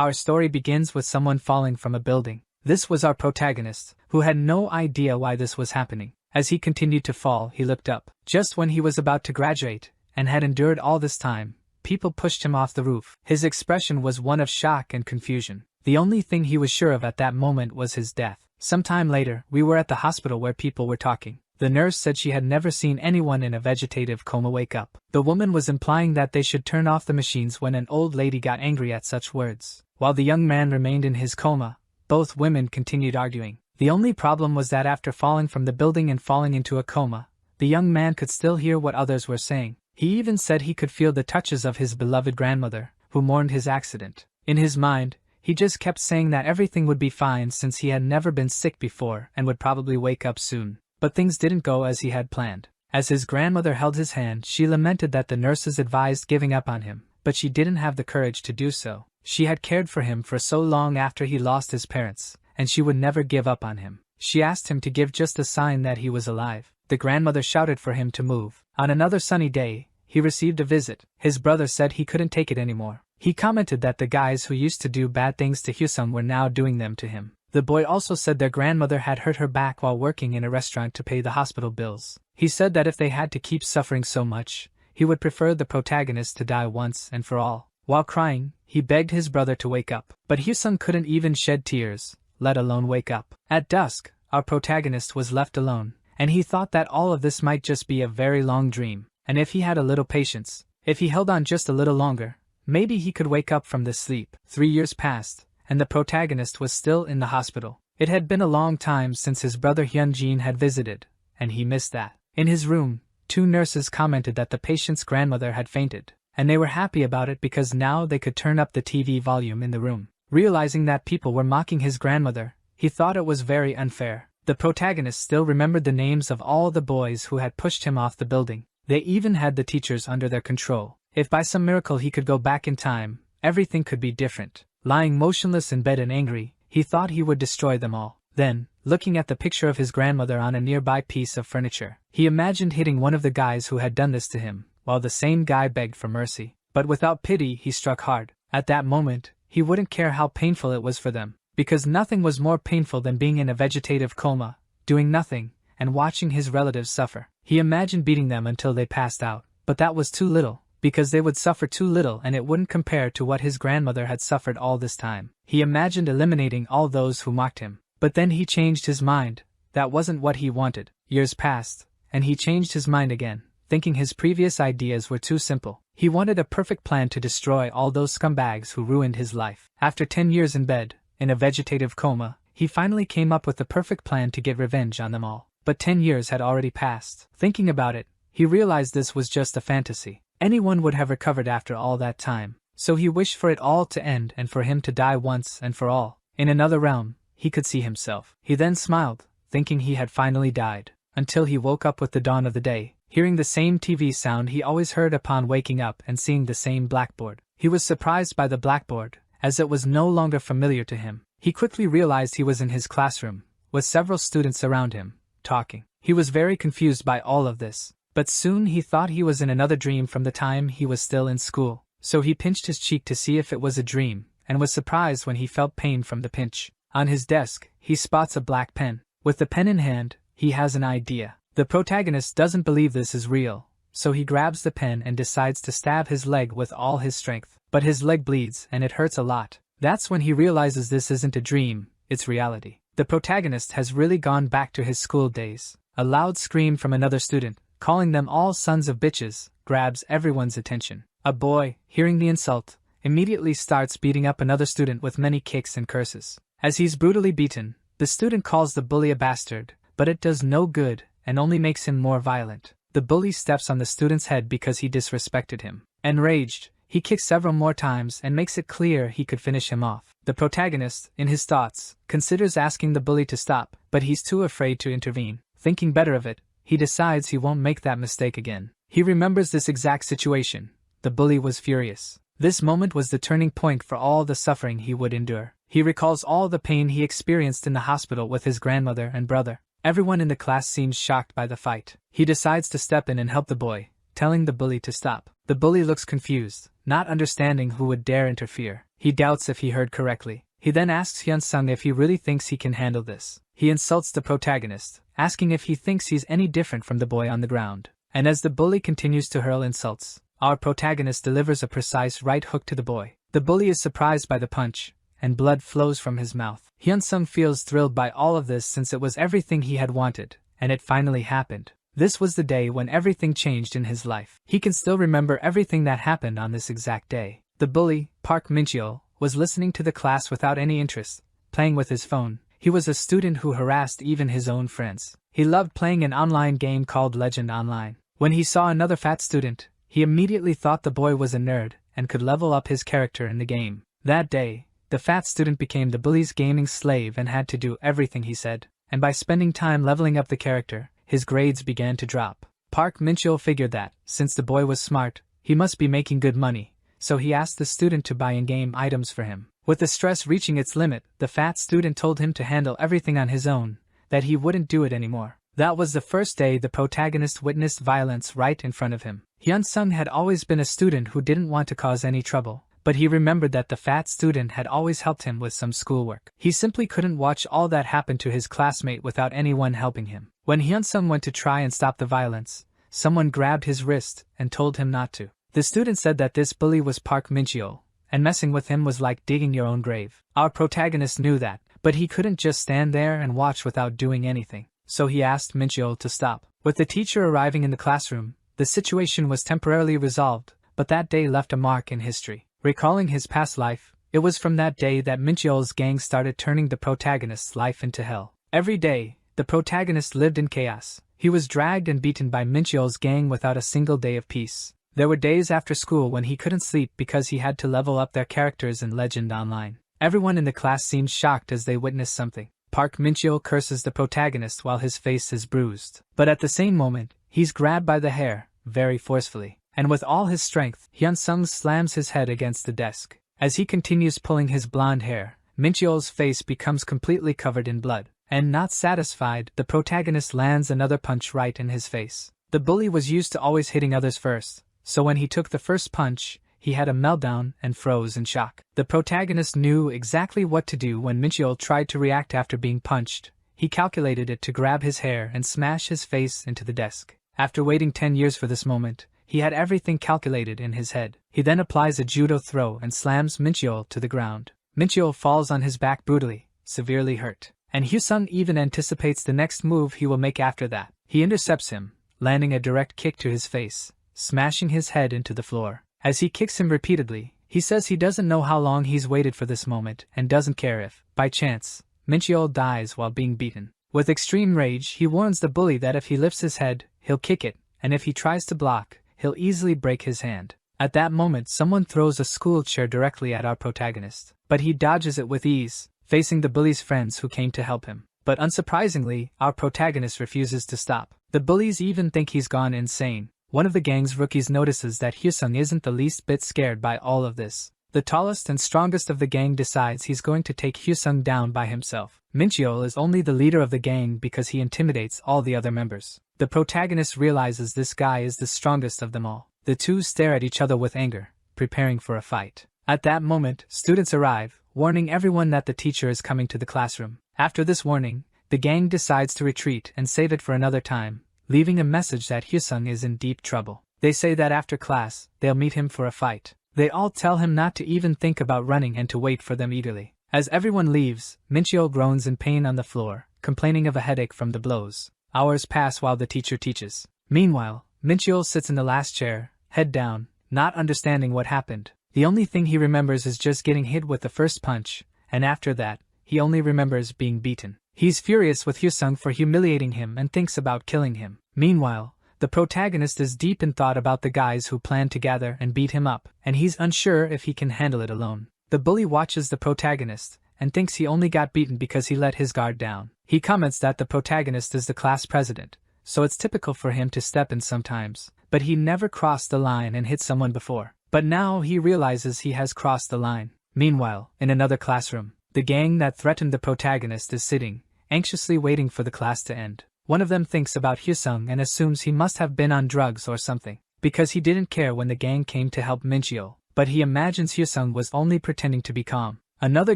Our story begins with someone falling from a building. This was our protagonist, who had no idea why this was happening. As he continued to fall, he looked up. Just when he was about to graduate, and had endured all this time, people pushed him off the roof. His expression was one of shock and confusion. The only thing he was sure of at that moment was his death. Sometime later, we were at the hospital where people were talking. The nurse said she had never seen anyone in a vegetative coma wake up. The woman was implying that they should turn off the machines when an old lady got angry at such words. While the young man remained in his coma, both women continued arguing. The only problem was that after falling from the building and falling into a coma, the young man could still hear what others were saying. He even said he could feel the touches of his beloved grandmother, who mourned his accident. In his mind, he just kept saying that everything would be fine since he had never been sick before and would probably wake up soon. But things didn't go as he had planned. As his grandmother held his hand, she lamented that the nurses advised giving up on him, but she didn't have the courage to do so. She had cared for him for so long after he lost his parents, and she would never give up on him. She asked him to give just a sign that he was alive. The grandmother shouted for him to move. On another sunny day, he received a visit. His brother said he couldn't take it anymore. He commented that the guys who used to do bad things to Hyesung were now doing them to him. The boy also said their grandmother had hurt her back while working in a restaurant to pay the hospital bills. He said that if they had to keep suffering so much, he would prefer the protagonist to die once and for all. While crying, he begged his brother to wake up, but Hyesung couldn't even shed tears, let alone wake up. At dusk, our protagonist was left alone, and he thought that all of this might just be a very long dream, and if he had a little patience, if he held on just a little longer, maybe he could wake up from this sleep. 3 years passed, and the protagonist was still in the hospital. It had been a long time since his brother Hyunjin had visited, and he missed that. In his room, 2 nurses commented that the patient's grandmother had fainted, and they were happy about it because now they could turn up the TV volume in the room. Realizing that people were mocking his grandmother, he thought it was very unfair. The protagonist still remembered the names of all the boys who had pushed him off the building. They even had the teachers under their control. If by some miracle he could go back in time, everything could be different. Lying motionless in bed and angry, he thought he would destroy them all. Then, looking at the picture of his grandmother on a nearby piece of furniture, he imagined hitting one of the guys who had done this to him, while the same guy begged for mercy. But without pity, he struck hard. At that moment, he wouldn't care how painful it was for them, because nothing was more painful than being in a vegetative coma, doing nothing, and watching his relatives suffer. He imagined beating them until they passed out, but that was too little, because they would suffer too little and it wouldn't compare to what his grandmother had suffered all this time. He imagined eliminating all those who mocked him. But then he changed his mind. That wasn't what he wanted. Years passed, and he changed his mind again, thinking his previous ideas were too simple. He wanted a perfect plan to destroy all those scumbags who ruined his life. After 10 years in bed, in a vegetative coma, he finally came up with the perfect plan to get revenge on them all. But 10 years had already passed. Thinking about it, he realized this was just a fantasy. Anyone would have recovered after all that time. So he wished for it all to end and for him to die once and for all. In another realm, he could see himself. He then smiled, thinking he had finally died, until he woke up with the dawn of the day, hearing the same TV sound he always heard upon waking up and seeing the same blackboard. He was surprised by the blackboard, as it was no longer familiar to him. He quickly realized he was in his classroom, with several students around him, talking. He was very confused by all of this, but soon he thought he was in another dream from the time he was still in school. So he pinched his cheek to see if it was a dream, and was surprised when he felt pain from the pinch. On his desk, he spots a black pen. With the pen in hand, he has an idea. The protagonist doesn't believe this is real, so he grabs the pen and decides to stab his leg with all his strength. But his leg bleeds and it hurts a lot. That's when he realizes this isn't a dream, it's reality. The protagonist has really gone back to his school days. A loud scream from another student, calling them all sons of bitches, grabs everyone's attention. A boy, hearing the insult, immediately starts beating up another student with many kicks and curses. As he's brutally beaten, the student calls the bully a bastard, but it does no good and only makes him more violent. The bully steps on the student's head because he disrespected him. Enraged, he kicks several more times and makes it clear he could finish him off. The protagonist, in his thoughts, considers asking the bully to stop, but he's too afraid to intervene. Thinking better of it, he decides he won't make that mistake again. He remembers this exact situation. The bully was furious. This moment was the turning point for all the suffering he would endure. He recalls all the pain he experienced in the hospital with his grandmother and brother. Everyone in the class seems shocked by the fight. He decides to step in and help the boy, telling the bully to stop. The The bully looks confused, not understanding who would dare interfere. He doubts if he heard correctly. He then asks Hyunsung if he really thinks he can handle this. He insults the protagonist, asking if he thinks he's any different from the boy on the ground. And as the bully continues to hurl insults, our protagonist delivers a precise right hook to the boy. The bully is surprised by the punch, and blood flows from his mouth. Hyunsung feels thrilled by all of this since it was everything he had wanted, and it finally happened. This was the day when everything changed in his life. He can still remember everything that happened on this exact day. The bully, Park Min-cheol, was listening to the class without any interest, playing with his phone. He was a student who harassed even his own friends. He loved playing an online game called Legend Online. When he saw another fat student, he immediately thought the boy was a nerd and could level up his character in the game. That day, the fat student became the bully's gaming slave and had to do everything he said. And by spending time leveling up the character, his grades began to drop. Park Min-cheol figured that, since the boy was smart, he must be making good money, so he asked the student to buy in-game items for him. With the stress reaching its limit, the fat student told him to handle everything on his own, that he wouldn't do it anymore. That was the first day the protagonist witnessed violence right in front of him. Hyunsung had always been a student who didn't want to cause any trouble, but he remembered that the fat student had always helped him with some schoolwork. He simply couldn't watch all that happen to his classmate without anyone helping him. When Hyunsung went to try and stop the violence, someone grabbed his wrist and told him not to. The student said that this bully was Park Min-cheol, and messing with him was like digging your own grave. Our protagonist knew that, but he couldn't just stand there and watch without doing anything, so he asked Min-cheol to stop. With the teacher arriving in the classroom, the situation was temporarily resolved, but that day left a mark in history. Recalling his past life, it was from that day that Min-cheol's gang started turning the protagonist's life into hell. Every day, the protagonist lived in chaos. He was dragged and beaten by Min-cheol's gang without a single day of peace. There were days after school when he couldn't sleep because he had to level up their characters in Legend Online. Everyone in the class seemed shocked as they witnessed something. Park Min-cheol curses the protagonist while his face is bruised. But at the same moment, he's grabbed by the hair, very forcefully. And with all his strength, Hyunsung slams his head against the desk. As he continues pulling his blonde hair, Min-cheol's face becomes completely covered in blood. And not satisfied, the protagonist lands another punch right in his face. The bully was used to always hitting others first, so when he took the first punch, he had a meltdown and froze in shock. The protagonist knew exactly what to do when Min-cheol tried to react after being punched. He calculated it to grab his hair and smash his face into the desk. After waiting 10 years for this moment, he had everything calculated in his head. He then applies a judo throw and slams Min-cheol to the ground. Min-cheol falls on his back brutally, severely hurt. And Hyunsung even anticipates the next move he will make after that. He intercepts him, landing a direct kick to his face, smashing his head into the floor. As he kicks him repeatedly, he says he doesn't know how long he's waited for this moment and doesn't care if, by chance, Min-cheol dies while being beaten. With extreme rage, he warns the bully that if he lifts his head, he'll kick it, and if he tries to block, he'll easily break his hand. At that moment, someone throws a school chair directly at our protagonist, but he dodges it with ease, facing the bully's friends who came to help him. But unsurprisingly, our protagonist refuses to stop. The bullies even think he's gone insane. One of the gang's rookies notices that Hyunsung isn't the least bit scared by all of this. The tallest and strongest of the gang decides he's going to take Hyunsung down by himself. Min-cheol is only the leader of the gang because he intimidates all the other members. The protagonist realizes this guy is the strongest of them all. The two stare at each other with anger, preparing for a fight. At that moment, students arrive, warning everyone that the teacher is coming to the classroom. After this warning, the gang decides to retreat and save it for another time, leaving a message that Hyunsung is in deep trouble. They say that after class, they'll meet him for a fight. They all tell him not to even think about running and to wait for them eagerly. As everyone leaves, Min-cheol groans in pain on the floor, complaining of a headache from the blows. Hours pass while the teacher teaches. Meanwhile, Min-cheol sits in the last chair, head down, not understanding what happened. The only thing he remembers is just getting hit with the first punch, and after that, he only remembers being beaten. He's furious with Hyunsung for humiliating him and thinks about killing him. Meanwhile, the protagonist is deep in thought about the guys who plan to gather and beat him up, and he's unsure if he can handle it alone. The bully watches the protagonist, and thinks he only got beaten because he let his guard down. He comments that the protagonist is the class president, so it's typical for him to step in sometimes, but he never crossed the line and hit someone before. But now he realizes he has crossed the line. Meanwhile, in another classroom, the gang that threatened the protagonist is sitting, anxiously waiting for the class to end. One of them thinks about Hyunsung and assumes he must have been on drugs or something. because he didn't care when the gang came to help Mincheol, but he imagines Hyesung was only pretending to be calm. Another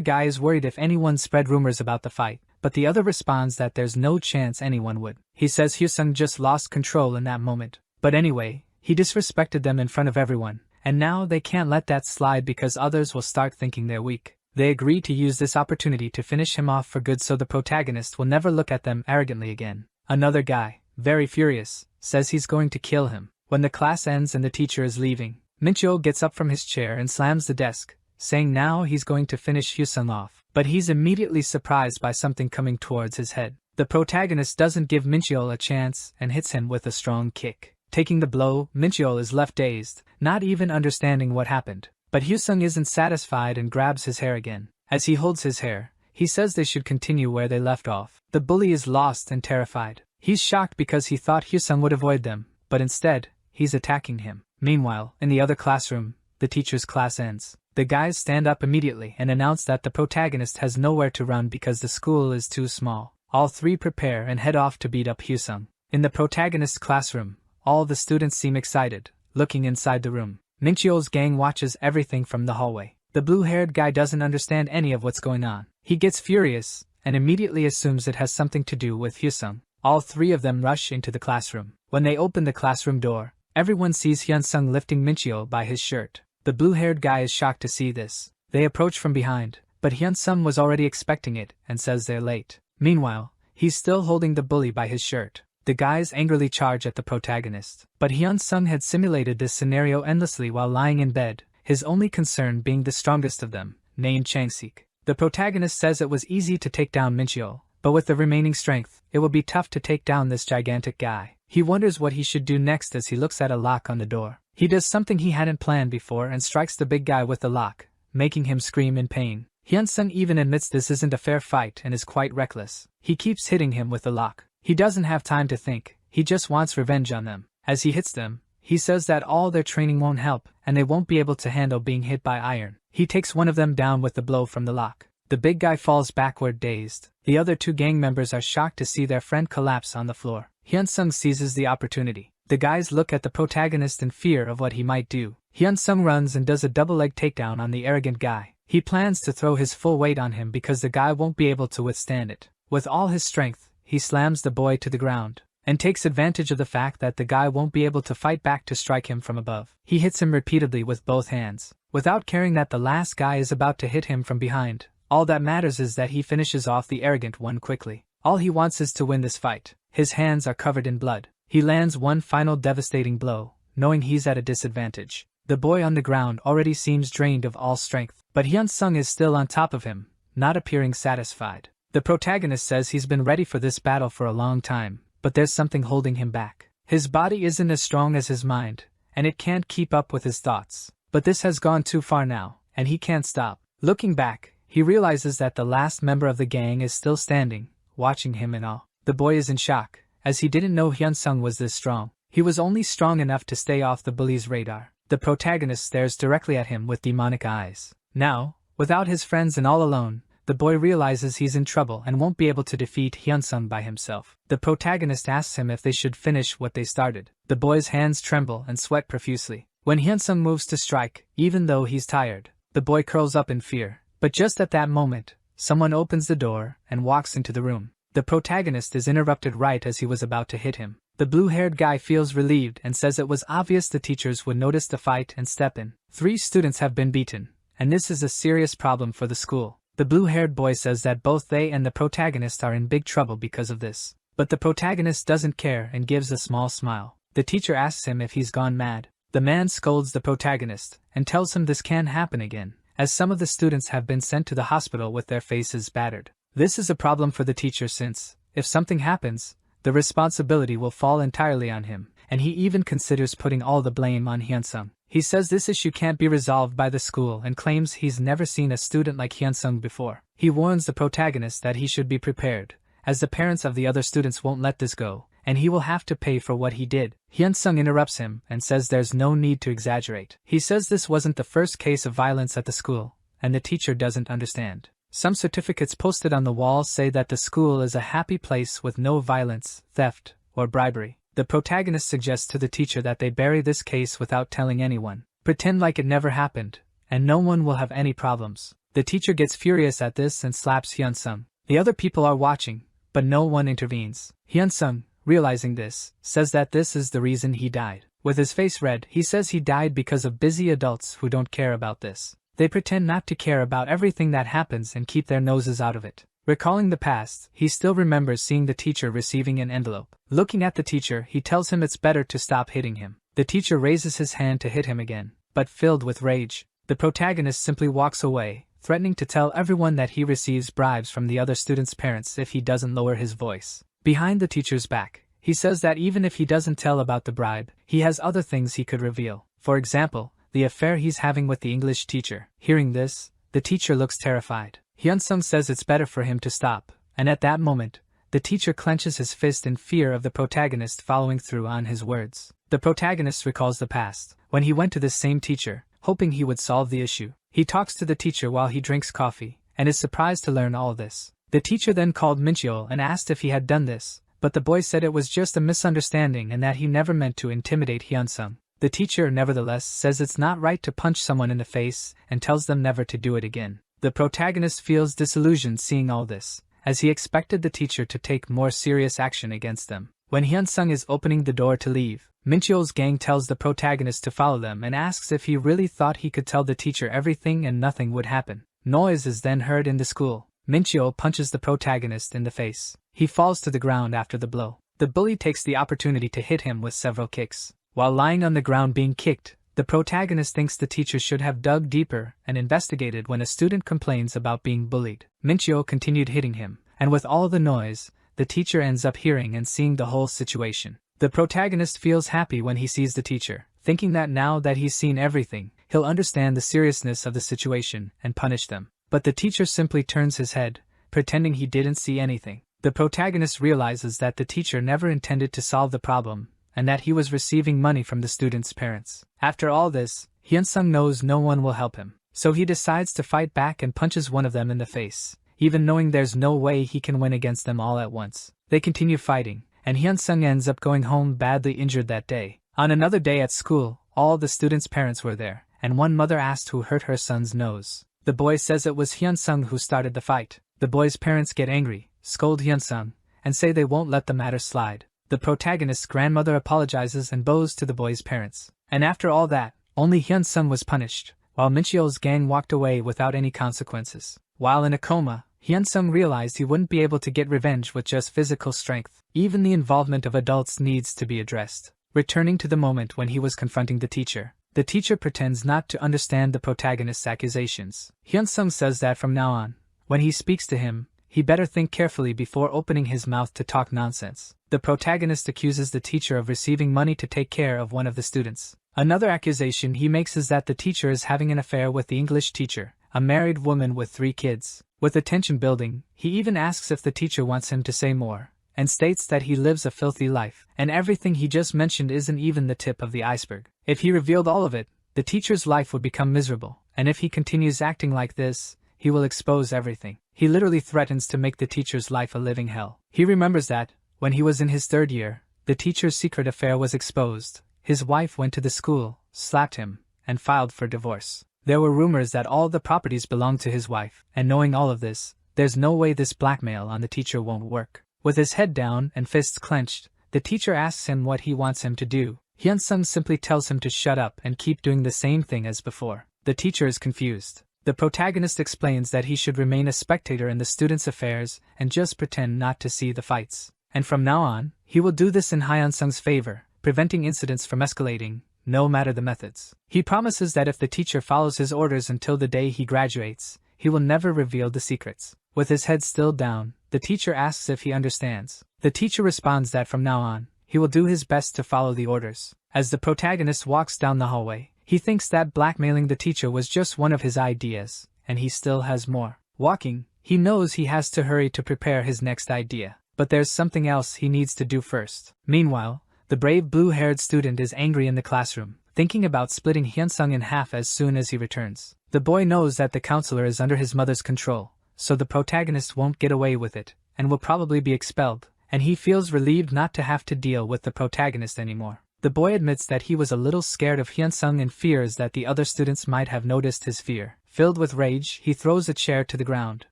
guy is worried if anyone spread rumors about the fight, but the other responds that there's no chance anyone would. He says Hyesung just lost control in that moment. But anyway, he disrespected them in front of everyone, and now they can't let that slide because others will start thinking they're weak. They agree to use this opportunity to finish him off for good so the protagonist will never look at them arrogantly again. Another guy, very furious, says he's going to kill him. When the class ends and the teacher is leaving, Mincheol gets up from his chair and slams the desk, saying now he's going to finish Hyesung off. But he's immediately surprised by something coming towards his head. The protagonist doesn't give Mincheol a chance and hits him with a strong kick. Taking the blow, Mincheol is left dazed, not even understanding what happened. But Hyesung isn't satisfied and grabs his hair again. As he holds his hair, he says they should continue where they left off. The bully is lost and terrified. He's shocked because he thought Hyesung would avoid them, but instead, he's attacking him. Meanwhile, in the other classroom, the teacher's class ends. The guys stand up immediately and announce that the protagonist has nowhere to run because the school is too small. All three prepare and head off to beat up Hyesung. In the protagonist's classroom, all the students seem excited, looking inside the room. Mincheol's gang watches everything from the hallway. The blue-haired guy doesn't understand any of what's going on. He gets furious and immediately assumes it has something to do with Hyesung. All three of them rush into the classroom. When they open the classroom door, everyone sees Hyesung lifting Mincheol by his shirt. The blue-haired guy is shocked to see this. They approach from behind, but Hyesung was already expecting it and says they're late. Meanwhile, he's still holding the bully by his shirt. The guys angrily charge at the protagonist. But Hyesung had simulated this scenario endlessly while lying in bed, his only concern being the strongest of them, named Changsik. The protagonist says it was easy to take down Mincheol, but with the remaining strength, it will be tough to take down this gigantic guy. He wonders what he should do next as he looks at a lock on the door. He does something he hadn't planned before and strikes the big guy with the lock, making him scream in pain. Hyesung even admits this isn't a fair fight and is quite reckless. He keeps hitting him with the lock. He doesn't have time to think, he just wants revenge on them. As he hits them, he says that all their training won't help and they won't be able to handle being hit by iron. He takes one of them down with the blow from the lock. The big guy falls backward dazed. The other two gang members are shocked to see their friend collapse on the floor. Hyesung seizes the opportunity. The guys look at the protagonist in fear of what he might do. Hyesung runs and does a double-leg takedown on the arrogant guy. He plans to throw his full weight on him because the guy won't be able to withstand it. With all his strength, he slams the boy to the ground, and takes advantage of the fact that the guy won't be able to fight back to strike him from above. He hits him repeatedly with both hands, without caring that the last guy is about to hit him from behind. All that matters is that he finishes off the arrogant one quickly. All he wants is to win this fight. His hands are covered in blood. He lands one final devastating blow, knowing he's at a disadvantage. The boy on the ground already seems drained of all strength, but Hyesung is still on top of him, not appearing satisfied. The protagonist says he's been ready for this battle for a long time, but there's something holding him back. His body isn't as strong as his mind, and it can't keep up with his thoughts. But this has gone too far now, and he can't stop. Looking back, he realizes that the last member of the gang is still standing, watching him in awe. The boy is in shock, as he didn't know Hyesung was this strong. He was only strong enough to stay off the bully's radar. The protagonist stares directly at him with demonic eyes. Now, without his friends and all alone, the boy realizes he's in trouble and won't be able to defeat Hyesung by himself. The protagonist asks him if they should finish what they started. The boy's hands tremble and sweat profusely. When Hyesung moves to strike, even though he's tired, the boy curls up in fear. But just at that moment, someone opens the door and walks into the room. The protagonist is interrupted right as he was about to hit him. The blue-haired guy feels relieved and says it was obvious the teachers would notice the fight and step in. 3 students have been beaten, and this is a serious problem for the school. The blue-haired boy says that both they and the protagonist are in big trouble because of this. But the protagonist doesn't care and gives a small smile. The teacher asks him if he's gone mad. The man scolds the protagonist and tells him this can't happen again, as some of the students have been sent to the hospital with their faces battered. This is a problem for the teacher since, if something happens, the responsibility will fall entirely on him, and he even considers putting all the blame on Hyesung. He says this issue can't be resolved by the school and claims he's never seen a student like Hyesung before. He warns the protagonist that he should be prepared, as the parents of the other students won't let this go, and he will have to pay for what he did. Hyesung interrupts him and says there's no need to exaggerate. He says this wasn't the first case of violence at the school, and the teacher doesn't understand. Some certificates posted on the wall say that the school is a happy place with no violence, theft, or bribery. The protagonist suggests to the teacher that they bury this case without telling anyone. Pretend like it never happened, and no one will have any problems. The teacher gets furious at this and slaps Hyun-sung. The other people are watching, but no one intervenes. Hyun-sung, realizing this, says that this is the reason he died. With his face red, he says he died because of busy adults who don't care about this. They pretend not to care about everything that happens and keep their noses out of it. Recalling the past, he still remembers seeing the teacher receiving an envelope. Looking at the teacher, he tells him it's better to stop hitting him. The teacher raises his hand to hit him again, but filled with rage, the protagonist simply walks away, threatening to tell everyone that he receives bribes from the other students' parents if he doesn't lower his voice. Behind the teacher's back, he says that even if he doesn't tell about the bribe, he has other things he could reveal. For example, the affair he's having with the English teacher. Hearing this, the teacher looks terrified. Hyun-sung says it's better for him to stop, and at that moment, the teacher clenches his fist in fear of the protagonist following through on his words. The protagonist recalls the past, when he went to this same teacher, hoping he would solve the issue. He talks to the teacher while he drinks coffee, and is surprised to learn all this. The teacher then called Min-cheol and asked if he had done this, but the boy said it was just a misunderstanding and that he never meant to intimidate Hyun-sung. The teacher nevertheless says it's not right to punch someone in the face and tells them never to do it again. The protagonist feels disillusioned seeing all this, as he expected the teacher to take more serious action against them. When Hyun-sung is opening the door to leave, Min-cheol's gang tells the protagonist to follow them and asks if he really thought he could tell the teacher everything and nothing would happen. Noise is then heard in the school. Min-cheol punches the protagonist in the face. He falls to the ground after the blow. The bully takes the opportunity to hit him with several kicks. While lying on the ground being kicked, the protagonist thinks the teacher should have dug deeper and investigated when a student complains about being bullied. Min-cheol continued hitting him, and with all the noise, the teacher ends up hearing and seeing the whole situation. The protagonist feels happy when he sees the teacher, thinking that now that he's seen everything, he'll understand the seriousness of the situation and punish them. But the teacher simply turns his head, pretending he didn't see anything. The protagonist realizes that the teacher never intended to solve the problem, and that he was receiving money from the students' parents. After all this, Hyun-sung knows no one will help him, so he decides to fight back and punches one of them in the face, even knowing there's no way he can win against them all at once. They continue fighting, and Hyun-sung ends up going home badly injured that day. On another day at school, all the students' parents were there, and one mother asked who hurt her son's nose. The boy says it was Hyun-sung who started the fight. The boy's parents get angry, scold Hyun-sung, and say they won't let the matter slide. The protagonist's grandmother apologizes and bows to the boy's parents. And after all that, only Hyun-sung was punished, while Min-cheol's gang walked away without any consequences. While in a coma, Hyun-sung realized he wouldn't be able to get revenge with just physical strength. Even the involvement of adults needs to be addressed. Returning to the moment when he was confronting the teacher pretends not to understand the protagonist's accusations. Hyun-sung says that from now on, when he speaks to him, he better think carefully before opening his mouth to talk nonsense. The protagonist accuses the teacher of receiving money to take care of one of the students. Another accusation he makes is that the teacher is having an affair with the English teacher, a married woman with 3 kids. With the tension building, he even asks if the teacher wants him to say more, and states that he lives a filthy life, and everything he just mentioned isn't even the tip of the iceberg. If he revealed all of it, the teacher's life would become miserable, and if he continues acting like this, he will expose everything. He literally threatens to make the teacher's life a living hell. He remembers that, when he was in his 3rd year, the teacher's secret affair was exposed. His wife went to the school, slapped him, and filed for divorce. There were rumors that all the properties belonged to his wife, and knowing all of this, there's no way this blackmail on the teacher won't work. With his head down and fists clenched, the teacher asks him what he wants him to do. Hyun-sung simply tells him to shut up and keep doing the same thing as before. The teacher is confused. The protagonist explains that he should remain a spectator in the students' affairs and just pretend not to see the fights. And from now on, he will do this in Hyun-sung's favor, preventing incidents from escalating, no matter the methods. He promises that if the teacher follows his orders until the day he graduates, he will never reveal the secrets. With his head still down, the teacher asks if he understands. The teacher responds that from now on, he will do his best to follow the orders. As the protagonist walks down the hallway, he thinks that blackmailing the teacher was just one of his ideas, and he still has more. Walking, he knows he has to hurry to prepare his next idea, but there's something else he needs to do first. Meanwhile, the brave blue-haired student is angry in the classroom, thinking about splitting Hyun-sung in half as soon as he returns. The boy knows that the counselor is under his mother's control, so the protagonist won't get away with it, and will probably be expelled, and he feels relieved not to have to deal with the protagonist anymore. The boy admits that he was a little scared of Hyunsung and fears that the other students might have noticed his fear. Filled with rage, he throws a chair to the ground.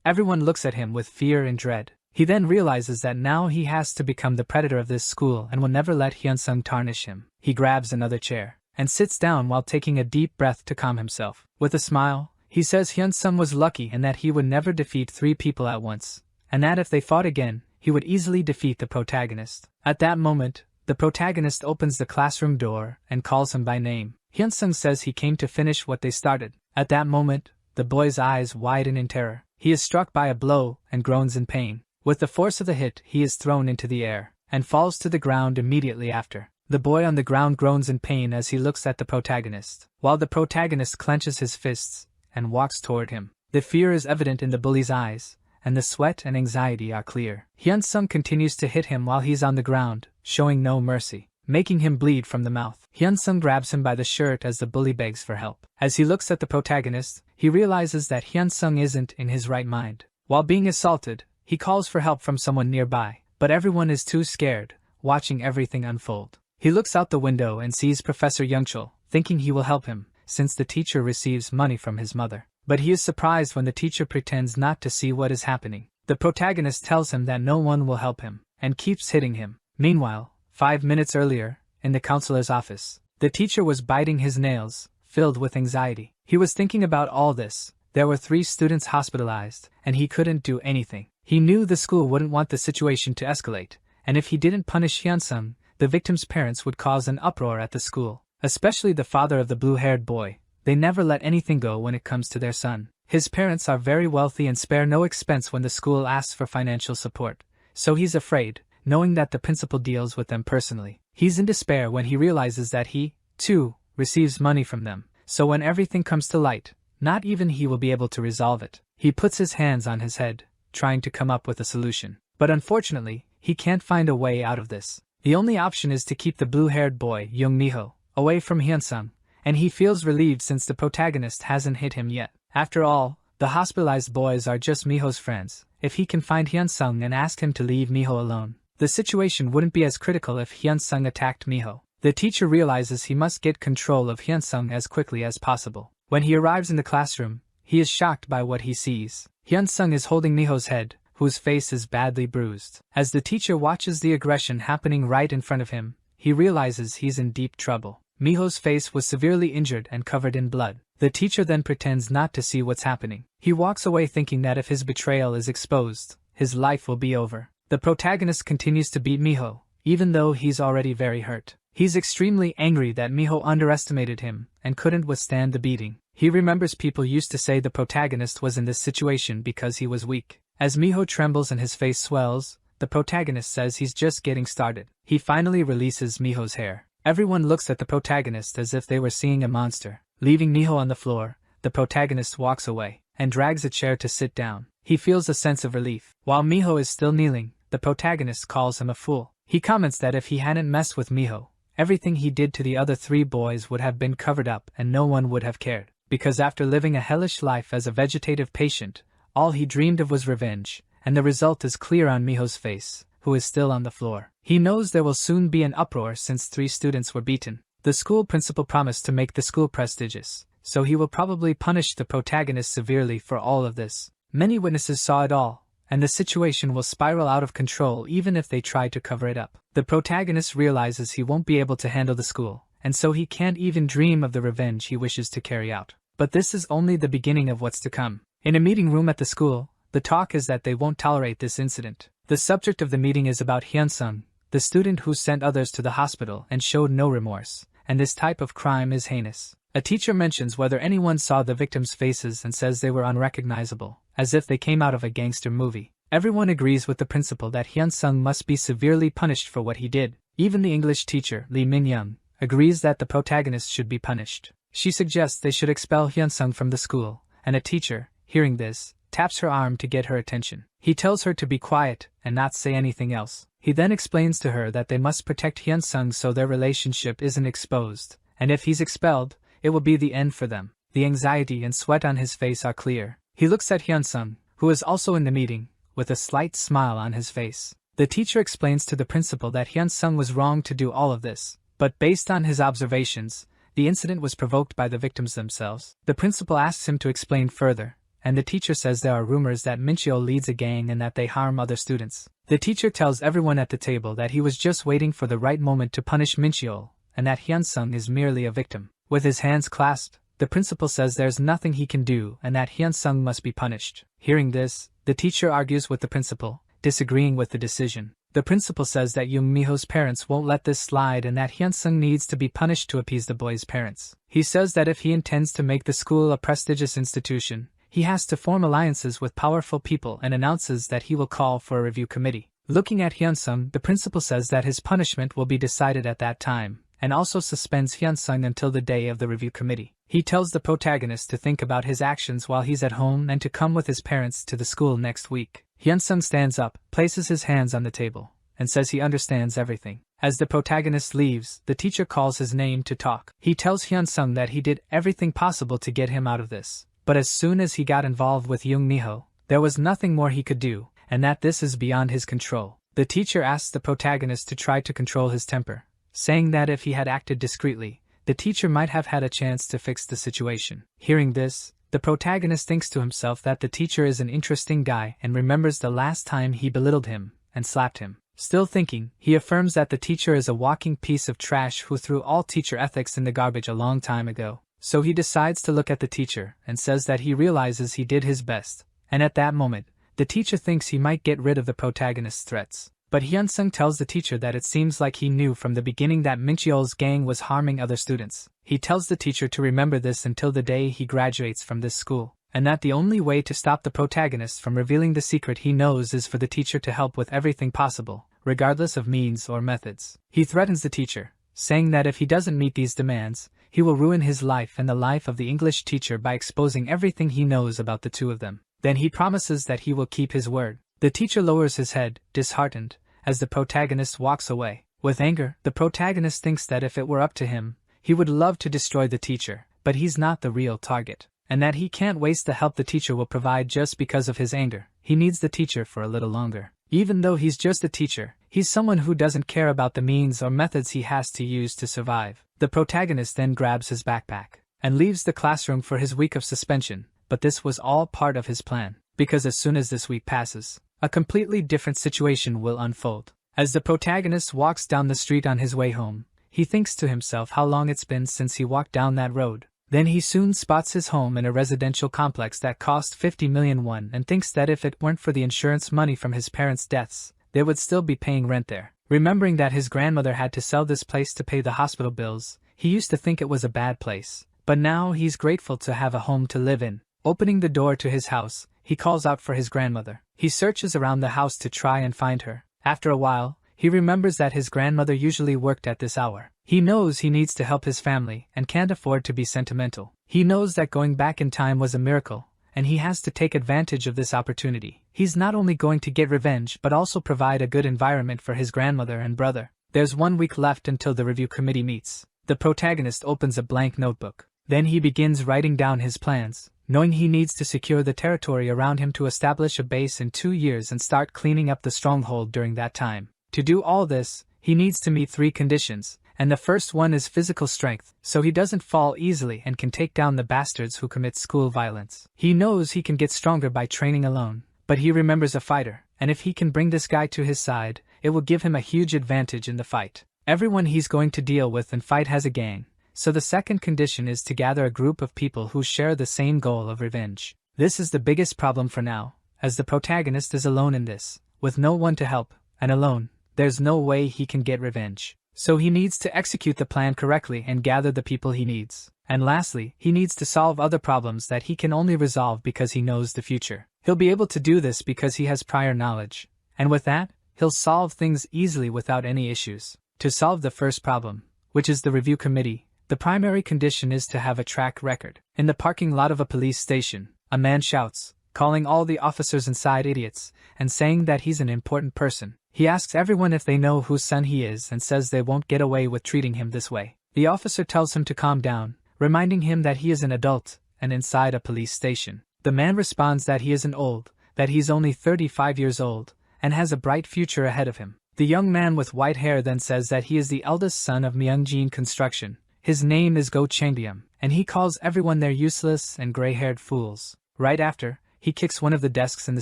Everyone looks at him with fear and dread. He then realizes that now he has to become the predator of this school and will never let Hyunsung tarnish him. He grabs another chair and sits down while taking a deep breath to calm himself. With a smile, he says Hyunsung was lucky and that he would never defeat 3 people at once, and that if they fought again, he would easily defeat the protagonist. At that moment, the protagonist opens the classroom door and calls him by name. Hyunsung says he came to finish what they started. At that moment, the boy's eyes widen in terror. He is struck by a blow and groans in pain. With the force of the hit, he is thrown into the air and falls to the ground immediately after. The boy on the ground groans in pain as he looks at the protagonist, while the protagonist clenches his fists and walks toward him. The fear is evident in the bully's eyes, and the sweat and anxiety are clear. Hyunsung continues to hit him while he's on the ground, showing no mercy, making him bleed from the mouth. Hyunsung grabs him by the shirt as the bully begs for help. As he looks at the protagonist, he realizes that Hyunsung isn't in his right mind. While being assaulted, he calls for help from someone nearby, but everyone is too scared, watching everything unfold. He looks out the window and sees Professor Youngchul, thinking he will help him, since the teacher receives money from his mother. But he is surprised when the teacher pretends not to see what is happening. The protagonist tells him that no one will help him, and keeps hitting him. Meanwhile, 5 minutes earlier, in the counselor's office, the teacher was biting his nails, filled with anxiety. He was thinking about all this. There were 3 students hospitalized, and he couldn't do anything. He knew the school wouldn't want the situation to escalate, and if he didn't punish Hyunsung, the victim's parents would cause an uproar at the school, especially the father of the blue-haired boy. They never let anything go when it comes to their son. His parents are very wealthy and spare no expense when the school asks for financial support, so he's afraid, knowing that the principal deals with them personally. He's in despair when he realizes that he, too, receives money from them, so when everything comes to light, not even he will be able to resolve it. He puts his hands on his head, trying to come up with a solution. But unfortunately, he can't find a way out of this. The only option is to keep the blue-haired boy, Young Miho, away from Hyunsung, and he feels relieved since the protagonist hasn't hit him yet. After all, the hospitalized boys are just Miho's friends. If he can find Hyunsung and ask him to leave Miho alone, the situation wouldn't be as critical if Hyunsung attacked Miho. The teacher realizes he must get control of Hyunsung as quickly as possible. When he arrives in the classroom, he is shocked by what he sees. Hyunsung is holding Miho's head, whose face is badly bruised. As the teacher watches the aggression happening right in front of him, he realizes he's in deep trouble. Miho's face was severely injured and covered in blood. The teacher then pretends not to see what's happening. He walks away thinking that if his betrayal is exposed, his life will be over. The protagonist continues to beat Miho, even though he's already very hurt. He's extremely angry that Miho underestimated him and couldn't withstand the beating. He remembers people used to say the protagonist was in this situation because he was weak. As Miho trembles and his face swells, the protagonist says he's just getting started. He finally releases Miho's hair. Everyone looks at the protagonist as if they were seeing a monster. Leaving Miho on the floor, the protagonist walks away and drags a chair to sit down. He feels a sense of relief. While Miho is still kneeling, the protagonist calls him a fool. He comments that if he hadn't messed with Miho, everything he did to the other 3 boys would have been covered up and no one would have cared. Because after living a hellish life as a vegetative patient, all he dreamed of was revenge, and the result is clear on Miho's face, who is still on the floor. He knows there will soon be an uproar since 3 students were beaten. The school principal promised to make the school prestigious, so he will probably punish the protagonist severely for all of this. Many witnesses saw it all, and the situation will spiral out of control even if they try to cover it up. The protagonist realizes he won't be able to handle the school, and so he can't even dream of the revenge he wishes to carry out. But this is only the beginning of what's to come. In a meeting room at the school, the talk is that they won't tolerate this incident. The subject of the meeting is about Hyunsung, the student who sent others to the hospital and showed no remorse, and this type of crime is heinous. A teacher mentions whether anyone saw the victims' faces and says they were unrecognizable, as if they came out of a gangster movie. Everyone agrees with the principal that Hyunsung must be severely punished for what he did. Even the English teacher, Lee Min-young, agrees that the protagonist should be punished. She suggests they should expel Hyunsung from the school, and a teacher, hearing this, taps her arm to get her attention. He tells her to be quiet and not say anything else. He then explains to her that they must protect Hyunsung so their relationship isn't exposed, and if he's expelled, it will be the end for them. The anxiety and sweat on his face are clear. He looks at Hyunsung, who is also in the meeting, with a slight smile on his face. The teacher explains to the principal that Hyun-sung was wrong to do all of this, but based on his observations, the incident was provoked by the victims themselves. The principal asks him to explain further, and the teacher says there are rumors that Mincheol leads a gang and that they harm other students. The teacher tells everyone at the table that he was just waiting for the right moment to punish Mincheol, and that Hyun-sung is merely a victim. With his hands clasped, the principal says there's nothing he can do and that Hyun-sung must be punished. Hearing this, the teacher argues with the principal, disagreeing with the decision. The principal says that Young Mi-ho's parents won't let this slide and that Hyun-sung needs to be punished to appease the boy's parents. He says that if he intends to make the school a prestigious institution, he has to form alliances with powerful people and announces that he will call for a review committee. Looking at Hyun-sung, the principal says that his punishment will be decided at that time, and also suspends Hyun-sung until the day of the review committee. He tells the protagonist to think about his actions while he's at home and to come with his parents to the school next week. Hyun-sung stands up, places his hands on the table, and says he understands everything. As the protagonist leaves, the teacher calls his name to talk. He tells Hyun-sung that he did everything possible to get him out of this, but as soon as he got involved with Young Mi-ho, there was nothing more he could do, and that this is beyond his control. The teacher asks the protagonist to try to control his temper, saying that if he had acted discreetly, the teacher might have had a chance to fix the situation. Hearing this, the protagonist thinks to himself that the teacher is an interesting guy and remembers the last time he belittled him and slapped him. Still thinking, he affirms that the teacher is a walking piece of trash who threw all teacher ethics in the garbage a long time ago. So he decides to look at the teacher and says that he realizes he did his best, and at that moment, the teacher thinks he might get rid of the protagonist's threats. But Hyun-sung tells the teacher that it seems like he knew from the beginning that Mincheol's gang was harming other students. He tells the teacher to remember this until the day he graduates from this school, and that the only way to stop the protagonist from revealing the secret he knows is for the teacher to help with everything possible, regardless of means or methods. He threatens the teacher, saying that if he doesn't meet these demands, he will ruin his life and the life of the English teacher by exposing everything he knows about the two of them. Then he promises that he will keep his word. The teacher lowers his head, disheartened, as the protagonist walks away. With anger, the protagonist thinks that if it were up to him, he would love to destroy the teacher, but he's not the real target, and that he can't waste the help the teacher will provide just because of his anger. He needs the teacher for a little longer. Even though he's just a teacher, he's someone who doesn't care about the means or methods he has to use to survive. The protagonist then grabs his backpack and leaves the classroom for his week of suspension, but this was all part of his plan, because as soon as this week passes, a completely different situation will unfold. As the protagonist walks down the street on his way home, he thinks to himself how long it's been since he walked down that road. Then he soon spots his home in a residential complex that cost 50 million won and thinks that if it weren't for the insurance money from his parents' deaths, they would still be paying rent there. Remembering that his grandmother had to sell this place to pay the hospital bills, he used to think it was a bad place, but now he's grateful to have a home to live in. Opening the door to his house, he calls out for his grandmother. He searches around the house to try and find her. After a while, he remembers that his grandmother usually worked at this hour. He knows he needs to help his family and can't afford to be sentimental. He knows that going back in time was a miracle, and he has to take advantage of this opportunity. He's not only going to get revenge but also provide a good environment for his grandmother and brother. There's 1 week left until the review committee meets. The protagonist opens a blank notebook. Then he begins writing down his plans, knowing he needs to secure the territory around him to establish a base in 2 years and start cleaning up the stronghold during that time. To do all this, he needs to meet 3 conditions, and the first one is physical strength, so he doesn't fall easily and can take down the bastards who commit school violence. He knows he can get stronger by training alone, but he remembers a fighter, and if he can bring this guy to his side, it will give him a huge advantage in the fight. Everyone he's going to deal with and fight has a gang, so the second condition is to gather a group of people who share the same goal of revenge. This is the biggest problem for now, as the protagonist is alone in this, with no one to help, and alone, there's no way he can get revenge. So he needs to execute the plan correctly and gather the people he needs. And lastly, he needs to solve other problems that he can only resolve because he knows the future. He'll be able to do this because he has prior knowledge, and with that, he'll solve things easily without any issues. To solve the first problem, which is the review committee, the primary condition is to have a track record. In the parking lot of a police station, a man shouts, calling all the officers inside idiots, and saying that he's an important person. He asks everyone if they know whose son he is and says they won't get away with treating him this way. The officer tells him to calm down, reminding him that he is an adult and inside a police station. The man responds that he isn't old, that he's only 35 years old, and has a bright future ahead of him. The young man with white hair then says that he is the eldest son of Myungjin Construction. His name is Go Changbyum, and he calls everyone their useless and gray-haired fools. Right after, he kicks one of the desks in the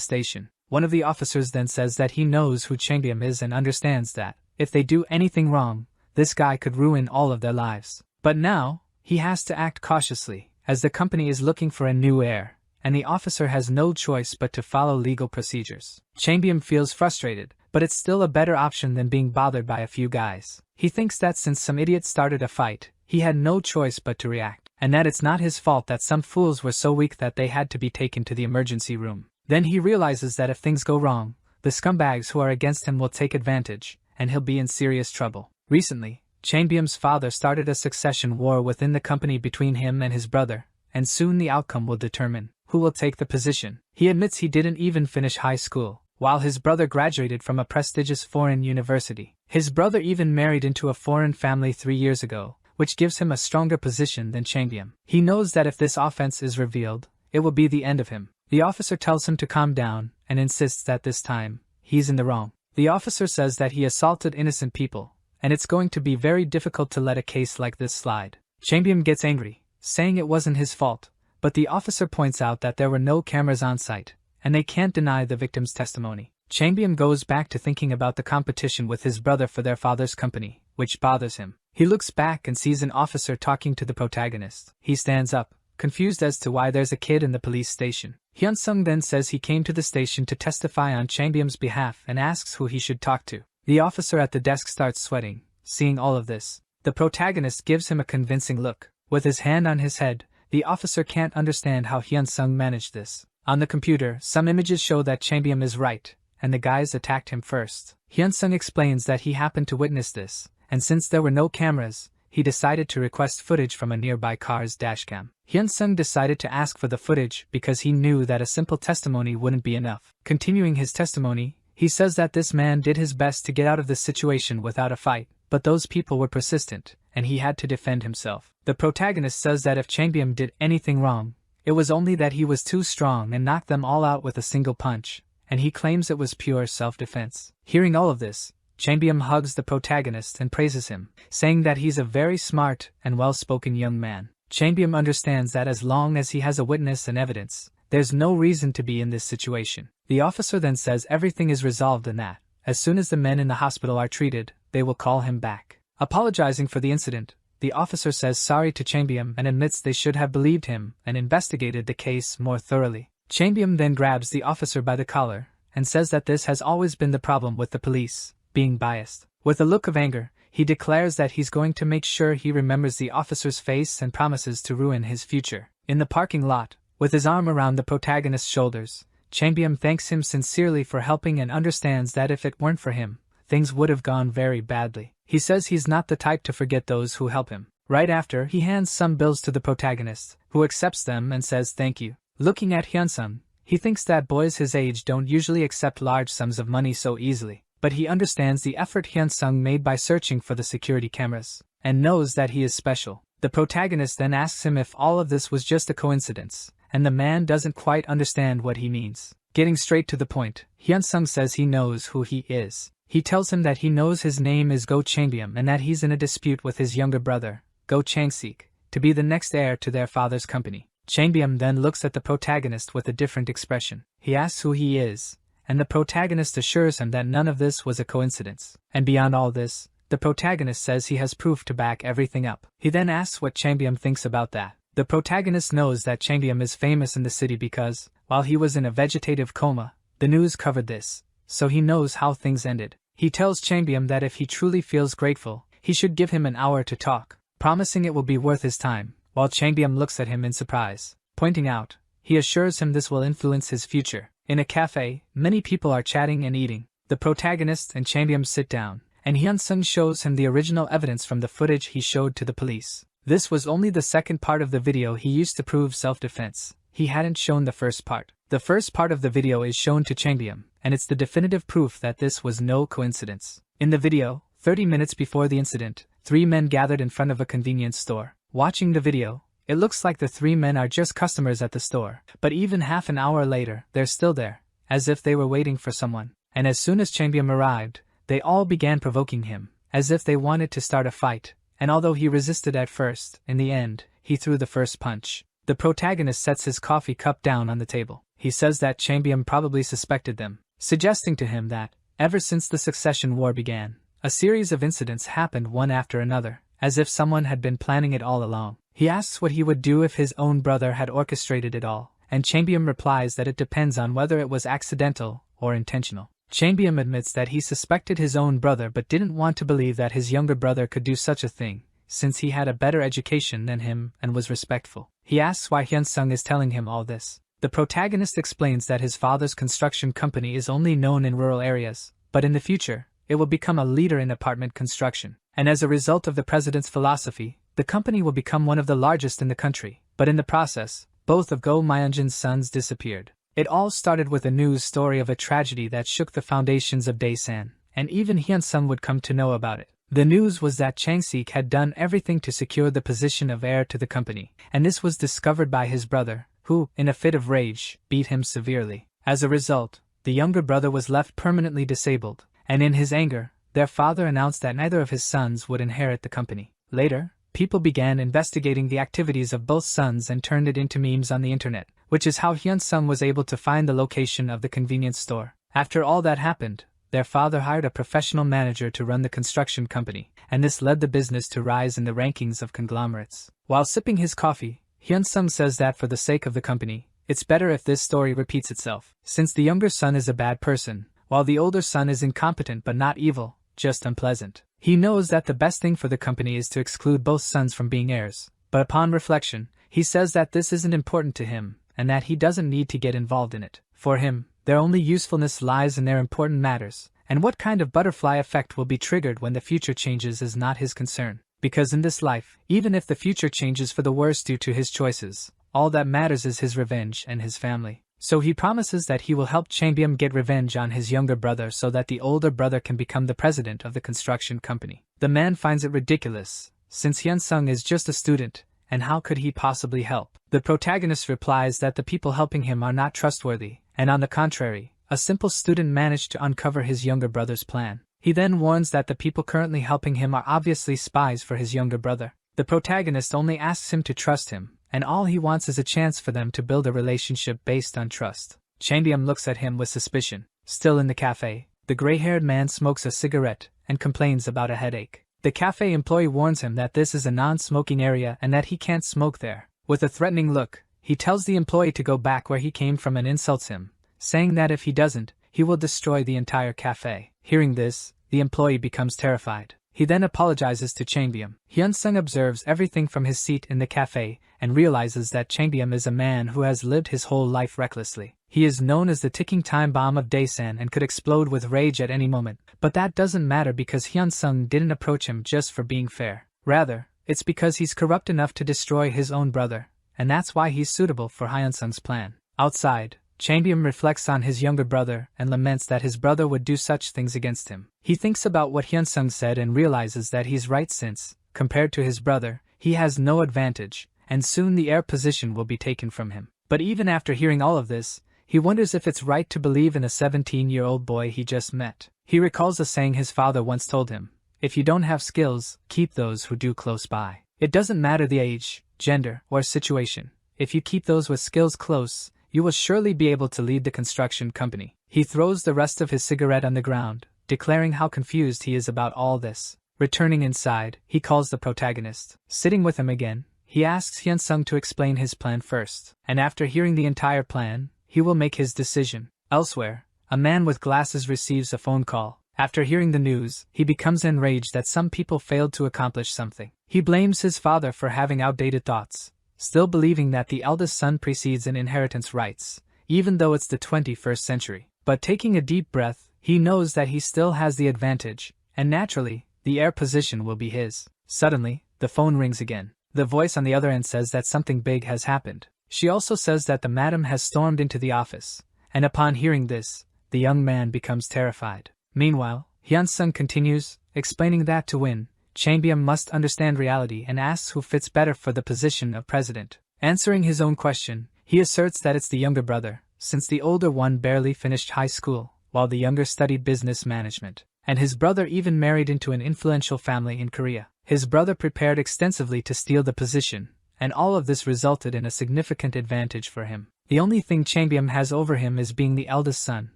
station. One of the officers then says that he knows who Changbyum is and understands that, if they do anything wrong, this guy could ruin all of their lives. But now, he has to act cautiously, as the company is looking for a new heir, and the officer has no choice but to follow legal procedures. Changbyum feels frustrated, but it's still a better option than being bothered by a few guys. He thinks that since some idiot started a fight, he had no choice but to react, and that it's not his fault that some fools were so weak that they had to be taken to the emergency room. Then he realizes that if things go wrong, the scumbags who are against him will take advantage, and he'll be in serious trouble. Recently, Changbyum's father started a succession war within the company between him and his brother, and soon the outcome will determine who will take the position. He admits he didn't even finish high school, while his brother graduated from a prestigious foreign university. His brother even married into a foreign family 3 years ago, which gives him a stronger position than Changbyum. He knows that if this offense is revealed, it will be the end of him. The officer tells him to calm down and insists that this time, he's in the wrong. The officer says that he assaulted innocent people, and it's going to be very difficult to let a case like this slide. Changbyum gets angry, saying it wasn't his fault, but the officer points out that there were no cameras on site, and they can't deny the victim's testimony. Changbyum goes back to thinking about the competition with his brother for their father's company, which bothers him. He looks back and sees an officer talking to the protagonist. He stands up, confused as to why there's a kid in the police station. Hyun-sung then says he came to the station to testify on Changbyum's behalf and asks who he should talk to. The officer at the desk starts sweating, seeing all of this. The protagonist gives him a convincing look. With his hand on his head, the officer can't understand how Hyun-sung managed this. On the computer, some images show that Changbyum is right, and the guys attacked him first. Hyun-sung explains that he happened to witness this, and since there were no cameras, he decided to request footage from a nearby car's dashcam. Hyun-sung decided to ask for the footage because he knew that a simple testimony wouldn't be enough. Continuing his testimony, he says that this man did his best to get out of this situation without a fight, but those people were persistent, and he had to defend himself. The protagonist says that if Changbyum did anything wrong, it was only that he was too strong and knocked them all out with a single punch, and he claims it was pure self-defense. Hearing all of this, Changbyum hugs the protagonist and praises him, saying that he's a very smart and well-spoken young man. Changbyum understands that as long as he has a witness and evidence, there's no reason to be in this situation. The officer then says everything is resolved and that, as soon as the men in the hospital are treated, they will call him back. Apologizing for the incident, the officer says sorry to Changbyum and admits they should have believed him and investigated the case more thoroughly. Changbyum then grabs the officer by the collar and says that this has always been the problem with the police, being biased. With a look of anger, he declares that he's going to make sure he remembers the officer's face and promises to ruin his future. In the parking lot, with his arm around the protagonist's shoulders, Changbyum thanks him sincerely for helping and understands that if it weren't for him, things would have gone very badly. He says he's not the type to forget those who help him. Right after, he hands some bills to the protagonist, who accepts them and says thank you. Looking at Hyun-sung, he thinks that boys his age don't usually accept large sums of money so easily, but he understands the effort Hyun-sung made by searching for the security cameras, and knows that he is special. The protagonist then asks him if all of this was just a coincidence, and the man doesn't quite understand what he means. Getting straight to the point, Hyun-sung says he knows who he is. He tells him that he knows his name is Go Changbyum and that he's in a dispute with his younger brother, Go Chang-sik, to be the next heir to their father's company. Changbyum then looks at the protagonist with a different expression. He asks who he is, and the protagonist assures him that none of this was a coincidence. And beyond all this, the protagonist says he has proof to back everything up. He then asks what Changbyum thinks about that. The protagonist knows that Changbyum is famous in the city because, while he was in a vegetative coma, the news covered this, so he knows how things ended. He tells Changbyum that if he truly feels grateful, he should give him an hour to talk, promising it will be worth his time. While Changbyum looks at him in surprise, pointing out, he assures him this will influence his future. In a cafe, many people are chatting and eating. The protagonist and Changbyum sit down, and Hyun-sung shows him the original evidence from the footage he showed to the police. This was only the second part of the video he used to prove self-defense. He hadn't shown the first part. The first part of the video is shown to Changbyum, and it's the definitive proof that this was no coincidence. In the video, 30 minutes before the incident, 3 men gathered in front of a convenience store. Watching the video, it looks like the 3 men are just customers at the store, but even half an hour later, they're still there, as if they were waiting for someone. and as soon as Chambium arrived, they all began provoking him, as if they wanted to start a fight, and although he resisted at first, in the end, he threw the first punch. The protagonist sets his coffee cup down on the table. He says that Chambium probably suspected them, suggesting to him that, ever since the Succession War began, a series of incidents happened one after another, as if someone had been planning it all along. He asks what he would do if his own brother had orchestrated it all, and Chambium replies that it depends on whether it was accidental or intentional. Chambium admits that he suspected his own brother but didn't want to believe that his younger brother could do such a thing, since he had a better education than him and was respectful. He asks why Hyun-sung is telling him all this. The protagonist explains that his father's construction company is only known in rural areas, but in the future, it will become a leader in apartment construction. And as a result of the president's philosophy, the company will become one of the largest in the country. But in the process, both of Go Myung-jin's sons disappeared. It all started with a news story of a tragedy that shook the foundations of Daesan, and even Hyun-sung would come to know about it. The news was that Chang-sik had done everything to secure the position of heir to the company, and this was discovered by his brother, who, in a fit of rage, beat him severely. As a result, the younger brother was left permanently disabled, and in his anger, their father announced that neither of his sons would inherit the company. Later, people began investigating the activities of both sons and turned it into memes on the internet, which is how Hyun-sung was able to find the location of the convenience store. After all that happened, their father hired a professional manager to run the construction company, and this led the business to rise in the rankings of conglomerates. While sipping his coffee, Hyun-sung says that for the sake of the company, it's better if this story repeats itself. Since the younger son is a bad person, while the older son is incompetent but not evil, just unpleasant. He knows that the best thing for the company is to exclude both sons from being heirs, but upon reflection, he says that this isn't important to him, and that he doesn't need to get involved in it. For him, their only usefulness lies in their important matters, and what kind of butterfly effect will be triggered when the future changes is not his concern. Because in this life, even if the future changes for the worse due to his choices, all that matters is his revenge and his family. So he promises that he will help Chambium get revenge on his younger brother so that the older brother can become the president of the construction company. The man finds it ridiculous, since Hyun-sung is just a student, and how could he possibly help? The protagonist replies that the people helping him are not trustworthy, and on the contrary, a simple student managed to uncover his younger brother's plan. He then warns that the people currently helping him are obviously spies for his younger brother. The protagonist only asks him to trust him, and all he wants is a chance for them to build a relationship based on trust. Chambium looks at him with suspicion. Still in the cafe, the gray-haired man smokes a cigarette and complains about a headache. The cafe employee warns him that this is a non-smoking area and that he can't smoke there. With a threatening look, he tells the employee to go back where he came from and insults him, saying that if he doesn't, he will destroy the entire cafe. Hearing this, the employee becomes terrified. He then apologizes to Chambium. Hyun-sung observes everything from his seat in the cafe and realizes that Chambium is a man who has lived his whole life recklessly. He is known as the ticking time bomb of Daesan and could explode with rage at any moment. But that doesn't matter because Hyun-sung didn't approach him just for being fair. Rather, it's because he's corrupt enough to destroy his own brother, and that's why he's suitable for Hyun-sung's plan. Outside, Chambium reflects on his younger brother and laments that his brother would do such things against him. He thinks about what Hyun-sung said and realizes that he's right since, compared to his brother, he has no advantage, and soon the heir position will be taken from him. But even after hearing all of this, he wonders if it's right to believe in a 17-year-old boy he just met. He recalls a saying his father once told him, "If you don't have skills, keep those who do close by." It doesn't matter the age, gender, or situation. If you keep those with skills close, you will surely be able to lead the construction company. He throws the rest of his cigarette on the ground, declaring how confused he is about all this. Returning inside, he calls the protagonist. Sitting with him again, he asks Hyun-sung to explain his plan first, and after hearing the entire plan, he will make his decision. Elsewhere, a man with glasses receives a phone call. After hearing the news, he becomes enraged that some people failed to accomplish something. He blames his father for having outdated thoughts, still believing that the eldest son precedes in inheritance rights, even though it's the 21st century. But taking a deep breath, he knows that he still has the advantage, and naturally, the heir position will be his. Suddenly, the phone rings again. The voice on the other end says that something big has happened. She also says that the madam has stormed into the office, and upon hearing this, the young man becomes terrified. Meanwhile, Hyun-sung continues, explaining that to win, Chambium must understand reality and asks who fits better for the position of president. Answering his own question, he asserts that it's the younger brother, since the older one barely finished high school, while the younger studied business management. And his brother even married into an influential family in Korea. His brother prepared extensively to steal the position, and all of this resulted in a significant advantage for him. The only thing Changbyeom has over him is being the eldest son.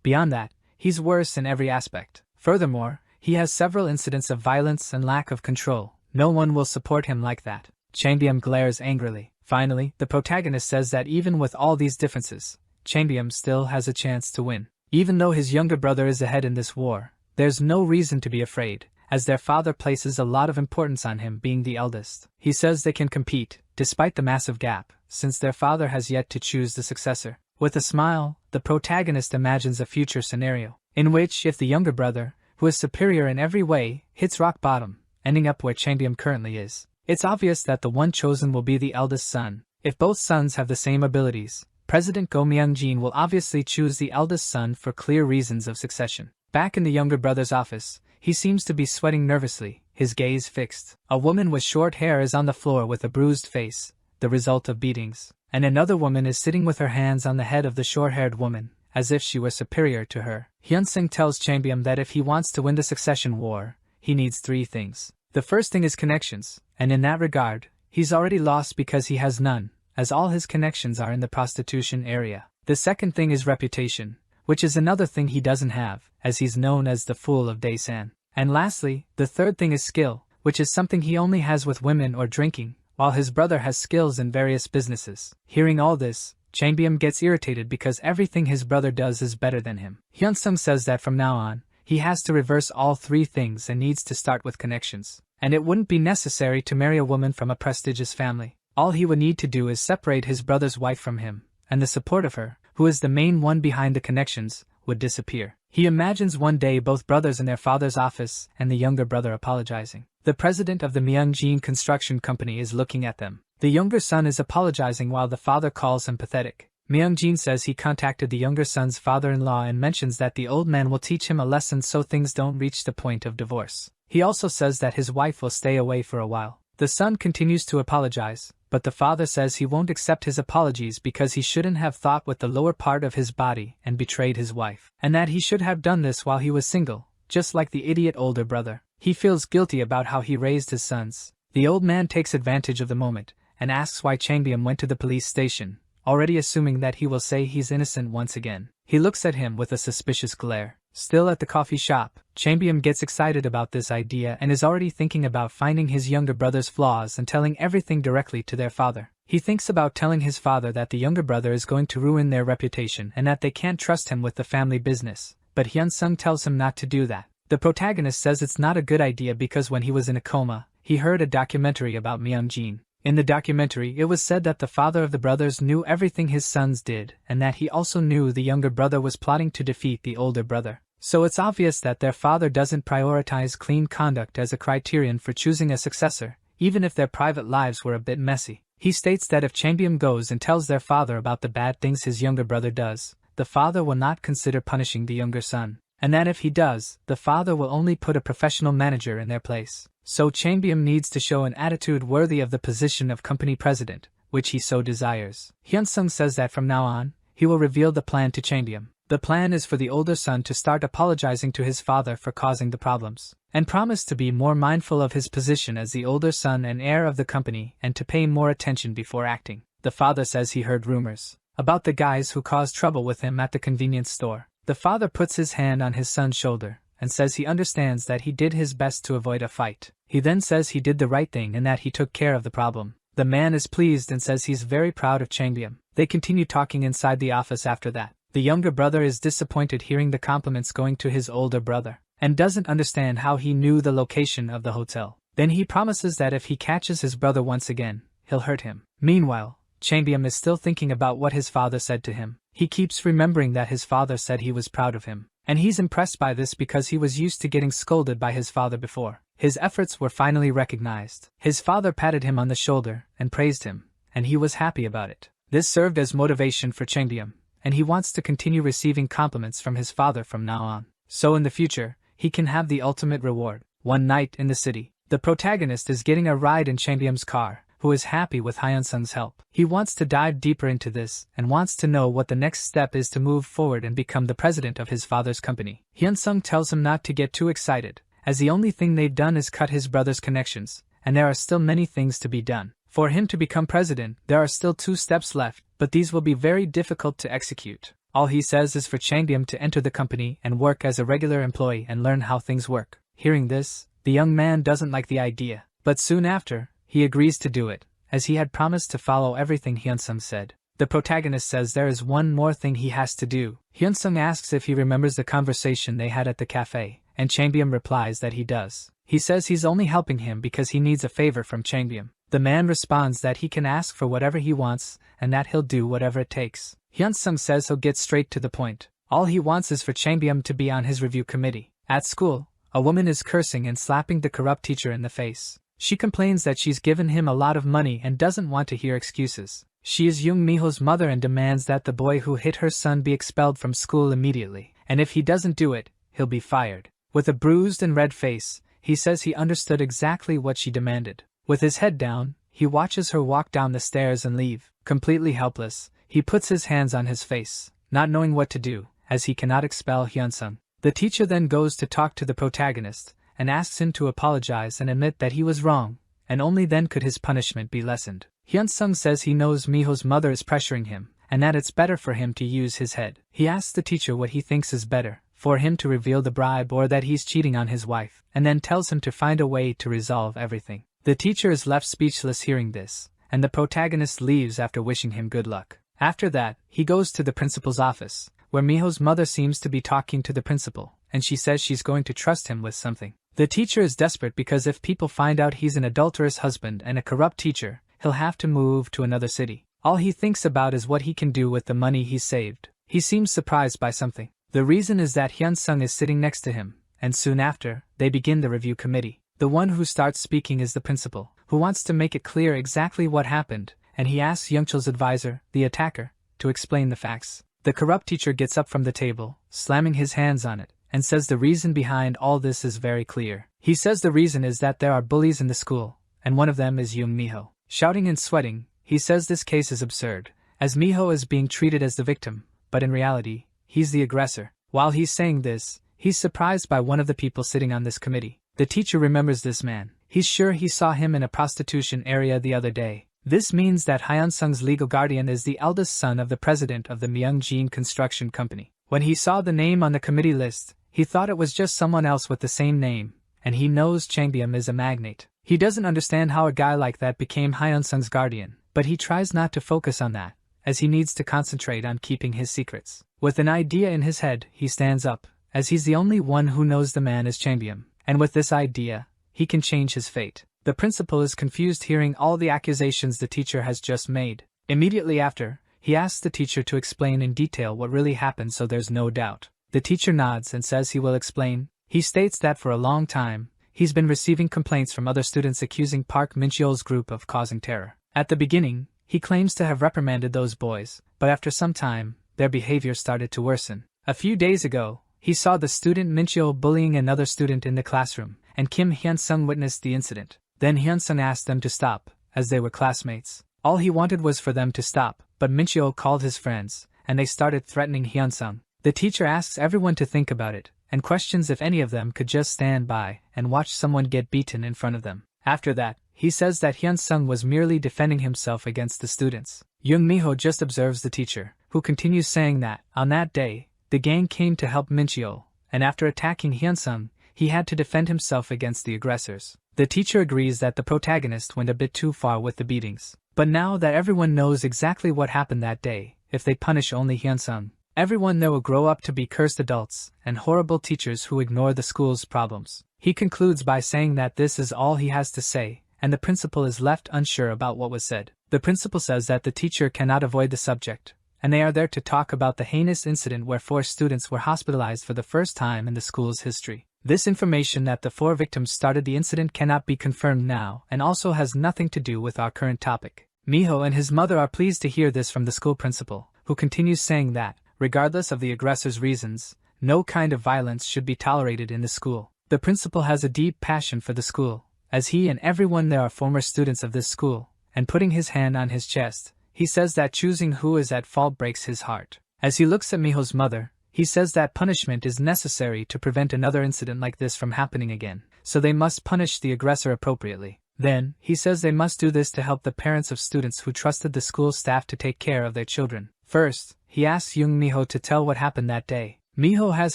Beyond that, he's worse in every aspect. Furthermore, he has several incidents of violence and lack of control. No one will support him like that. Changbyeom glares angrily. Finally, the protagonist says that even with all these differences, Changbyeom still has a chance to win. Even though his younger brother is ahead in this war, there's no reason to be afraid, as their father places a lot of importance on him being the eldest. He says they can compete, despite the massive gap, since their father has yet to choose the successor. With a smile, the protagonist imagines a future scenario, in which if the younger brother, who is superior in every way, hits rock bottom, ending up where Changbyeom currently is, it's obvious that the one chosen will be the eldest son. If both sons have the same abilities, President Go Myung-jin will obviously choose the eldest son for clear reasons of succession. Back in the younger brother's office, he seems to be sweating nervously, his gaze fixed. A woman with short hair is on the floor with a bruised face, the result of beatings, and another woman is sitting with her hands on the head of the short-haired woman, as if she were superior to her. Hyun-sung tells Changbyeom that if he wants to win the succession war, he needs 3 things. The first thing is connections, and in that regard, he's already lost because he has none, as all his connections are in the prostitution area. The second thing is reputation, which is another thing he doesn't have, as he's known as the Fool of Daesan. And lastly, the third thing is skill, which is something he only has with women or drinking, while his brother has skills in various businesses. Hearing all this, Changbyeom gets irritated because everything his brother does is better than him. Hyun-sung says that from now on, he has to reverse all 3 things and needs to start with connections. And it wouldn't be necessary to marry a woman from a prestigious family. All he would need to do is separate his brother's wife from him, and the support of her, who is the main one behind the connections, would disappear. He imagines one day both brothers in their father's office and the younger brother apologizing. The president of the Myung-jin construction company is looking at them. The younger son is apologizing while the father calls him pathetic. Myung-jin says he contacted the younger son's father-in-law and mentions that the old man will teach him a lesson so things don't reach the point of divorce. He also says that his wife will stay away for a while. The son continues to apologize, but the father says he won't accept his apologies because he shouldn't have thought with the lower part of his body and betrayed his wife, and that he should have done this while he was single, just like the idiot older brother. He feels guilty about how he raised his sons. The old man takes advantage of the moment and asks why Changbyeom went to the police station, already assuming that he will say he's innocent once again. He looks at him with a suspicious glare. Still at the coffee shop, Changbyeom gets excited about this idea and is already thinking about finding his younger brother's flaws and telling everything directly to their father. He thinks about telling his father that the younger brother is going to ruin their reputation and that they can't trust him with the family business, but Hyun-sung tells him not to do that. The protagonist says it's not a good idea because when he was in a coma, he heard a documentary about Myung-jin. In the documentary, it was said that the father of the brothers knew everything his sons did and that he also knew the younger brother was plotting to defeat the older brother. So it's obvious that their father doesn't prioritize clean conduct as a criterion for choosing a successor, even if their private lives were a bit messy. He states that if Changbyeom goes and tells their father about the bad things his younger brother does, the father will not consider punishing the younger son, and that if he does, the father will only put a professional manager in their place. So Changbyeom needs to show an attitude worthy of the position of company president, which he so desires. Hyun-sung says that from now on, he will reveal the plan to Changbyeom. The plan is for the older son to start apologizing to his father for causing the problems, and promise to be more mindful of his position as the older son and heir of the company and to pay more attention before acting. The father says he heard rumors about the guys who caused trouble with him at the convenience store. The father puts his hand on his son's shoulder and says he understands that he did his best to avoid a fight. He then says he did the right thing and that he took care of the problem. The man is pleased and says he's very proud of Changbyeom. They continue talking inside the office after that. The younger brother is disappointed hearing the compliments going to his older brother, and doesn't understand how he knew the location of the hotel. Then he promises that if he catches his brother once again, he'll hurt him. Meanwhile, Changbyeom is still thinking about what his father said to him. He keeps remembering that his father said he was proud of him, and he's impressed by this because he was used to getting scolded by his father before. His efforts were finally recognized. His father patted him on the shoulder and praised him, and he was happy about it. This served as motivation for Changbyeom, and he wants to continue receiving compliments from his father from now on. So in the future, he can have the ultimate reward. One night in the city, the protagonist is getting a ride in Changbyeom's car, who is happy with Hyun-sung's help. He wants to dive deeper into this and wants to know what the next step is to move forward and become the president of his father's company. Hyun-sung tells him not to get too excited, as the only thing they've done is cut his brother's connections, and there are still many things to be done. For him to become president, there are still 2 steps left, but these will be very difficult to execute. All he says is for Changbyeom to enter the company and work as a regular employee and learn how things work. Hearing this, the young man doesn't like the idea, but soon after, he agrees to do it, as he had promised to follow everything Hyun-sung said. The protagonist says there is one more thing he has to do. Hyun-sung asks if he remembers the conversation they had at the cafe, and Changbyeom replies that he does. He says he's only helping him because he needs a favor from Changbyeom. The man responds that he can ask for whatever he wants and that he'll do whatever it takes. Hyun-sung says he'll get straight to the point. All he wants is for Changbyeom to be on his review committee. At school, a woman is cursing and slapping the corrupt teacher in the face. She complains that she's given him a lot of money and doesn't want to hear excuses. She is Young Mi-ho's mother and demands that the boy who hit her son be expelled from school immediately, and if he doesn't do it, he'll be fired. With a bruised and red face, he says he understood exactly what she demanded. With his head down, he watches her walk down the stairs and leave. Completely helpless, he puts his hands on his face, not knowing what to do, as he cannot expel Hyun-sung. The teacher then goes to talk to the protagonist, and asks him to apologize and admit that he was wrong, and only then could his punishment be lessened. Hyun-sung says he knows Mi-ho's mother is pressuring him, and that it's better for him to use his head. He asks the teacher what he thinks is better, for him to reveal the bribe or that he's cheating on his wife, and then tells him to find a way to resolve everything. The teacher is left speechless hearing this, and the protagonist leaves after wishing him good luck. After that, he goes to the principal's office, where Mi-ho's mother seems to be talking to the principal, and she says she's going to trust him with something. The teacher is desperate because if people find out he's an adulterous husband and a corrupt teacher, he'll have to move to another city. All he thinks about is what he can do with the money he's saved. He seems surprised by something. The reason is that Hyun-sung is sitting next to him, and soon after, they begin the review committee. The one who starts speaking is the principal, who wants to make it clear exactly what happened, and he asks Youngchul's advisor, the attacker, to explain the facts. The corrupt teacher gets up from the table, slamming his hands on it, and says the reason behind all this is very clear. He says the reason is that there are bullies in the school, and one of them is Young Mi-ho. Shouting and sweating, he says this case is absurd, as Mi-ho is being treated as the victim, but in reality, he's the aggressor. While he's saying this, he's surprised by one of the people sitting on this committee. The teacher remembers this man. He's sure he saw him in a prostitution area the other day. This means that Hyun-sung's legal guardian is the eldest son of the president of the Myeongjin Construction Company. When he saw the name on the committee list, he thought it was just someone else with the same name, and he knows Changbyeom is a magnate. He doesn't understand how a guy like that became Hyun-sung's guardian, but he tries not to focus on that, as he needs to concentrate on keeping his secrets. With an idea in his head, he stands up, as he's the only one who knows the man is Changbyeom, and with this idea, he can change his fate. The principal is confused hearing all the accusations the teacher has just made. Immediately after, he asks the teacher to explain in detail what really happened so there's no doubt. The teacher nods and says he will explain. He states that for a long time, he's been receiving complaints from other students accusing Park Min-cheol's group of causing terror. At the beginning, he claims to have reprimanded those boys, but after some time, their behavior started to worsen. A few days ago, he saw the student Min-cheol bullying another student in the classroom, and Kim Hyun-sung witnessed the incident. Then Hyun-sung asked them to stop, as they were classmates. All he wanted was for them to stop, but Min-cheol called his friends, and they started threatening Hyun-sung. The teacher asks everyone to think about it, and questions if any of them could just stand by and watch someone get beaten in front of them. After that, he says that Hyun-sung was merely defending himself against the students. Young Mi-ho just observes the teacher, who continues saying that, on that day, the gang came to help Min-cheol, and after attacking Hyun-sung, he had to defend himself against the aggressors. The teacher agrees that the protagonist went a bit too far with the beatings. But now that everyone knows exactly what happened that day, if they punish only Hyun-sung, everyone there will grow up to be cursed adults and horrible teachers who ignore the school's problems. He concludes by saying that this is all he has to say, and the principal is left unsure about what was said. The principal says that the teacher cannot avoid the subject, and they are there to talk about the heinous incident where 4 students were hospitalized for the first time in the school's history. This information that the 4 victims started the incident cannot be confirmed now and also has nothing to do with our current topic. Mi-ho and his mother are pleased to hear this from the school principal, who continues saying that, regardless of the aggressor's reasons, no kind of violence should be tolerated in the school. The principal has a deep passion for the school, as he and everyone there are former students of this school, and putting his hand on his chest, he says that choosing who is at fault breaks his heart. As he looks at Miho's mother, he says that punishment is necessary to prevent another incident like this from happening again, so they must punish the aggressor appropriately. Then, he says they must do this to help the parents of students who trusted the school staff to take care of their children. First, he asks young Miho to tell what happened that day. Miho has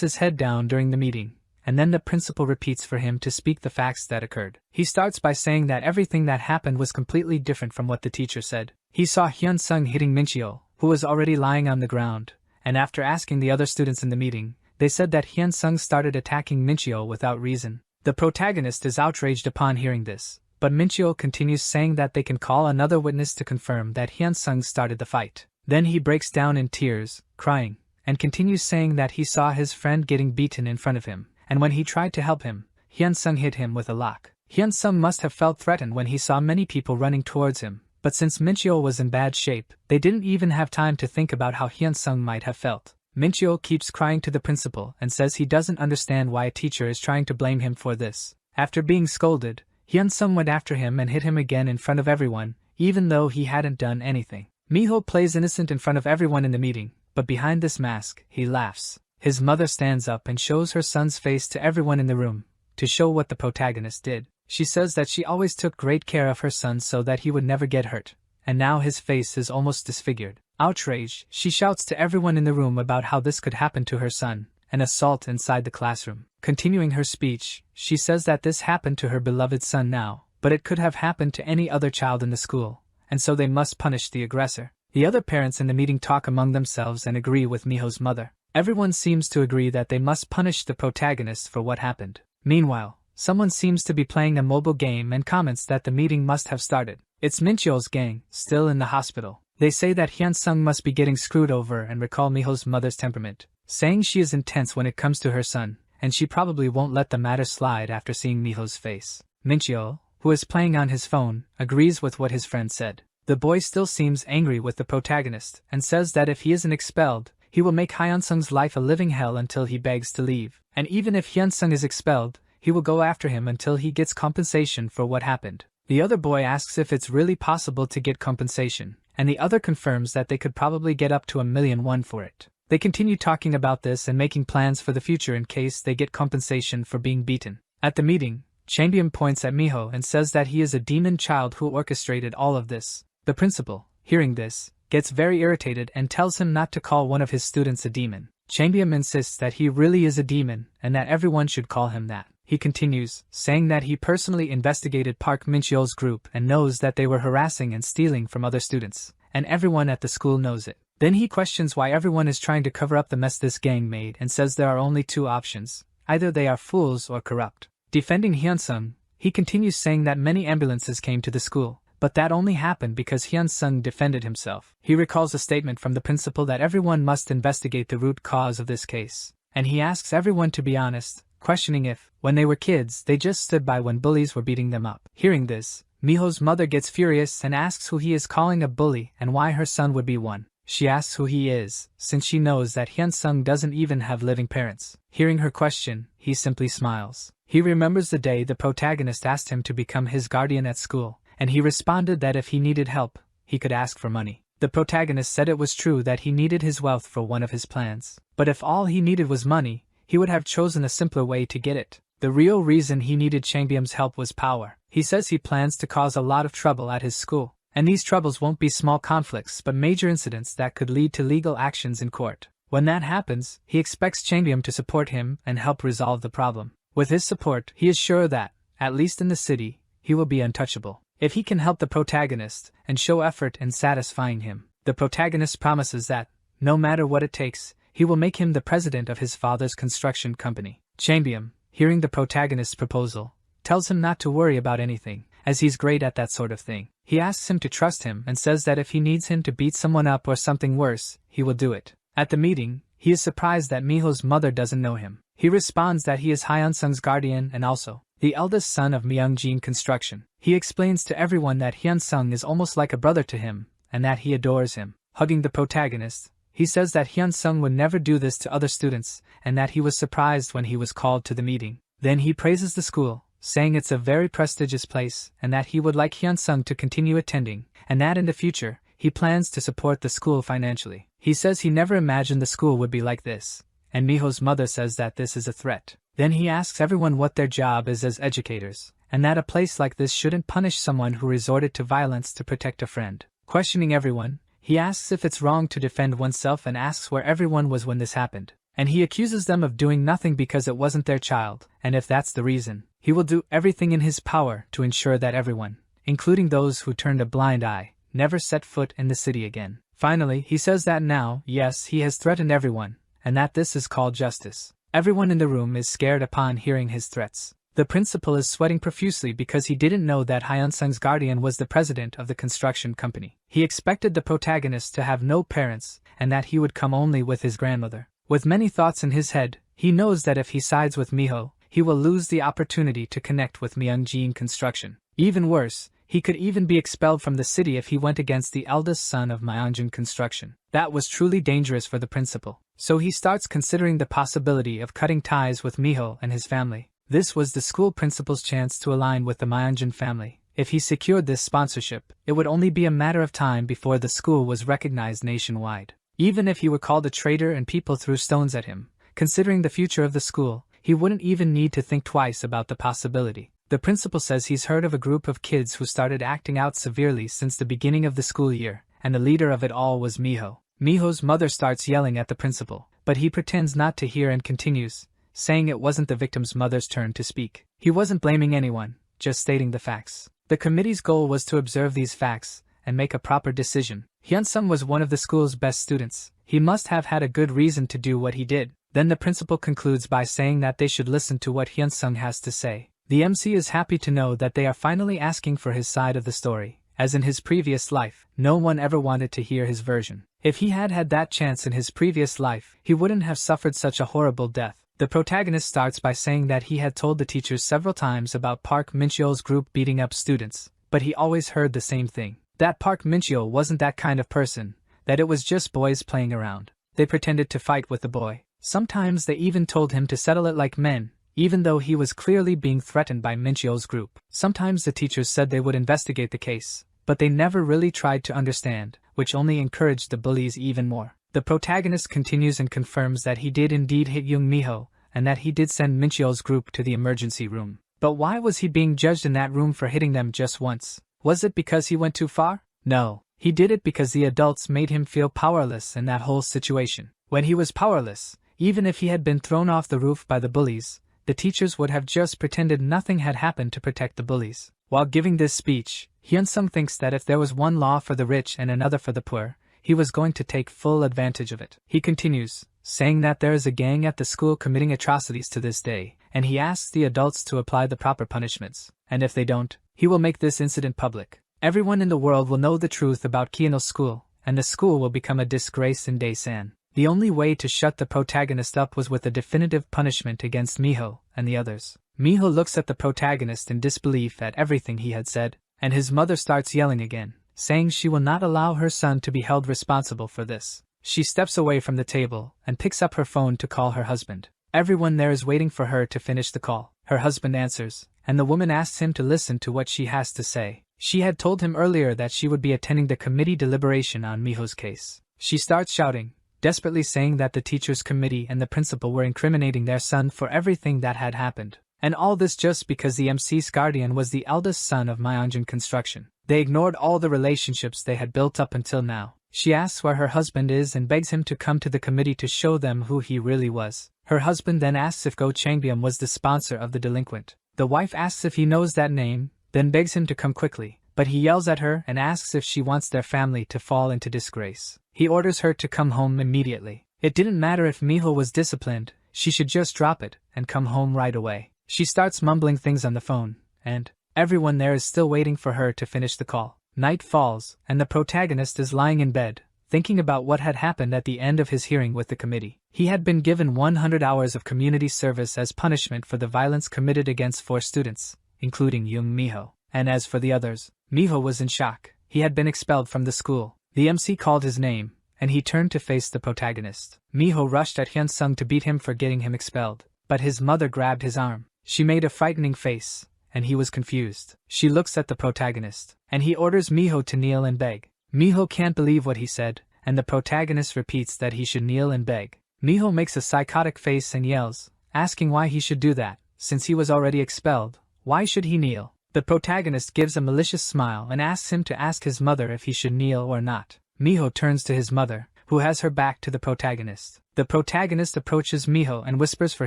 his head down during the meeting, and then the principal repeats for him to speak the facts that occurred. He starts by saying that everything that happened was completely different from what the teacher said. He saw Hyun-sung hitting Minchyo, who was already lying on the ground, and after asking the other students in the meeting, they said that Hyun-sung started attacking Minchyo without reason. The protagonist is outraged upon hearing this, but Minchyo continues saying that they can call another witness to confirm that Hyun-sung started the fight. Then he breaks down in tears, crying, and continues saying that he saw his friend getting beaten in front of him, and when he tried to help him, Hyun-sung hit him with a lock. Hyun-sung must have felt threatened when he saw many people running towards him, but since Minchyo was in bad shape, they didn't even have time to think about how Hyun-sung might have felt. Minchyo keeps crying to the principal and says he doesn't understand why a teacher is trying to blame him for this. After being scolded, Hyun-sung went after him and hit him again in front of everyone, even though he hadn't done anything. Miho plays innocent in front of everyone in the meeting, but behind this mask, he laughs. His mother stands up and shows her son's face to everyone in the room, to show what the protagonist did. She says that she always took great care of her son so that he would never get hurt, and now his face is almost disfigured. Outraged, she shouts to everyone in the room about how this could happen to her son, an assault inside the classroom. Continuing her speech, she says that this happened to her beloved son now, but it could have happened to any other child in the school, and so they must punish the aggressor. The other parents in the meeting talk among themselves and agree with Miho's mother. Everyone seems to agree that they must punish the protagonist for what happened. Meanwhile, someone seems to be playing a mobile game and comments that the meeting must have started. It's Minchyo's gang, still in the hospital. They say that Hyun-sung must be getting screwed over and recall Miho's mother's temperament, saying she is intense when it comes to her son, and she probably won't let the matter slide after seeing Miho's face. Minchyo, who is playing on his phone, agrees with what his friend said. The boy still seems angry with the protagonist and says that if he isn't expelled, he will make Hyun-sung's life a living hell until he begs to leave. And even if Hyun-sung is expelled, he will go after him until he gets compensation for what happened. The other boy asks if it's really possible to get compensation, and the other confirms that they could probably get up to $1 million for it. They continue talking about this and making plans for the future in case they get compensation for being beaten. At the meeting, Changbyeom points at Miho and says that he is a demon child who orchestrated all of this. The principal, hearing this, gets very irritated and tells him not to call one of his students a demon. Changbyeom insists that he really is a demon and that everyone should call him that. He continues, saying that he personally investigated Park Minchyo's group and knows that they were harassing and stealing from other students, and everyone at the school knows it. Then he questions why everyone is trying to cover up the mess this gang made and says there are only two options: either they are fools or corrupt. Defending Hyun-sung, he continues saying that many ambulances came to the school, but that only happened because Hyun-sung defended himself. He recalls a statement from the principal that everyone must investigate the root cause of this case, and he asks everyone to be honest, questioning if, when they were kids, they just stood by when bullies were beating them up. Hearing this, Miho's mother gets furious and asks who he is calling a bully and why her son would be one. She asks who he is, since she knows that Hyun-sung doesn't even have living parents. Hearing her question, he simply smiles. He remembers the day the protagonist asked him to become his guardian at school, and he responded that if he needed help, he could ask for money. The protagonist said it was true that he needed his wealth for one of his plans, but if all he needed was money, he would have chosen a simpler way to get it. The real reason he needed Changbyeom's help was power. He says he plans to cause a lot of trouble at his school, and these troubles won't be small conflicts but major incidents that could lead to legal actions in court. When that happens, he expects Changbyeom to support him and help resolve the problem. With his support, he is sure that, at least in the city, he will be untouchable. If he can help the protagonist and show effort in satisfying him, the protagonist promises that, no matter what it takes, he will make him the president of his father's construction company. Changbyeom, hearing the protagonist's proposal, tells him not to worry about anything, as he's great at that sort of thing. He asks him to trust him and says that if he needs him to beat someone up or something worse, he will do it. At the meeting, he is surprised that Miho's mother doesn't know him. He responds that he is Hyun-sung's guardian and also the eldest son of Myungjin Construction. He explains to everyone that Hyun-sung is almost like a brother to him, and that he adores him. Hugging the protagonist, he says that Hyun-sung would never do this to other students, and that he was surprised when he was called to the meeting. Then he praises the school, saying it's a very prestigious place and that he would like Hyunsung to continue attending, and that in the future, he plans to support the school financially. He says he never imagined the school would be like this, and Miho's mother says that this is a threat. Then he asks everyone what their job is as educators, and that a place like this shouldn't punish someone who resorted to violence to protect a friend. Questioning everyone, he asks if it's wrong to defend oneself and asks where everyone was when this happened. And he accuses them of doing nothing because it wasn't their child, and if that's the reason, he will do everything in his power to ensure that everyone, including those who turned a blind eye, never set foot in the city again. Finally, he says that now, yes, he has threatened everyone, and that this is called justice. Everyone in the room is scared upon hearing his threats. The principal is sweating profusely because he didn't know that Hyunsung's guardian was the president of the construction company. He expected the protagonist to have no parents, and that he would come only with his grandmother. With many thoughts in his head, he knows that if he sides with Miho, he will lose the opportunity to connect with Myungjin Construction. Even worse, he could even be expelled from the city if he went against the eldest son of Myungjin Construction. That was truly dangerous for the principal. So he starts considering the possibility of cutting ties with Miho and his family. This was the school principal's chance to align with the Myungjin family. If he secured this sponsorship, it would only be a matter of time before the school was recognized nationwide. Even if he were called a traitor and people threw stones at him, considering the future of the school, he wouldn't even need to think twice about the possibility. The principal says he's heard of a group of kids who started acting out severely since the beginning of the school year, and the leader of it all was Miho. Miho's mother starts yelling at the principal, but he pretends not to hear and continues, saying it wasn't the victim's mother's turn to speak. He wasn't blaming anyone, just stating the facts. The committee's goal was to observe these facts and make a proper decision. Hyunsung was one of the school's best students. He must have had a good reason to do what he did. Then the principal concludes by saying that they should listen to what Hyunsung has to say. The MC is happy to know that they are finally asking for his side of the story. As in his previous life, no one ever wanted to hear his version. If he had had that chance in his previous life, he wouldn't have suffered such a horrible death. The protagonist starts by saying that he had told the teachers several times about Park Mincheol's group beating up students, but he always heard the same thing. That Park Mincheol wasn't that kind of person, that it was just boys playing around. They pretended to fight with the boy. Sometimes they even told him to settle it like men, even though he was clearly being threatened by Mincheol's group. Sometimes the teachers said they would investigate the case, but they never really tried to understand, which only encouraged the bullies even more. The protagonist continues and confirms that he did indeed hit Young Miho, and that he did send Mincheol's group to the emergency room. But why was he being judged in that room for hitting them just once? Was it because he went too far? No. He did it because the adults made him feel powerless in that whole situation. When he was powerless, even if he had been thrown off the roof by the bullies, the teachers would have just pretended nothing had happened to protect the bullies. While giving this speech, Hyunsung thinks that if there was one law for the rich and another for the poor, he was going to take full advantage of it. He continues, saying that there is a gang at the school committing atrocities to this day, and he asks the adults to apply the proper punishments, and if they don't, he will make this incident public. Everyone in the world will know the truth about Kiano's school, and the school will become a disgrace in Daesan. The only way to shut the protagonist up was with a definitive punishment against Miho and the others. Miho looks at the protagonist in disbelief at everything he had said, and his mother starts yelling again, saying she will not allow her son to be held responsible for this. She steps away from the table and picks up her phone to call her husband. Everyone there is waiting for her to finish the call. Her husband answers, and the woman asks him to listen to what she has to say. She had told him earlier that she would be attending the committee deliberation on Miho's case. She starts shouting, desperately saying that the teachers' committee and the principal were incriminating their son for everything that had happened. And all this just because the MC's guardian was the eldest son of Myungjin Construction. They ignored all the relationships they had built up until now. She asks where her husband is and begs him to come to the committee to show them who he really was. Her husband then asks if Go Changbyum was the sponsor of the delinquent. The wife asks if he knows that name, then begs him to come quickly, but he yells at her and asks if she wants their family to fall into disgrace. He orders her to come home immediately. It didn't matter if Miho was disciplined, she should just drop it and come home right away. She starts mumbling things on the phone, and everyone there is still waiting for her to finish the call. Night falls, and the protagonist is lying in bed, thinking about what had happened at the end of his hearing with the committee. He had been given 100 hours of community service as punishment for the violence committed against 4 students, including Young Miho. And as for the others, Miho was in shock. He had been expelled from the school. The MC called his name, and he turned to face the protagonist. Miho rushed at Hyunsung to beat him for getting him expelled, but his mother grabbed his arm. She made a frightening face, and he was confused. She looks at the protagonist, and he orders Miho to kneel and beg. Miho can't believe what he said, and the protagonist repeats that he should kneel and beg. Miho makes a psychotic face and yells, asking why he should do that, since he was already expelled. Why should he kneel? The protagonist gives a malicious smile and asks him to ask his mother if he should kneel or not. Miho turns to his mother, who has her back to the protagonist. The protagonist approaches Miho and whispers for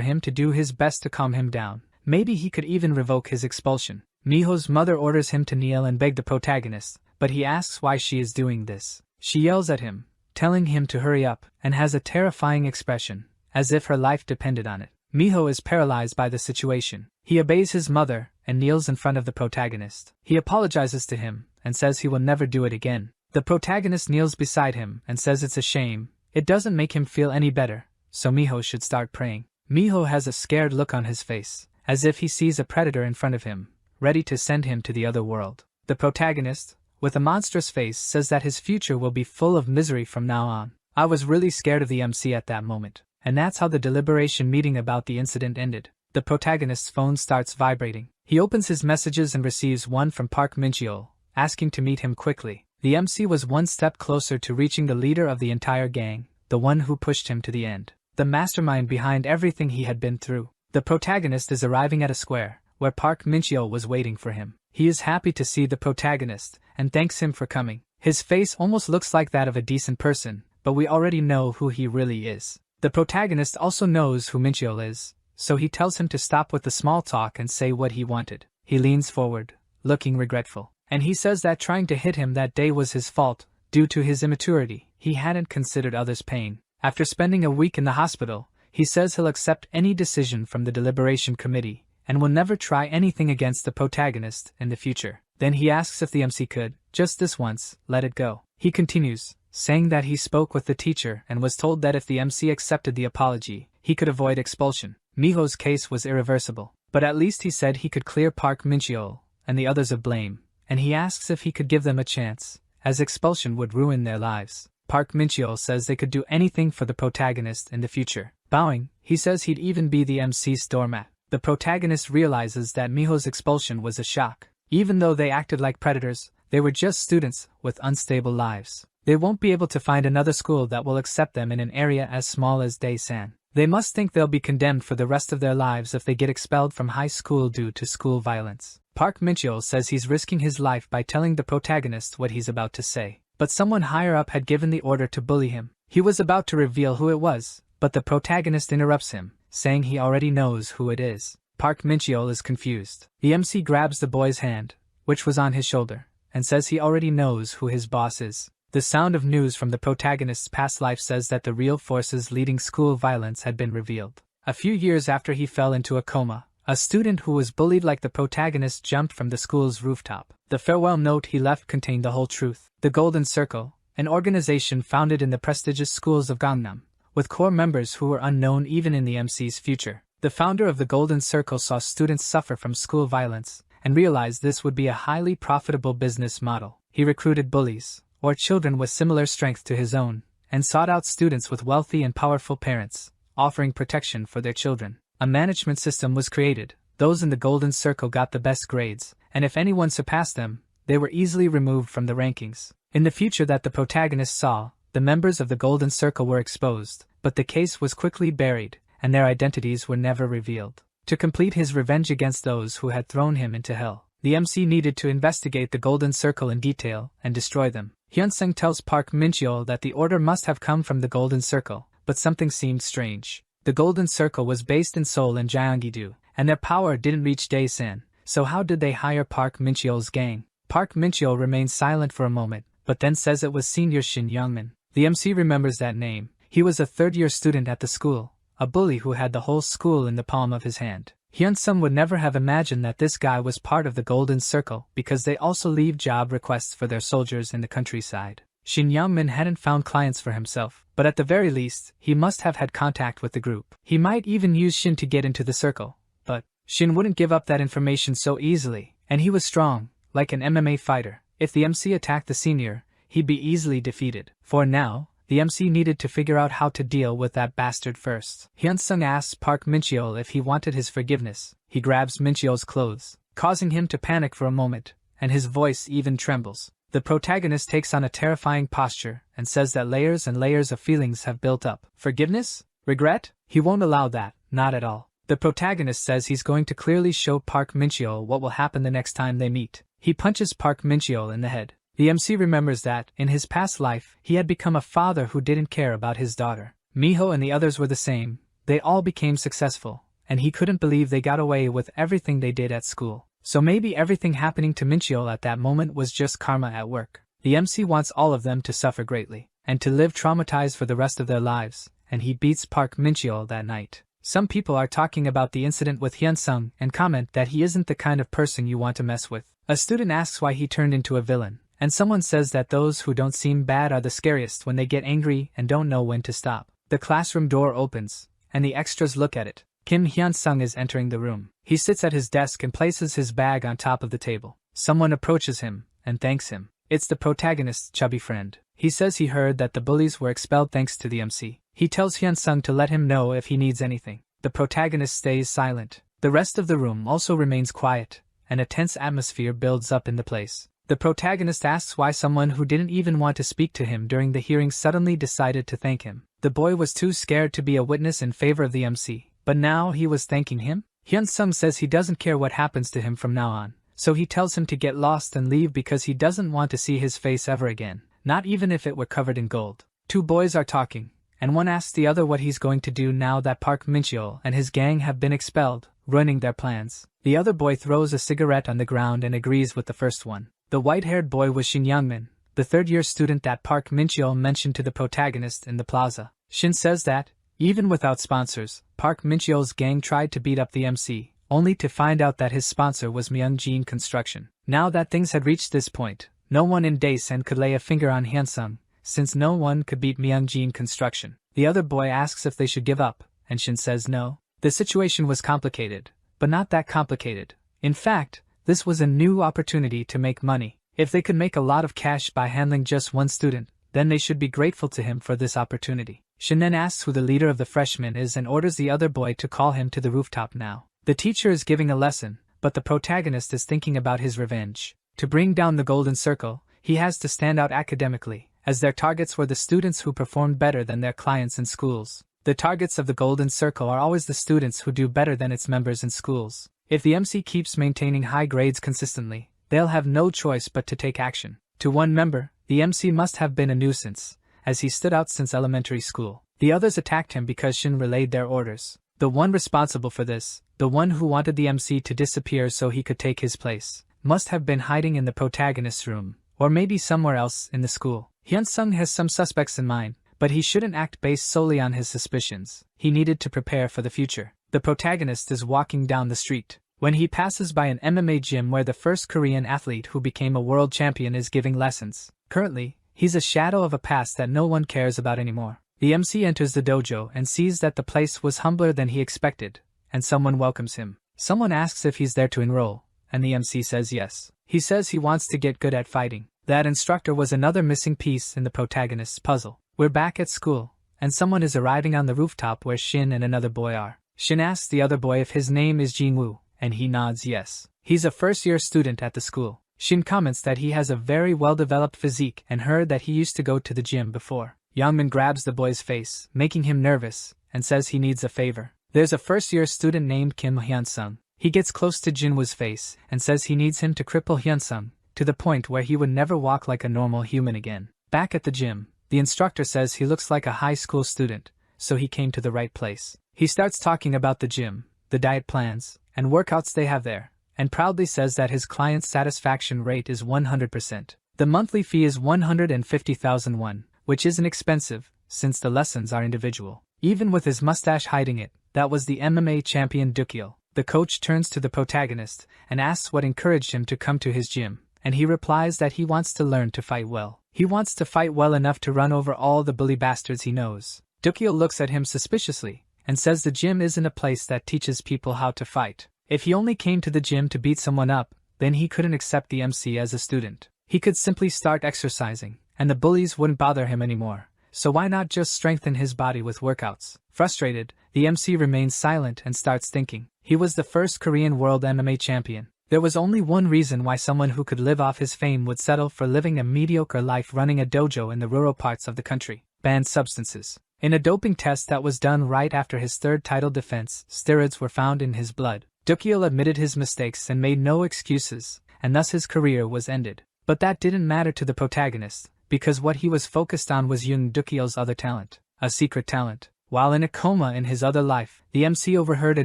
him to do his best to calm him down. Maybe he could even revoke his expulsion. Miho's mother orders him to kneel and beg the protagonist, but he asks why she is doing this. She yells at him, telling him to hurry up, and has a terrifying expression, as if her life depended on it. Miho is paralyzed by the situation. He obeys his mother and kneels in front of the protagonist. He apologizes to him and says he will never do it again. The protagonist kneels beside him and says it's a shame. It doesn't make him feel any better, so Miho should start praying. Miho has a scared look on his face, as if he sees a predator in front of him, ready to send him to the other world. The protagonist, with a monstrous face, says that his future will be full of misery from now on. I was really scared of the MC at that moment. And that's how the deliberation meeting about the incident ended. The protagonist's phone starts vibrating. He opens his messages and receives one from Park Min-cheol, asking to meet him quickly. The MC was one step closer to reaching the leader of the entire gang, the one who pushed him to the end. The mastermind behind everything he had been through. The protagonist is arriving at a square, where Park Min-cheol was waiting for him. He is happy to see the protagonist, and thanks him for coming. His face almost looks like that of a decent person, but we already know who he really is. The protagonist also knows who Min-cheol is, so he tells him to stop with the small talk and say what he wanted. He leans forward, looking regretful, and he says that trying to hit him that day was his fault. Due to his immaturity, he hadn't considered others' pain. After spending a week in the hospital, he says he'll accept any decision from the deliberation committee, and will never try anything against the protagonist in the future. Then he asks if the MC could, just this once, let it go. He continues, saying that he spoke with the teacher and was told that if the MC accepted the apology, he could avoid expulsion. Miho's case was irreversible, but at least he said he could clear Park Min-cheol and the others of blame, and he asks if he could give them a chance, as expulsion would ruin their lives. Park Min-cheol says they could do anything for the protagonist in the future. Bowing, he says he'd even be the MC's doormat. The protagonist realizes that Miho's expulsion was a shock. Even though they acted like predators, they were just students with unstable lives. They won't be able to find another school that will accept them in an area as small as Daesan. They must think they'll be condemned for the rest of their lives if they get expelled from high school due to school violence. Park Min-cheol says he's risking his life by telling the protagonist what he's about to say. But someone higher up had given the order to bully him. He was about to reveal who it was, but the protagonist interrupts him, saying he already knows who it is. Park Min-cheol is confused. The MC grabs the boy's hand, which was on his shoulder, and says he already knows who his boss is. The sound of news from the protagonist's past life says that the real forces leading school violence had been revealed. A few years after he fell into a coma, a student who was bullied like the protagonist jumped from the school's rooftop. The farewell note he left contained the whole truth. The Golden Circle, an organization founded in the prestigious schools of Gangnam, with core members who were unknown even in the MC's future. The founder of the Golden Circle saw students suffer from school violence, and realized this would be a highly profitable business model. He recruited bullies, or children with similar strength to his own, and sought out students with wealthy and powerful parents, offering protection for their children. A management system was created. Those in the Golden Circle got the best grades, and if anyone surpassed them, they were easily removed from the rankings. In the future that the protagonist saw, the members of the Golden Circle were exposed, but the case was quickly buried, and their identities were never revealed. To complete his revenge against those who had thrown him into hell, the MC needed to investigate the Golden Circle in detail and destroy them. Hyunsung tells Park Min-cheol that the order must have come from the Golden Circle, but something seemed strange. The Golden Circle was based in Seoul and Gyeonggi-do, and their power didn't reach Daesan, so how did they hire Park Min-cheol's gang? Park Min-cheol remains silent for a moment, but then says it was Senior Shin Youngmin. The MC remembers that name. He was a third-year student at the school, a bully who had the whole school in the palm of his hand. Hyunsung would never have imagined that this guy was part of the Golden Circle because they also leave job requests for their soldiers in the countryside. Shin Youngmin hadn't found clients for himself, but at the very least, he must have had contact with the group. He might even use Shin to get into the circle, but Shin wouldn't give up that information so easily, and he was strong, like an MMA fighter. If the MC attacked the senior, he'd be easily defeated. For now, the MC needed to figure out how to deal with that bastard first. Hyunsung asks Park Min-cheol if he wanted his forgiveness. He grabs Min-cheol's clothes, causing him to panic for a moment, and his voice even trembles. The protagonist takes on a terrifying posture and says that layers and layers of feelings have built up. Forgiveness? Regret? He won't allow that, not at all. The protagonist says he's going to clearly show Park Min-cheol what will happen the next time they meet. He punches Park Min-cheol in the head. The MC remembers that, in his past life, he had become a father who didn't care about his daughter. Miho and the others were the same. They all became successful, and he couldn't believe they got away with everything they did at school. So maybe everything happening to Min-cheol at that moment was just karma at work. The MC wants all of them to suffer greatly, and to live traumatized for the rest of their lives, and he beats Park Min-cheol that night. Some people are talking about the incident with Hyun-sung and comment that he isn't the kind of person you want to mess with. A student asks why he turned into a villain, and someone says that those who don't seem bad are the scariest when they get angry and don't know when to stop. The classroom door opens, and the extras look at it. Kim Hyun-sung is entering the room. He sits at his desk and places his bag on top of the table. Someone approaches him and thanks him. It's the protagonist's chubby friend. He says he heard that the bullies were expelled thanks to the MC. He tells Hyun-sung to let him know if he needs anything. The protagonist stays silent. The rest of the room also remains quiet, and a tense atmosphere builds up in the place. The protagonist asks why someone who didn't even want to speak to him during the hearing suddenly decided to thank him. The boy was too scared to be a witness in favor of the MC, but now he was thanking him? Hyun-sung says he doesn't care what happens to him from now on, so he tells him to get lost and leave because he doesn't want to see his face ever again, not even if it were covered in gold. Two boys are talking, and one asks the other what he's going to do now that Park Min-cheol and his gang have been expelled, ruining their plans. The other boy throws a cigarette on the ground and agrees with the first one. The white-haired boy was Shin Youngmin, the third-year student that Park Min-cheol mentioned to the protagonist in the plaza. Shin says that, even without sponsors, Park Min-cheol's gang tried to beat up the MC, only to find out that his sponsor was Myungjin Construction. Now that things had reached this point, no one in Daesan could lay a finger on Hyun-sung, since no one could beat Myungjin Construction. The other boy asks if they should give up, and Shin says no. The situation was complicated, but not that complicated. In fact, this was a new opportunity to make money. If they could make a lot of cash by handling just one student, then they should be grateful to him for this opportunity. Shin then asks who the leader of the freshmen is and orders the other boy to call him to the rooftop now. The teacher is giving a lesson, but the protagonist is thinking about his revenge. To bring down the Golden Circle, he has to stand out academically, as their targets were the students who performed better than their clients in schools. The targets of the Golden Circle are always the students who do better than its members in schools. If the MC keeps maintaining high grades consistently, they'll have no choice but to take action. To one member, the MC must have been a nuisance, as he stood out since elementary school. The others attacked him because Shin relayed their orders. The one responsible for this, the one who wanted the MC to disappear so he could take his place, must have been hiding in the protagonist's room, or maybe somewhere else in the school. Hyun-sung has some suspects in mind, but he shouldn't act based solely on his suspicions. He needed to prepare for the future. The protagonist is walking down the street when he passes by an MMA gym where the first Korean athlete who became a world champion is giving lessons. Currently, he's a shadow of a past that no one cares about anymore. The MC enters the dojo and sees that the place was humbler than he expected, and someone welcomes him. Someone asks if he's there to enroll, and the MC says yes. He says he wants to get good at fighting. That instructor was another missing piece in the protagonist's puzzle. We're back at school, and someone is arriving on the rooftop where Shin and another boy are. Shin asks the other boy if his name is Jin-woo, and he nods yes. He's a first-year student at the school. Shin comments that he has a very well-developed physique and heard that he used to go to the gym before. Youngmin grabs the boy's face, making him nervous, and says he needs a favor. There's a first-year student named Kim Hyun-sung. He gets close to Jinwoo's face and says he needs him to cripple Hyun-sung, to the point where he would never walk like a normal human again. Back at the gym, the instructor says he looks like a high school student, so he came to the right place. He starts talking about the gym, the diet plans, and workouts they have there, and proudly says that his client's satisfaction rate is 100%. The monthly fee is 150,000 won, which isn't expensive, since the lessons are individual. Even with his mustache hiding it, that was the MMA champion Dukil. The coach turns to the protagonist and asks what encouraged him to come to his gym, and he replies that he wants to learn to fight well. He wants to fight well enough to run over all the bully bastards he knows. Dukil looks at him suspiciously, and says the gym isn't a place that teaches people how to fight. If he only came to the gym to beat someone up, then he couldn't accept the MC as a student. He could simply start exercising, and the bullies wouldn't bother him anymore. So why not just strengthen his body with workouts? Frustrated, the MC remains silent and starts thinking. He was the first Korean world MMA champion. There was only one reason why someone who could live off his fame would settle for living a mediocre life running a dojo in the rural parts of the country. Banned substances. In a doping test that was done right after his third title defense, steroids were found in his blood. Dukil admitted his mistakes and made no excuses, and thus his career was ended. But that didn't matter to the protagonist, because what he was focused on was Young Dukil's other talent, a secret talent. While in a coma in his other life, the MC overheard a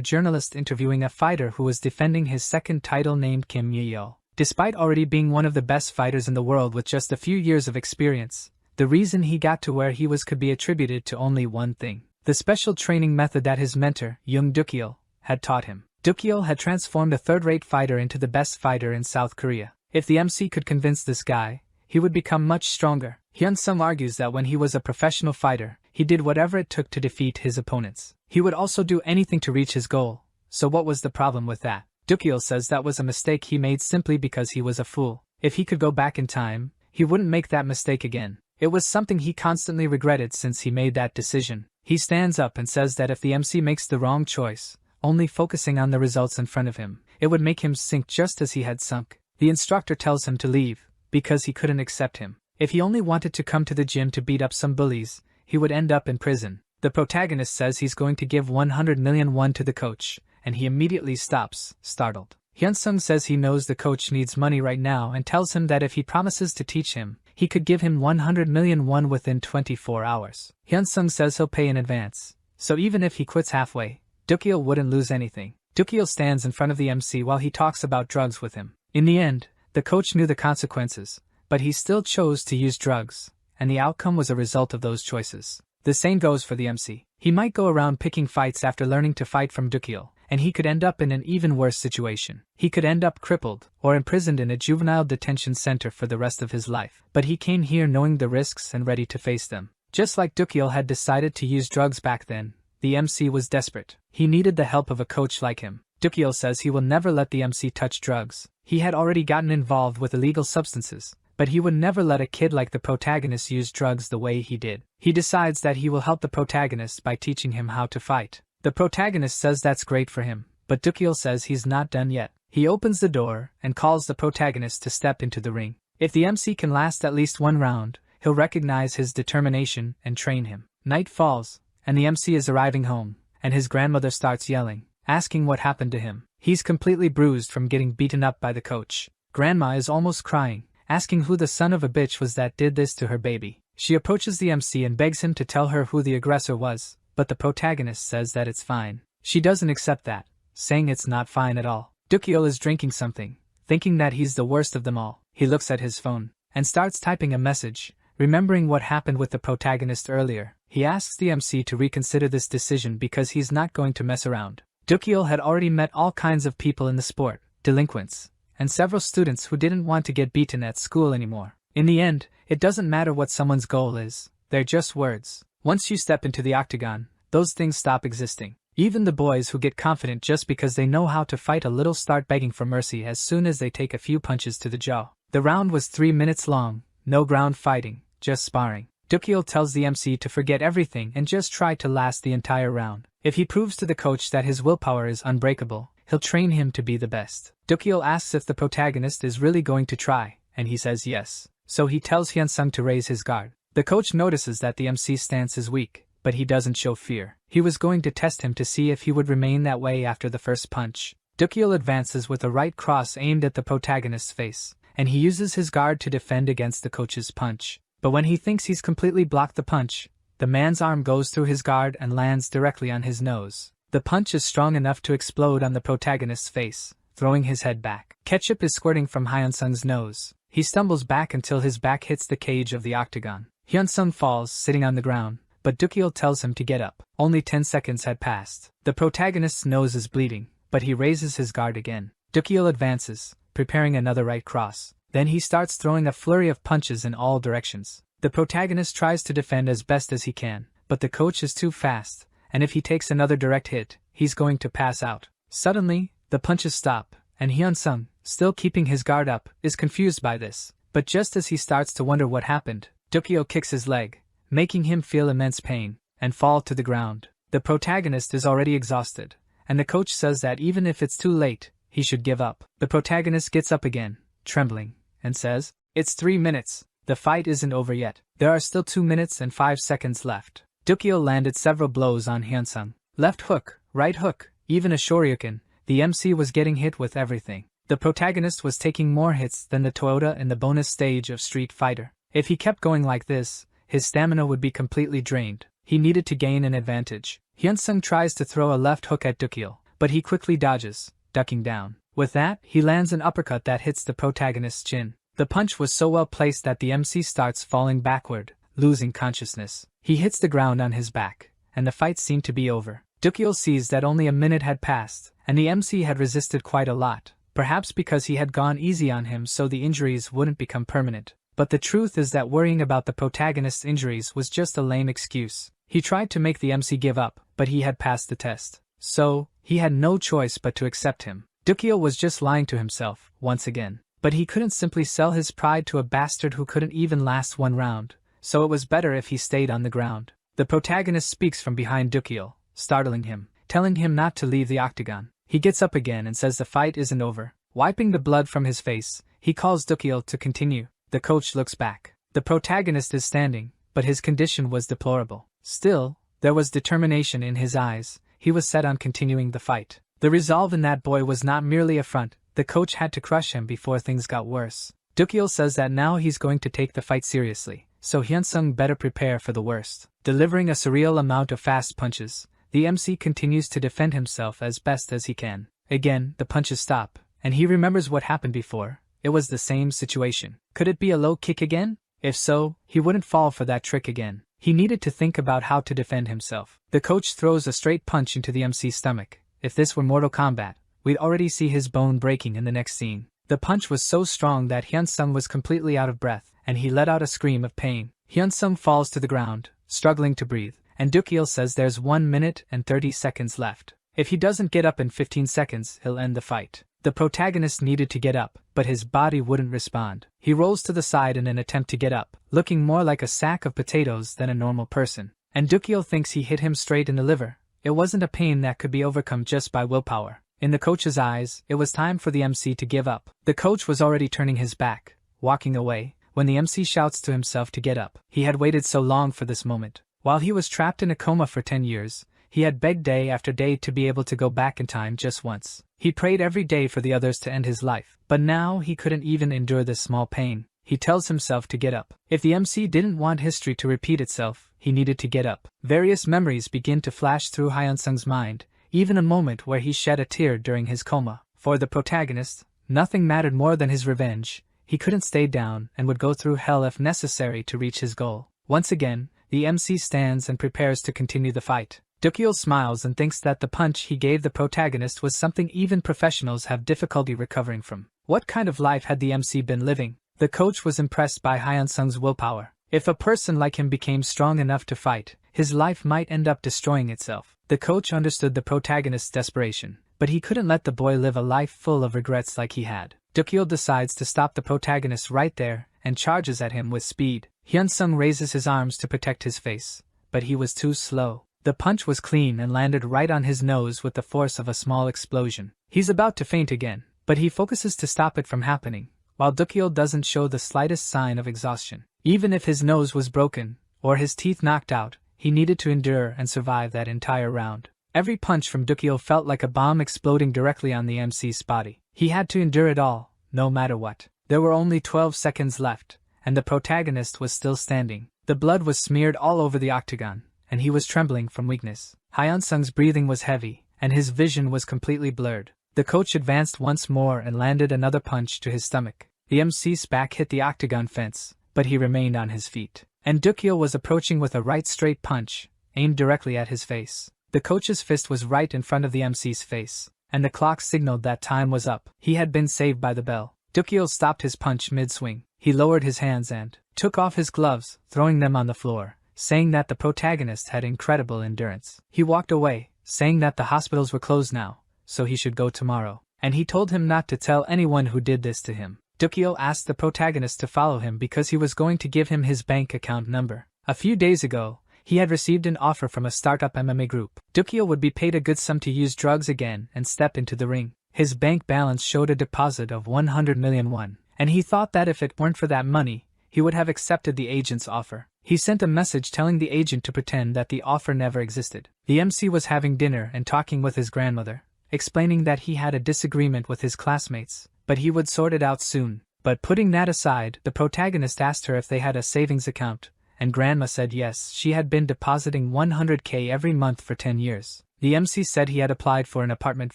journalist interviewing a fighter who was defending his second title named Kim Ye-yo. Despite already being one of the best fighters in the world with just a few years of experience, the reason he got to where he was could be attributed to only one thing: the special training method that his mentor, Young Dukil, had taught him. Dukil had transformed a third-rate fighter into the best fighter in South Korea. If the MC could convince this guy, he would become much stronger. Hyun Sung argues that when he was a professional fighter, he did whatever it took to defeat his opponents. He would also do anything to reach his goal, so what was the problem with that? Dukil says that was a mistake he made simply because he was a fool. If he could go back in time, he wouldn't make that mistake again. It was something he constantly regretted since he made that decision. He stands up and says that if the MC makes the wrong choice, only focusing on the results in front of him, it would make him sink just as he had sunk. The instructor tells him to leave, because he couldn't accept him. If he only wanted to come to the gym to beat up some bullies, he would end up in prison. The protagonist says he's going to give 100 million won to the coach, and he immediately stops, startled. Hyun Sung says he knows the coach needs money right now and tells him that if he promises to teach him, he could give him 100 million won within 24 hours. Hyun Sung says he'll pay in advance, so even if he quits halfway, Dukil wouldn't lose anything. Dukil stands in front of the MC while he talks about drugs with him. In the end, the coach knew the consequences, but he still chose to use drugs, and the outcome was a result of those choices. The same goes for the MC. He might go around picking fights after learning to fight from Dukil, and he could end up in an even worse situation. He could end up crippled or imprisoned in a juvenile detention center for the rest of his life. But he came here knowing the risks and ready to face them. Just like Dukil had decided to use drugs back then, the MC was desperate. He needed the help of a coach like him. Dukil says he will never let the MC touch drugs. He had already gotten involved with illegal substances, but he would never let a kid like the protagonist use drugs the way he did. He decides that he will help the protagonist by teaching him how to fight. The protagonist says that's great for him, but Dukil says he's not done yet. He opens the door and calls the protagonist to step into the ring. If the MC can last at least one round, he'll recognize his determination and train him. Night falls, and the MC is arriving home, and his grandmother starts yelling, asking what happened to him. He's completely bruised from getting beaten up by the coach. Grandma is almost crying, asking who the son of a bitch was that did this to her baby. She approaches the MC and begs him to tell her who the aggressor was, but the protagonist says that it's fine. She doesn't accept that, saying it's not fine at all. Dukil is drinking something, thinking that he's the worst of them all. He looks at his phone, and starts typing a message, remembering what happened with the protagonist earlier. He asks the MC to reconsider this decision because he's not going to mess around. Dukil had already met all kinds of people in the sport, delinquents, and several students who didn't want to get beaten at school anymore. In the end, it doesn't matter what someone's goal is, they're just words. Once you step into the octagon, those things stop existing. Even the boys who get confident just because they know how to fight a little start begging for mercy as soon as they take a few punches to the jaw. The round was 3 minutes long, no ground fighting, just sparring. Dukil tells the MC to forget everything and just try to last the entire round. If he proves to the coach that his willpower is unbreakable, he'll train him to be the best. Dukil asks if the protagonist is really going to try, and he says yes. So he tells Hyun Sung to raise his guard. The coach notices that the MC's stance is weak, but he doesn't show fear. He was going to test him to see if he would remain that way after the first punch. Dukil advances with a right cross aimed at the protagonist's face, and he uses his guard to defend against the coach's punch. But when he thinks he's completely blocked the punch, the man's arm goes through his guard and lands directly on his nose. The punch is strong enough to explode on the protagonist's face, throwing his head back. Ketchup is squirting from Hyun Sung's nose. He stumbles back until his back hits the cage of the octagon. Hyun Sung falls, sitting on the ground, but Dukil tells him to get up. Only 10 seconds had passed. The protagonist's nose is bleeding, but he raises his guard again. Dukil advances, preparing another right cross. Then he starts throwing a flurry of punches in all directions. The protagonist tries to defend as best as he can, but the coach is too fast, and if he takes another direct hit, he's going to pass out. Suddenly, the punches stop, and Hyun Sung, still keeping his guard up, is confused by this. But just as he starts to wonder what happened, Dukil kicks his leg, making him feel immense pain, and fall to the ground. The protagonist is already exhausted, and the coach says that even if it's too late, he should give up. The protagonist gets up again, trembling, and says, "It's 3 minutes. The fight isn't over yet. There are still 2 minutes and 5 seconds left." Dukyo landed several blows on Hyunsung. Left hook, right hook, even a shoryuken. The MC was getting hit with everything. The protagonist was taking more hits than the Toyota in the bonus stage of Street Fighter. If he kept going like this, his stamina would be completely drained. He needed to gain an advantage. Hyunsung tries to throw a left hook at Dukyo, but he quickly dodges, ducking down. With that, he lands an uppercut that hits the protagonist's chin. The punch was so well placed that the MC starts falling backward, losing consciousness. He hits the ground on his back, and the fight seemed to be over. Dukyo sees that only a minute had passed, and the MC had resisted quite a lot, perhaps because he had gone easy on him so the injuries wouldn't become permanent. But the truth is that worrying about the protagonist's injuries was just a lame excuse. He tried to make the MC give up, but he had passed the test. So, he had no choice but to accept him. Dukyo was just lying to himself, once again. But he couldn't simply sell his pride to a bastard who couldn't even last one round, so it was better if he stayed on the ground. The protagonist speaks from behind Dukyo, startling him, telling him not to leave the octagon. He gets up again and says the fight isn't over. Wiping the blood from his face, he calls Dukyo to continue. The coach looks back. The protagonist is standing, but his condition was deplorable. Still, there was determination in his eyes. He was set on continuing the fight. The resolve in that boy was not merely a front. The coach had to crush him before things got worse. Dukyo says that now he's going to take the fight seriously, so Hyunsung better prepare for the worst. Delivering a surreal amount of fast punches, the MC continues to defend himself as best as he can. Again, the punches stop, and he remembers what happened before. It was the same situation. Could it be a low kick again? If so, he wouldn't fall for that trick again. He needed to think about how to defend himself. The coach throws a straight punch into the MC's stomach. If this were Mortal Kombat, we'd already see his bone breaking in the next scene. The punch was so strong that Hyunsung was completely out of breath, and he let out a scream of pain. Hyunsung falls to the ground, struggling to breathe, and Dukyo says there's 1 minute and 30 seconds left. If he doesn't get up in 15 seconds, he'll end the fight. The protagonist needed to get up, but his body wouldn't respond. He rolls to the side in an attempt to get up, looking more like a sack of potatoes than a normal person. And Dukyo thinks he hit him straight in the liver. It wasn't a pain that could be overcome just by willpower. In the coach's eyes, it was time for the MC to give up. The coach was already turning his back, walking away, when the MC shouts to himself to get up. He had waited so long for this moment. While he was trapped in a coma for 10 years, he had begged day after day to be able to go back in time just once. He prayed every day for the others to end his life, but now he couldn't even endure this small pain. He tells himself to get up. If the MC didn't want history to repeat itself, he needed to get up. Various memories begin to flash through Hyunsung's mind, even a moment where he shed a tear during his coma. For the protagonist, nothing mattered more than his revenge. He couldn't stay down and would go through hell if necessary to reach his goal. Once again, the MC stands and prepares to continue the fight. Dukyo smiles and thinks that the punch he gave the protagonist was something even professionals have difficulty recovering from. What kind of life had the MC been living? The coach was impressed by Hyunsung's willpower. If a person like him became strong enough to fight, his life might end up destroying itself. The coach understood the protagonist's desperation, but he couldn't let the boy live a life full of regrets like he had. Dukyo decides to stop the protagonist right there and charges at him with speed. Hyunsung raises his arms to protect his face, but he was too slow. The punch was clean and landed right on his nose with the force of a small explosion. He's about to faint again, but he focuses to stop it from happening, while Dukyo doesn't show the slightest sign of exhaustion. Even if his nose was broken, or his teeth knocked out, he needed to endure and survive that entire round. Every punch from Dukyo felt like a bomb exploding directly on the MC's body. He had to endure it all, no matter what. There were only 12 seconds left, and the protagonist was still standing. The blood was smeared all over the octagon, and he was trembling from weakness. Hyunsung's breathing was heavy, and his vision was completely blurred. The coach advanced once more and landed another punch to his stomach. The MC's back hit the octagon fence, but he remained on his feet. And Dukyo was approaching with a right straight punch, aimed directly at his face. The coach's fist was right in front of the MC's face, and the clock signaled that time was up. He had been saved by the bell. Dukyo stopped his punch mid-swing. He lowered his hands and took off his gloves, throwing them on the floor, saying that the protagonist had incredible endurance. He walked away, saying that the hospitals were closed now, so he should go tomorrow. And he told him not to tell anyone who did this to him. Dukyo asked the protagonist to follow him because he was going to give him his bank account number. A few days ago, he had received an offer from a startup MMA group. Dukyo would be paid a good sum to use drugs again and step into the ring. His bank balance showed a deposit of 100 million won, and he thought that if it weren't for that money, he would have accepted the agent's offer. He sent a message telling the agent to pretend that the offer never existed. The MC was having dinner and talking with his grandmother, explaining that he had a disagreement with his classmates, but he would sort it out soon. But putting that aside, the protagonist asked her if they had a savings account, and Grandma said yes, she had been depositing 100k every month for 10 years. The MC said he had applied for an apartment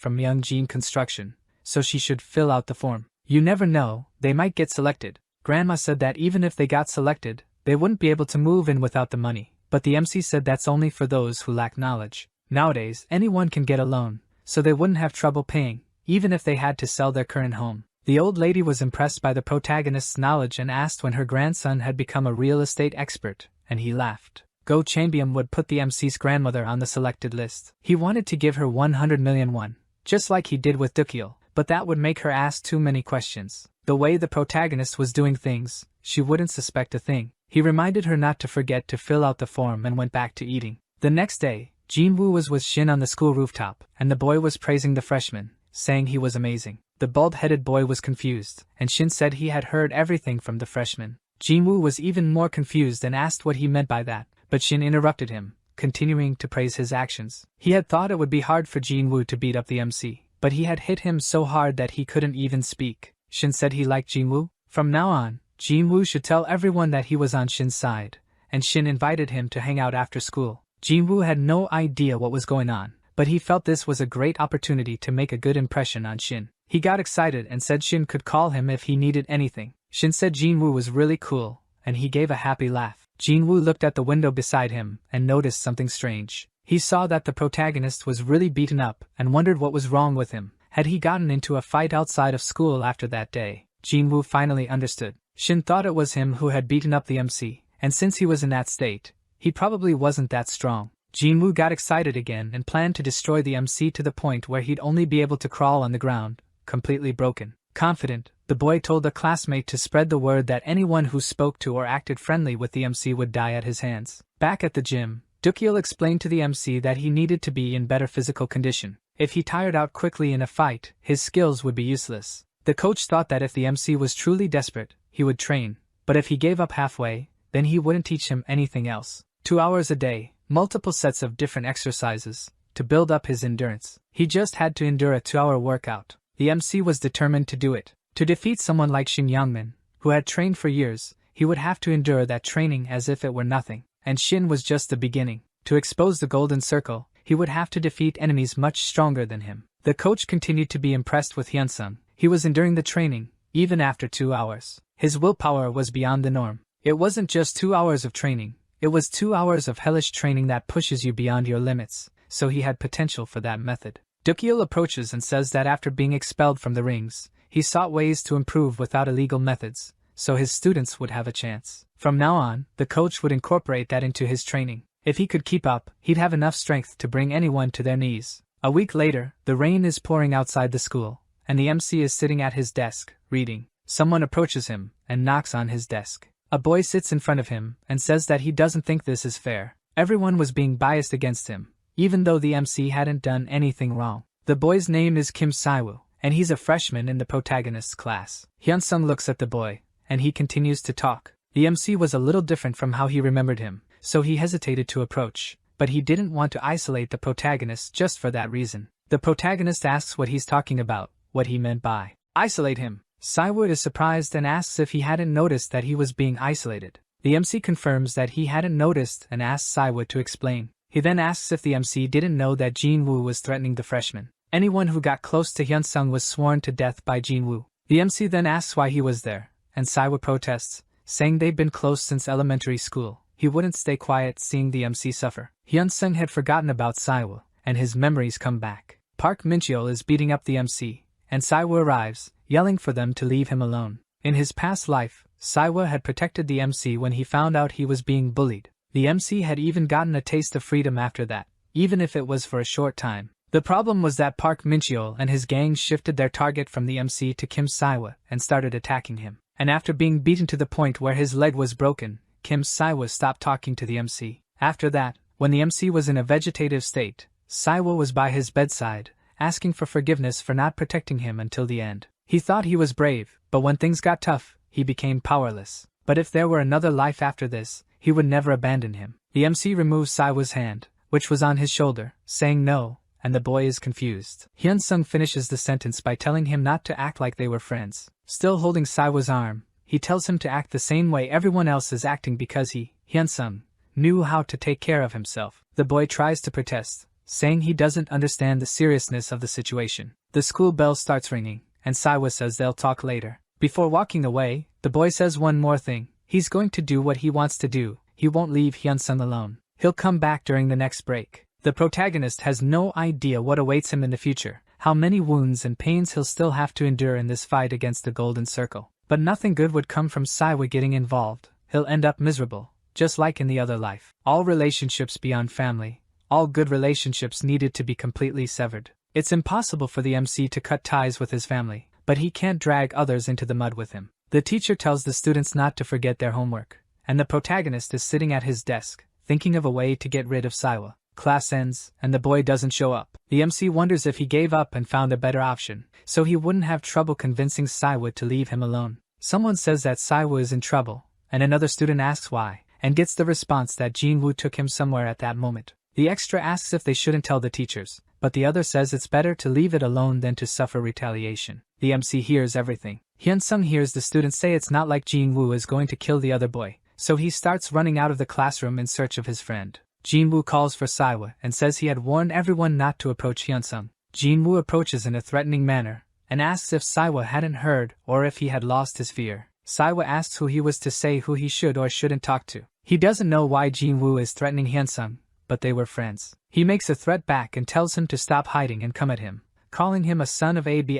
from Young Jean Construction, so she should fill out the form. You never know, they might get selected. Grandma said that even if they got selected, they wouldn't be able to move in without the money, but the MC said that's only for those who lack knowledge. Nowadays, anyone can get a loan, so they wouldn't have trouble paying, even if they had to sell their current home. The old lady was impressed by the protagonist's knowledge and asked when her grandson had become a real estate expert, and he laughed. Go Chanbium would put the MC's grandmother on the selected list. He wanted to give her 100 million won, just like he did with Dukil, but that would make her ask too many questions. The way the protagonist was doing things, she wouldn't suspect a thing. He reminded her not to forget to fill out the form and went back to eating. The next day, Jinwoo was with Shin on the school rooftop, and the boy was praising the freshman, saying he was amazing. The bald-headed boy was confused, and Shin said he had heard everything from the freshman. Jinwoo was even more confused and asked what he meant by that, but Shin interrupted him, continuing to praise his actions. He had thought it would be hard for Jinwoo to beat up the MC, but he had hit him so hard that he couldn't even speak. Shin said he liked Jinwoo. From now on, Jinwoo should tell everyone that he was on Shin's side, and Shin invited him to hang out after school. Jinwoo had no idea what was going on, but he felt this was a great opportunity to make a good impression on Shin. He got excited and said Shin could call him if he needed anything. Shin said Jinwoo was really cool, and he gave a happy laugh. Jinwoo looked at the window beside him and noticed something strange. He saw that the protagonist was really beaten up and wondered what was wrong with him. Had he gotten into a fight outside of school after that day? Jinwoo finally understood. Shin thought it was him who had beaten up the MC, and since he was in that state, he probably wasn't that strong. Jinwoo got excited again and planned to destroy the MC to the point where he'd only be able to crawl on the ground, completely broken. Confident, the boy told a classmate to spread the word that anyone who spoke to or acted friendly with the MC would die at his hands. Back at the gym, Dukil explained to the MC that he needed to be in better physical condition. If he tired out quickly in a fight, his skills would be useless. The coach thought that if the MC was truly desperate, he would train, but if he gave up halfway, then he wouldn't teach him anything else. 2 hours a day, multiple sets of different exercises, to build up his endurance. He just had to endure a 2-hour workout. The MC was determined to do it. To defeat someone like Shin Youngmin, who had trained for years, he would have to endure that training as if it were nothing. And Shin was just the beginning. To expose the golden circle, he would have to defeat enemies much stronger than him. The coach continued to be impressed with Hyunsung. He was enduring the training, even after 2 hours. His willpower was beyond the norm. It wasn't just 2 hours of training, it was 2 hours of hellish training that pushes you beyond your limits, so he had potential for that method. Dukil approaches and says that after being expelled from the rings, he sought ways to improve without illegal methods, so his students would have a chance. From now on, the coach would incorporate that into his training. If he could keep up, he'd have enough strength to bring anyone to their knees. A week later, the rain is pouring outside the school, and the MC is sitting at his desk, reading. Someone approaches him and knocks on his desk. A boy sits in front of him and says that he doesn't think this is fair. Everyone was being biased against him, even though the MC hadn't done anything wrong. The boy's name is Kim Saiwoo, and he's a freshman in the protagonist's class. Hyunsung looks at the boy, and he continues to talk. The MC was a little different from how he remembered him, so he hesitated to approach, but he didn't want to isolate the protagonist just for that reason. The protagonist asks what he's talking about, what he meant by isolate him. Saiwoo is surprised and asks if he hadn't noticed that he was being isolated. The MC confirms that he hadn't noticed and asks Saiwoo to explain. He then asks if the MC didn't know that Jinwoo was threatening the freshman. Anyone who got close to Hyunsung was sworn to death by Jinwoo. The MC then asks why he was there, and Saiwoo protests, saying they've been close since elementary school. He wouldn't stay quiet seeing the MC suffer. Hyunsung had forgotten about Saiwoo, and his memories come back. Park Mincheol is beating up the MC, and Saiwoo arrives, yelling for them to leave him alone. In his past life, Saiwoo had protected the MC when he found out he was being bullied. The MC had even gotten a taste of freedom after that, even if it was for a short time. The problem was that Park Mincheol and his gang shifted their target from the MC to Kim Saiwoo and started attacking him. And after being beaten to the point where his leg was broken, Kim Saiwoo stopped talking to the MC. After that, when the MC was in a vegetative state, Saiwoo was by his bedside, asking for forgiveness for not protecting him until the end. He thought he was brave, but when things got tough, he became powerless. But if there were another life after this, he would never abandon him. The MC removes Saiwa's hand, which was on his shoulder, saying no, and the boy is confused. Hyunsung finishes the sentence by telling him not to act like they were friends. Still holding Saiwa's arm, he tells him to act the same way everyone else is acting because he, Hyunsung, knew how to take care of himself. The boy tries to protest, saying he doesn't understand the seriousness of the situation. The school bell starts ringing, and Saiwa says they'll talk later. Before walking away, the boy says one more thing. He's going to do what he wants to do. He won't leave Hyunsung alone. He'll come back during the next break. The protagonist has no idea what awaits him in the future, how many wounds and pains he'll still have to endure in this fight against the Golden Circle. But nothing good would come from Saiwa getting involved. He'll end up miserable, just like in the other life. All relationships beyond family, all good relationships needed to be completely severed. It's impossible for the MC to cut ties with his family, but he can't drag others into the mud with him. The teacher tells the students not to forget their homework, and the protagonist is sitting at his desk, thinking of a way to get rid of Saiwa. Class ends, and the boy doesn't show up. The MC wonders if he gave up and found a better option, so he wouldn't have trouble convincing Saiwa to leave him alone. Someone says that Saiwa is in trouble, and another student asks why, and gets the response that Jinwoo took him somewhere at that moment. The extra asks if they shouldn't tell the teachers, but the other says it's better to leave it alone than to suffer retaliation. The MC hears everything. Hyunsung hears the students say it's not like Jinwoo is going to kill the other boy, so he starts running out of the classroom in search of his friend. Jinwoo calls for Saiwa and says he had warned everyone not to approach Hyunsung. Jinwoo approaches in a threatening manner, and asks if Saiwa hadn't heard or if he had lost his fear. Saiwa asks who he was to say who he should or shouldn't talk to. He doesn't know why Jinwoo is threatening Hyunsung, but they were friends. He makes a threat back and tells him to stop hiding and come at him, calling him a son of AB*********H.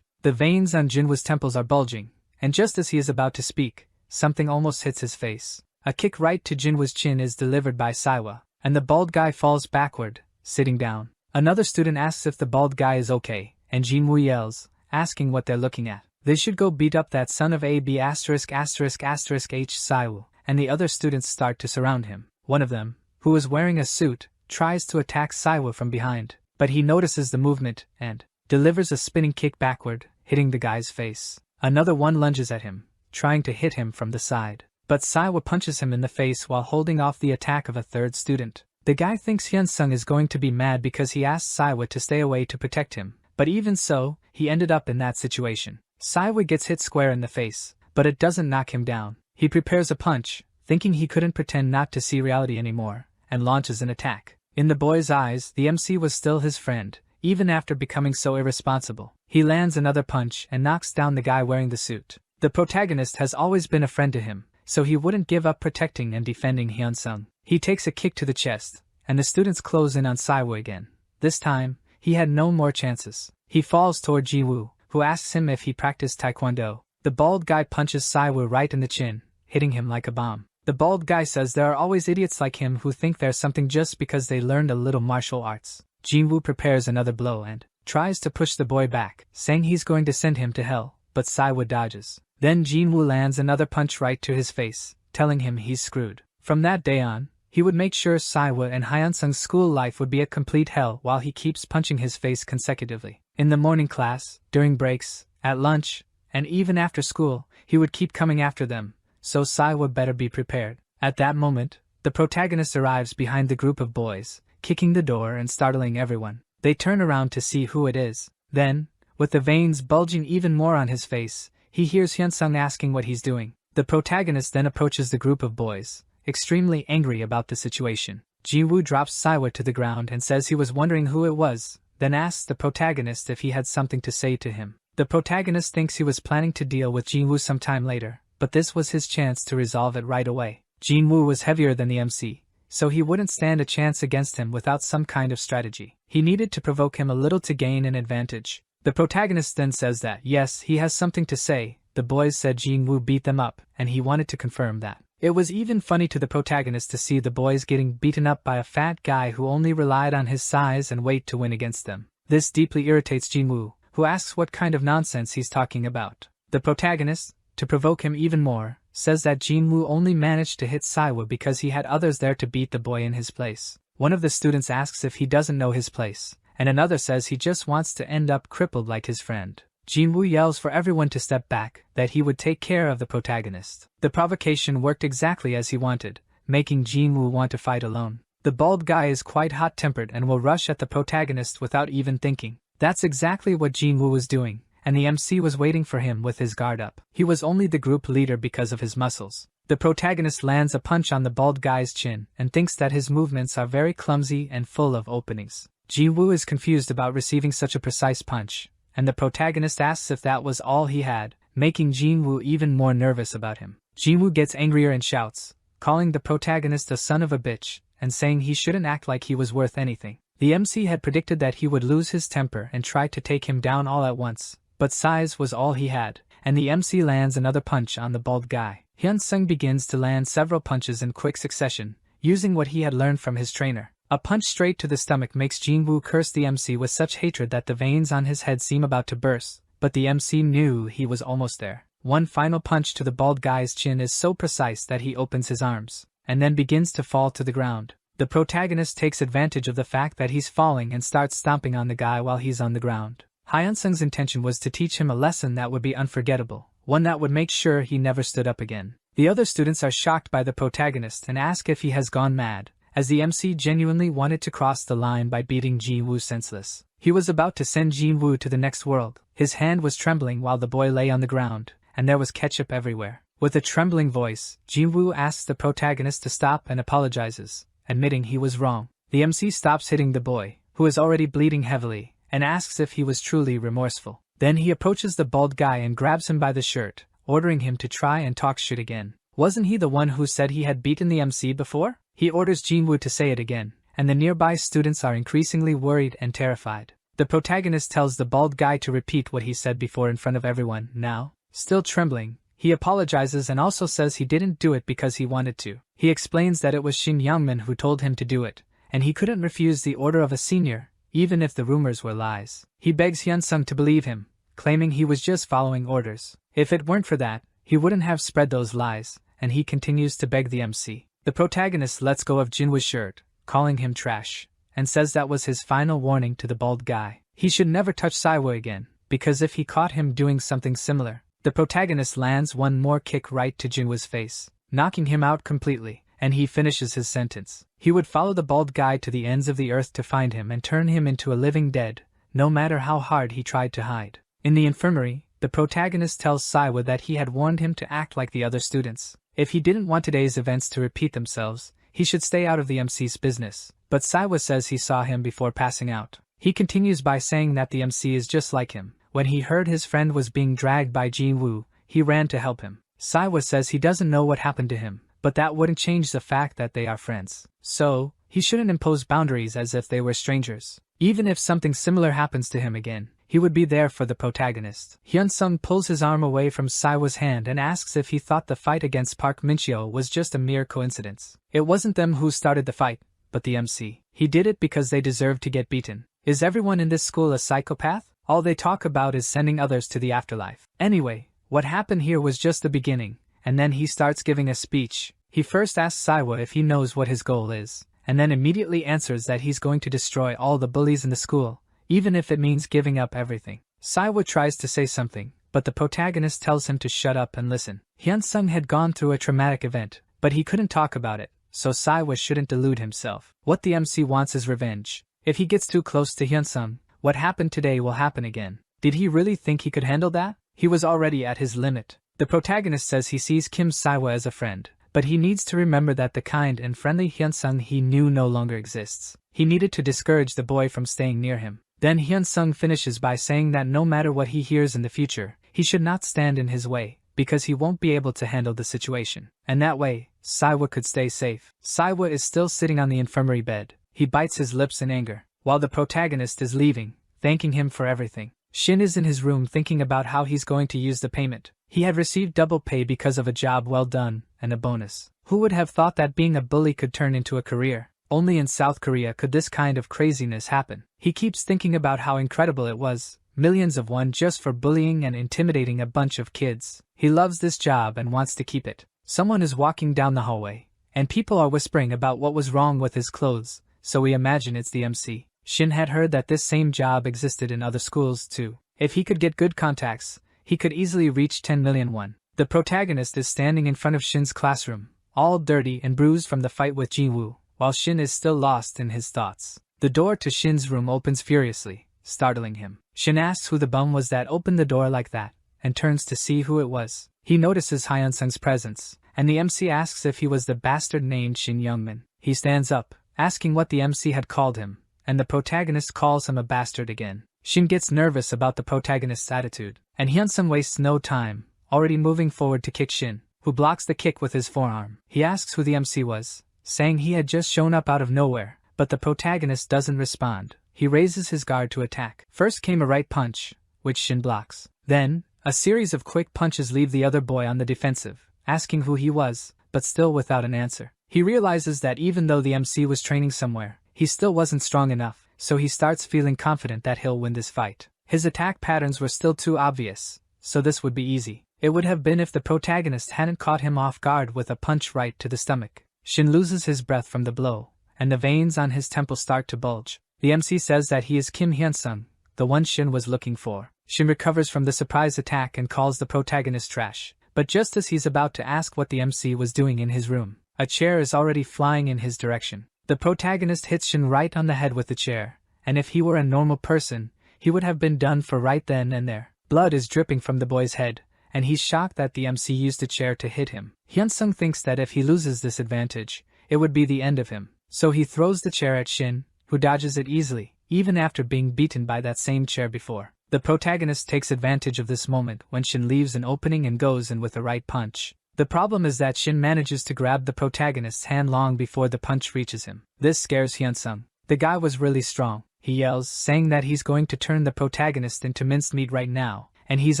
The veins on Jinwoo's temples are bulging, and just as he is about to speak, something almost hits his face. A kick right to Jinwoo's chin is delivered by Saiwa, and the bald guy falls backward, sitting down. Another student asks if the bald guy is okay, and Jinwoo yells, asking what they're looking at. They should go beat up that son of AB*******H Saiwa, and the other students start to surround him. One of them, who is wearing a suit, tries to attack Saiwa from behind, but he notices the movement and delivers a spinning kick backward, hitting the guy's face. Another one lunges at him, trying to hit him from the side, but Saiwa punches him in the face while holding off the attack of a third student. The guy thinks Hyunsung is going to be mad because he asked Saiwa to stay away to protect him, but even so, he ended up in that situation. Saiwa gets hit square in the face, but it doesn't knock him down. He prepares a punch, thinking he couldn't pretend not to see reality anymore, and launches an attack. In the boy's eyes, the MC was still his friend, even after becoming so irresponsible. He lands another punch and knocks down the guy wearing the suit. The protagonist has always been a friend to him, so he wouldn't give up protecting and defending Hyunsung. He takes a kick to the chest, and the students close in on Saiwa again. This time, he had no more chances. He falls toward Jinwoo, who asks him if he practiced taekwondo. The bald guy punches Saiwa right in the chin, hitting him like a bomb. The bald guy says there are always idiots like him who think they're something just because they learned a little martial arts. Jinwoo prepares another blow and tries to push the boy back, saying he's going to send him to hell, but Saiwa dodges. Then Jinwoo lands another punch right to his face, telling him he's screwed. From that day on, he would make sure Saiwa and Hyunsung's school life would be a complete hell while he keeps punching his face consecutively. In the morning class, during breaks, at lunch, and even after school, he would keep coming after them, so Saiwa better be prepared. At that moment, the protagonist arrives behind the group of boys, kicking the door and startling everyone. They turn around to see who it is. Then, with the veins bulging even more on his face, he hears Hyunsung asking what he's doing. The protagonist then approaches the group of boys, extremely angry about the situation. Jinwoo drops Saiwa to the ground and says he was wondering who it was, then asks the protagonist if he had something to say to him. The protagonist thinks he was planning to deal with Jinwoo sometime later, but this was his chance to resolve it right away. Jinwoo was heavier than the MC, so he wouldn't stand a chance against him without some kind of strategy. He needed to provoke him a little to gain an advantage. The protagonist then says that, yes, he has something to say. The boys said Jinwoo beat them up, and he wanted to confirm that. It was even funny to the protagonist to see the boys getting beaten up by a fat guy who only relied on his size and weight to win against them. This deeply irritates Jinwoo, who asks what kind of nonsense he's talking about. The protagonist, to provoke him even more, says that Jinwoo only managed to hit Saiwa because he had others there to beat the boy in his place. One of the students asks if he doesn't know his place, and another says he just wants to end up crippled like his friend. Jinwoo yells for everyone to step back, that he would take care of the protagonist. The provocation worked exactly as he wanted, making Jinwoo want to fight alone. The bald guy is quite hot-tempered and will rush at the protagonist without even thinking. That's exactly what Jinwoo was doing, and the MC was waiting for him with his guard up. He was only the group leader because of his muscles. The protagonist lands a punch on the bald guy's chin and thinks that his movements are very clumsy and full of openings. Jinwoo is confused about receiving such a precise punch, and the protagonist asks if that was all he had, making Jinwoo even more nervous about him. Jinwoo gets angrier and shouts, calling the protagonist a son of a bitch, and saying he shouldn't act like he was worth anything. The MC had predicted that he would lose his temper and try to take him down all at once, but size was all he had, and the MC lands another punch on the bald guy. Hyun-sung begins to land several punches in quick succession, using what he had learned from his trainer. A punch straight to the stomach makes Jinwoo curse the MC with such hatred that the veins on his head seem about to burst, but the MC knew he was almost there. One final punch to the bald guy's chin is so precise that he opens his arms, and then begins to fall to the ground. The protagonist takes advantage of the fact that he's falling and starts stomping on the guy while he's on the ground. Hyun-sung's intention was to teach him a lesson that would be unforgettable, one that would make sure he never stood up again. The other students are shocked by the protagonist and ask if he has gone mad, as the MC genuinely wanted to cross the line by beating Jinwoo senseless. He was about to send Jinwoo to the next world. His hand was trembling while the boy lay on the ground, and there was ketchup everywhere. With a trembling voice, Jinwoo asks the protagonist to stop and apologizes, admitting he was wrong. The MC stops hitting the boy, who is already bleeding heavily, and asks if he was truly remorseful. Then he approaches the bald guy and grabs him by the shirt, ordering him to try and talk shit again. Wasn't he the one who said he had beaten the MC before? He orders Jinwoo to say it again, and the nearby students are increasingly worried and terrified. The protagonist tells the bald guy to repeat what he said before in front of everyone. Now, still trembling, he apologizes and also says he didn't do it because he wanted to. He explains that it was Shin Youngmin who told him to do it, and he couldn't refuse the order of a senior, even if the rumors were lies. He begs Hyun-sung to believe him, claiming he was just following orders. If it weren't for that, he wouldn't have spread those lies, and he continues to beg the MC. The protagonist lets go of Jinwoo's shirt, calling him trash, and says that was his final warning to the bald guy. He should never touch Siwa again, because if he caught him doing something similar, the protagonist lands one more kick right to Jinwoo's face, knocking him out completely, and he finishes his sentence. He would follow the bald guy to the ends of the earth to find him and turn him into a living dead, no matter how hard he tried to hide. In the infirmary, the protagonist tells Siwa that he had warned him to act like the other students. If he didn't want today's events to repeat themselves, he should stay out of the MC's business. But Siwa says he saw him before passing out. He continues by saying that the MC is just like him. When he heard his friend was being dragged by Jinwoo, he ran to help him. Siwa says he doesn't know what happened to him, but that wouldn't change the fact that they are friends. So, he shouldn't impose boundaries as if they were strangers. Even if something similar happens to him again, he would be there for the protagonist. Hyun-sung pulls his arm away from Siwa's hand and asks if he thought the fight against Park Min-cheo was just a mere coincidence. It wasn't them who started the fight, but the MC. He did it because they deserved to get beaten. Is everyone in this school a psychopath? All they talk about is sending others to the afterlife. Anyway, what happened here was just the beginning, and then he starts giving a speech. He first asks Siwa if he knows what his goal is, and then immediately answers that he's going to destroy all the bullies in the school, even if it means giving up everything. Siwa tries to say something, but the protagonist tells him to shut up and listen. Hyun-sung had gone through a traumatic event, but he couldn't talk about it, so Siwa shouldn't delude himself. What the MC wants is revenge. If he gets too close to Hyun-sung, what happened today will happen again. Did he really think he could handle that? He was already at his limit. The protagonist says he sees Kim Siwa as a friend, but he needs to remember that the kind and friendly Hyun-sung he knew no longer exists. He needed to discourage the boy from staying near him. Then Hyun-sung finishes by saying that no matter what he hears in the future, he should not stand in his way, because he won't be able to handle the situation. And that way, Siwa could stay safe. Siwa is still sitting on the infirmary bed. He bites his lips in anger, while the protagonist is leaving, thanking him for everything. Shin is in his room thinking about how he's going to use the payment. He had received double pay because of a job well done, and a bonus. Who would have thought that being a bully could turn into a career? Only in South Korea could this kind of craziness happen. He keeps thinking about how incredible it was, millions of won just for bullying and intimidating a bunch of kids. He loves this job and wants to keep it. Someone is walking down the hallway, and people are whispering about what was wrong with his clothes, so we imagine it's the MC. Shin had heard that this same job existed in other schools too. If he could get good contacts, he could easily reach 10 million won. The protagonist is standing in front of Shin's classroom, all dirty and bruised from the fight with Jinwoo, while Shin is still lost in his thoughts. The door to Shin's room opens furiously, startling him. Shin asks who the bum was that opened the door like that, and turns to see who it was. He notices Hyun-sung's presence, and the MC asks if he was the bastard named Shin Youngmin. He stands up, asking what the MC had called him, and the protagonist calls him a bastard again. Shin gets nervous about the protagonist's attitude, and Hyun-sung wastes no time, already moving forward to kick Shin, who blocks the kick with his forearm. He asks who the MC was, saying he had just shown up out of nowhere, but the protagonist doesn't respond. He raises his guard to attack. First came a right punch, which Shin blocks. Then, a series of quick punches leave the other boy on the defensive, asking who he was, but still without an answer. He realizes that even though the MC was training somewhere, he still wasn't strong enough, so he starts feeling confident that he'll win this fight. His attack patterns were still too obvious, so this would be easy. It would have been if the protagonist hadn't caught him off guard with a punch right to the stomach. Shin loses his breath from the blow, and the veins on his temple start to bulge. The MC says that he is Kim Hyun-sung, the one Shin was looking for. Shin recovers from the surprise attack and calls the protagonist trash, but just as he's about to ask what the MC was doing in his room, a chair is already flying in his direction. The protagonist hits Shin right on the head with the chair, and if he were a normal person, he would have been done for right then and there. Blood is dripping from the boy's head, and he's shocked that the MC used a chair to hit him. Hyun-sung thinks that if he loses this advantage, it would be the end of him, so he throws the chair at Shin, who dodges it easily, even after being beaten by that same chair before. The protagonist takes advantage of this moment when Shin leaves an opening and goes in with a right punch. The problem is that Shin manages to grab the protagonist's hand long before the punch reaches him. This scares Hyun-sung. The guy was really strong, he yells, saying that he's going to turn the protagonist into minced meat right now, and he's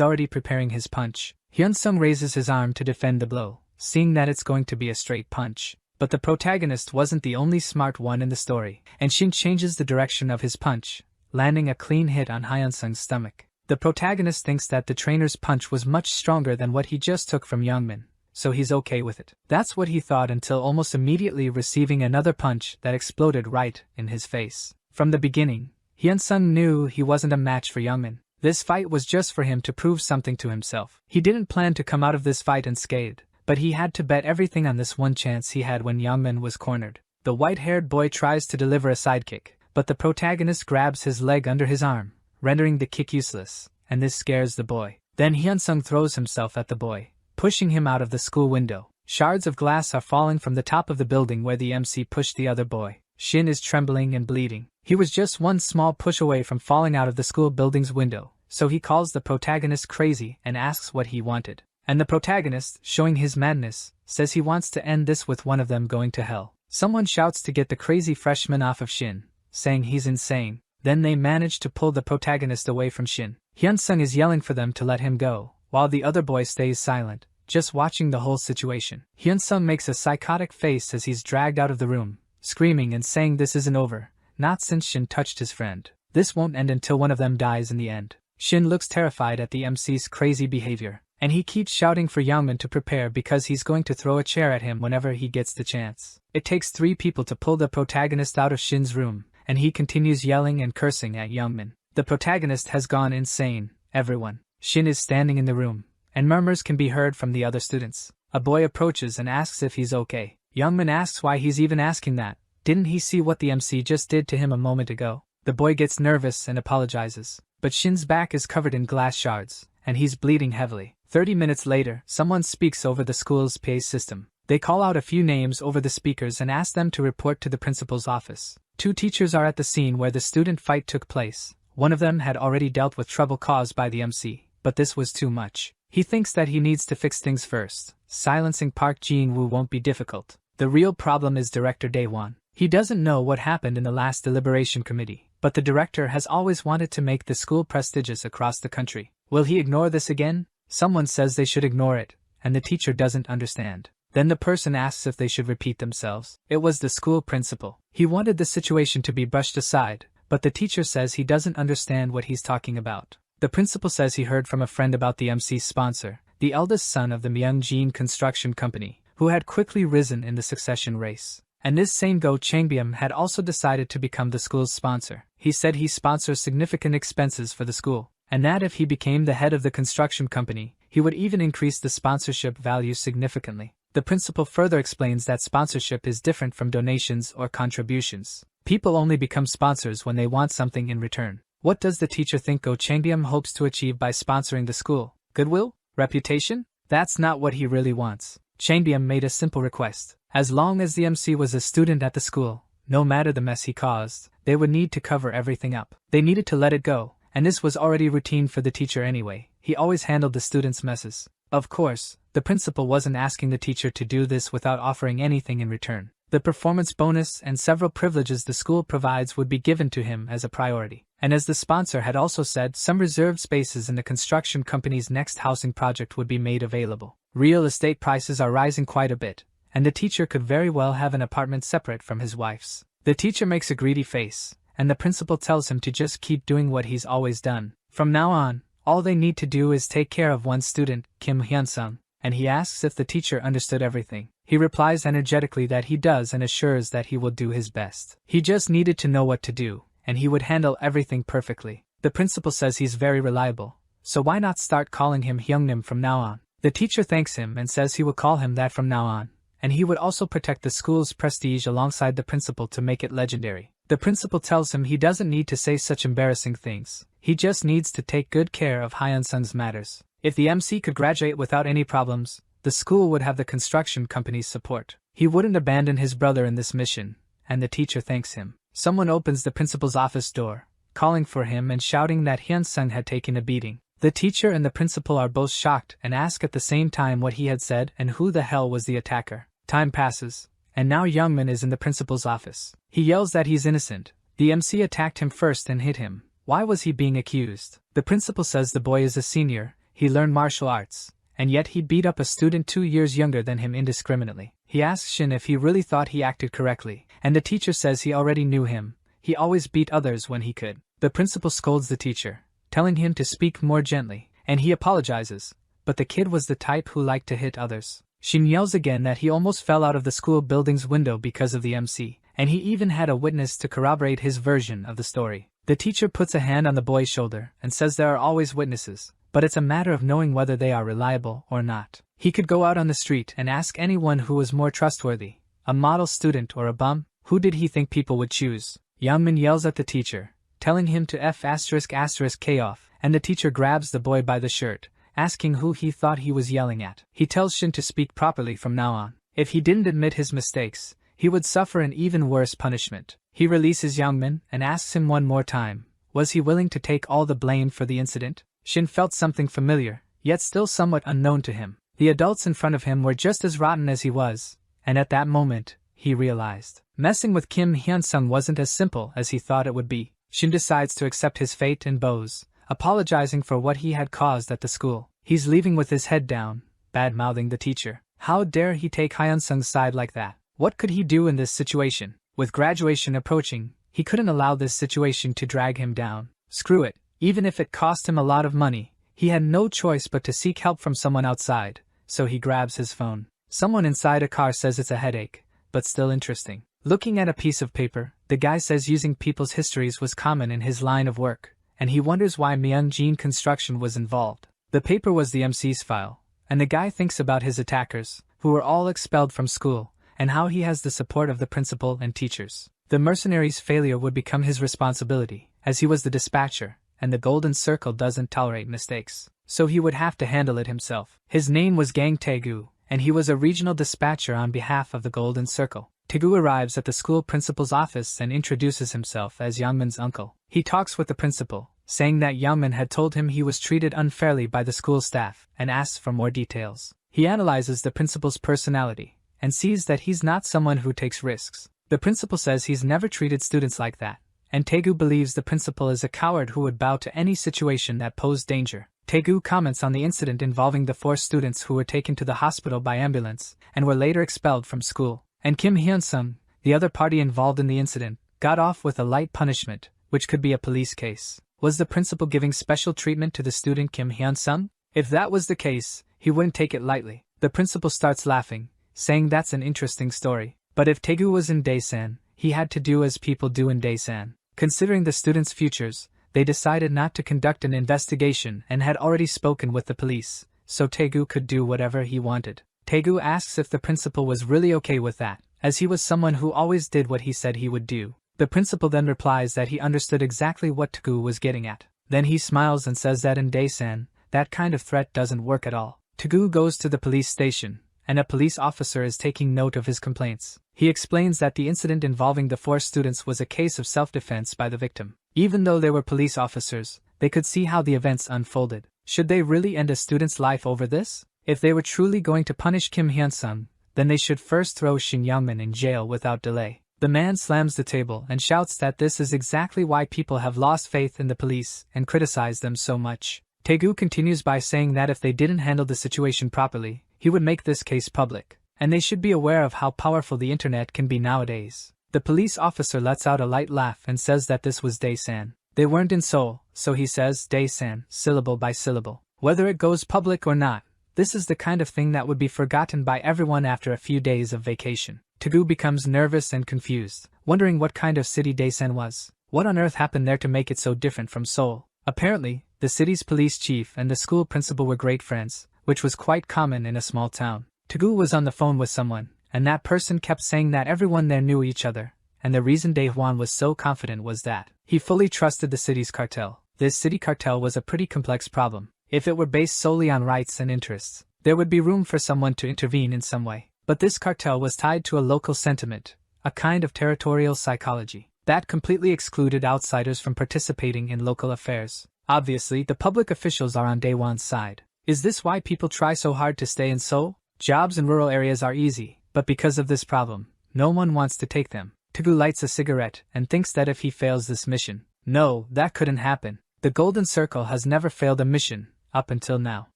already preparing his punch. Hyun-sung raises his arm to defend the blow, seeing that it's going to be a straight punch. But the protagonist wasn't the only smart one in the story, and Shin changes the direction of his punch, landing a clean hit on Hyun-sung's stomach. The protagonist thinks that the trainer's punch was much stronger than what he just took from Youngmin, so he's okay with it. That's what he thought until almost immediately receiving another punch that exploded right in his face. From the beginning, Hyun-sung knew he wasn't a match for Youngmin. This fight was just for him to prove something to himself. He didn't plan to come out of this fight unscathed, but he had to bet everything on this one chance he had when Youngmin was cornered. The white-haired boy tries to deliver a sidekick, but the protagonist grabs his leg under his arm, rendering the kick useless, and this scares the boy. Then Hyun-sung throws himself at the boy, pushing him out of the school window. Shards of glass are falling from the top of the building where the MC pushed the other boy. Shin is trembling and bleeding. He was just one small push away from falling out of the school building's window, so he calls the protagonist crazy and asks what he wanted. And the protagonist, showing his madness, says he wants to end this with one of them going to hell. Someone shouts to get the crazy freshman off of Shin, saying he's insane. Then they manage to pull the protagonist away from Shin. Hyun-sung is yelling for them to let him go, while the other boy stays silent, just watching the whole situation. Hyun-sung makes a psychotic face as he's dragged out of the room, screaming and saying this isn't over, not since Shin touched his friend. This won't end until one of them dies in the end. Shin looks terrified at the MC's crazy behavior, and he keeps shouting for Youngmin to prepare because he's going to throw a chair at him whenever he gets the chance. It takes 3 people to pull the protagonist out of Shin's room, and he continues yelling and cursing at Youngmin. The protagonist has gone insane, everyone. Shin is standing in the room, and murmurs can be heard from the other students. A boy approaches and asks if he's okay. Youngmin asks why he's even asking that. Didn't he see what the MC just did to him a moment ago? The boy gets nervous and apologizes, but Shin's back is covered in glass shards, and he's bleeding heavily. 30 minutes later, someone speaks over the school's PA system. They call out a few names over the speakers and ask them to report to the principal's office. 2 teachers are at the scene where the student fight took place. One of them had already dealt with trouble caused by the MC, but this was too much. He thinks that he needs to fix things first. Silencing Park Jin-woo won't be difficult. The real problem is Director Dae-won. He doesn't know what happened in the last deliberation committee, but the director has always wanted to make the school prestigious across the country. Will he ignore this again? Someone says they should ignore it, and the teacher doesn't understand. Then the person asks if they should repeat themselves. It was the school principal. He wanted the situation to be brushed aside, but the teacher says he doesn't understand what he's talking about. The principal says he heard from a friend about the MC's sponsor, the eldest son of the Myungjin Construction Company, who had quickly risen in the succession race. And this same Go Changbyeom had also decided to become the school's sponsor. He said he sponsors significant expenses for the school, and that if he became the head of the construction company, he would even increase the sponsorship value significantly. The principal further explains that sponsorship is different from donations or contributions. People only become sponsors when they want something in return. What does the teacher think Go Changbyeom hopes to achieve by sponsoring the school? Goodwill? Reputation? That's not what he really wants. Changbyeom made a simple request. As long as the MC was a student at the school, no matter the mess he caused, they would need to cover everything up. They needed to let it go, and this was already routine for the teacher anyway. He always handled the students' messes. Of course, the principal wasn't asking the teacher to do this without offering anything in return. The performance bonus and several privileges the school provides would be given to him as a priority. And as the sponsor had also said, some reserved spaces in the construction company's next housing project would be made available. Real estate prices are rising quite a bit, and the teacher could very well have an apartment separate from his wife's. The teacher makes a greedy face, and the principal tells him to just keep doing what he's always done. From now on, all they need to do is take care of one student, Kim Hyun-sung, and he asks if the teacher understood everything. He replies energetically that he does and assures that he will do his best. He just needed to know what to do, and he would handle everything perfectly. The principal says he's very reliable, so why not start calling him Hyungnim from now on? The teacher thanks him and says he will call him that from now on, and he would also protect the school's prestige alongside the principal to make it legendary. The principal tells him he doesn't need to say such embarrassing things. He just needs to take good care of Hyun-sung's matters. If the MC could graduate without any problems, the school would have the construction company's support. He wouldn't abandon his brother in this mission, and the teacher thanks him. Someone opens the principal's office door, calling for him and shouting that Hyun-sung had taken a beating. The teacher and the principal are both shocked and ask at the same time what he had said and who the hell was the attacker. Time passes, and now Youngmin is in the principal's office. He yells that he's innocent. The MC attacked him first and hit him. Why was he being accused? The principal says the boy is a senior, he learned martial arts, and yet he beat up a student 2 years younger than him indiscriminately. He asks Shin if he really thought he acted correctly, and the teacher says he already knew him. He always beat others when he could. The principal scolds the teacher, telling him to speak more gently, and he apologizes, but the kid was the type who liked to hit others. Shin yells again that he almost fell out of the school building's window because of the MC, and he even had a witness to corroborate his version of the story. The teacher puts a hand on the boy's shoulder and says there are always witnesses, but it's a matter of knowing whether they are reliable or not. He could go out on the street and ask anyone who was more trustworthy, a model student or a bum. Who did he think people would choose? Youngmin yells at the teacher, telling him to F***K off, and the teacher grabs the boy by the shirt, asking who he thought he was yelling at. He tells Shin to speak properly from now on. If he didn't admit his mistakes, he would suffer an even worse punishment. He releases Youngmin and asks him one more time, was he willing to take all the blame for the incident? Shin felt something familiar, yet still somewhat unknown to him. The adults in front of him were just as rotten as he was, and at that moment, he realized. Messing with Kim Hyun-sung wasn't as simple as he thought it would be. Shin decides to accept his fate and bows, apologizing for what he had caused at the school. He's leaving with his head down, bad-mouthing the teacher. How dare he take Hyun-sung's side like that? What could he do in this situation? With graduation approaching, he couldn't allow this situation to drag him down. Screw it, even if it cost him a lot of money, he had no choice but to seek help from someone outside, so he grabs his phone. Someone inside a car says it's a headache, but still interesting. Looking at a piece of paper, the guy says using people's histories was common in his line of work, and he wonders why Myeongjin Construction was involved. The paper was the MC's file, and the guy thinks about his attackers, who were all expelled from school, and how he has the support of the principal and teachers. The mercenary's failure would become his responsibility, as he was the dispatcher, and the Golden Circle doesn't tolerate mistakes, so he would have to handle it himself. His name was Gang Taegu, and he was a regional dispatcher on behalf of the Golden Circle. Taegu arrives at the school principal's office and introduces himself as Youngmin's uncle. He talks with the principal, saying that Youngmin had told him he was treated unfairly by the school staff, and asks for more details. He analyzes the principal's personality, and sees that he's not someone who takes risks. The principal says he's never treated students like that, and Taegu believes the principal is a coward who would bow to any situation that posed danger. Taegu comments on the incident involving the 4 students who were taken to the hospital by ambulance, and were later expelled from school. And Kim Hyun-sung, the other party involved in the incident, got off with a light punishment, which could be a police case. Was the principal giving special treatment to the student Kim Hyun-sung? If that was the case, he wouldn't take it lightly. The principal starts laughing, saying that's an interesting story. But if Taegu was in Daesan, he had to do as people do in Daesan. Considering the students' futures, they decided not to conduct an investigation and had already spoken with the police, so Taegu could do whatever he wanted. Taegu asks if the principal was really okay with that, as he was someone who always did what he said he would do. The principal then replies that he understood exactly what Taegu was getting at. Then he smiles and says that in Daesan, that kind of threat doesn't work at all. Taegu goes to the police station, and a police officer is taking note of his complaints. He explains that the incident involving the 4 students was a case of self-defense by the victim. Even though they were police officers, they could see how the events unfolded. Should they really end a student's life over this? If they were truly going to punish Kim Hyun-sung, then they should first throw Shin Youngmin in jail without delay. The man slams the table and shouts that this is exactly why people have lost faith in the police and criticize them so much. Taegu continues by saying that if they didn't handle the situation properly, he would make this case public, and they should be aware of how powerful the internet can be nowadays. The police officer lets out a light laugh and says that this was Daesan. They weren't in Seoul, so he says Daesan, syllable by syllable. Whether it goes public or not, this is the kind of thing that would be forgotten by everyone after a few days of vacation. Taegu becomes nervous and confused, wondering what kind of city Daesan was. What on earth happened there to make it so different from Seoul? Apparently, the city's police chief and the school principal were great friends, which was quite common in a small town. Taegu was on the phone with someone, and that person kept saying that everyone there knew each other, and the reason Daehwan was so confident was that he fully trusted the city's cartel. This city cartel was a pretty complex problem. If it were based solely on rights and interests, there would be room for someone to intervene in some way. But this cartel was tied to a local sentiment, a kind of territorial psychology, that completely excluded outsiders from participating in local affairs. Obviously, the public officials are on Daehwan's side. Is this why people try so hard to stay in Seoul? Jobs in rural areas are easy, but because of this problem, no one wants to take them. Taegu lights a cigarette and thinks that if he fails this mission, no, that couldn't happen. The Golden Circle has never failed a mission, up until now.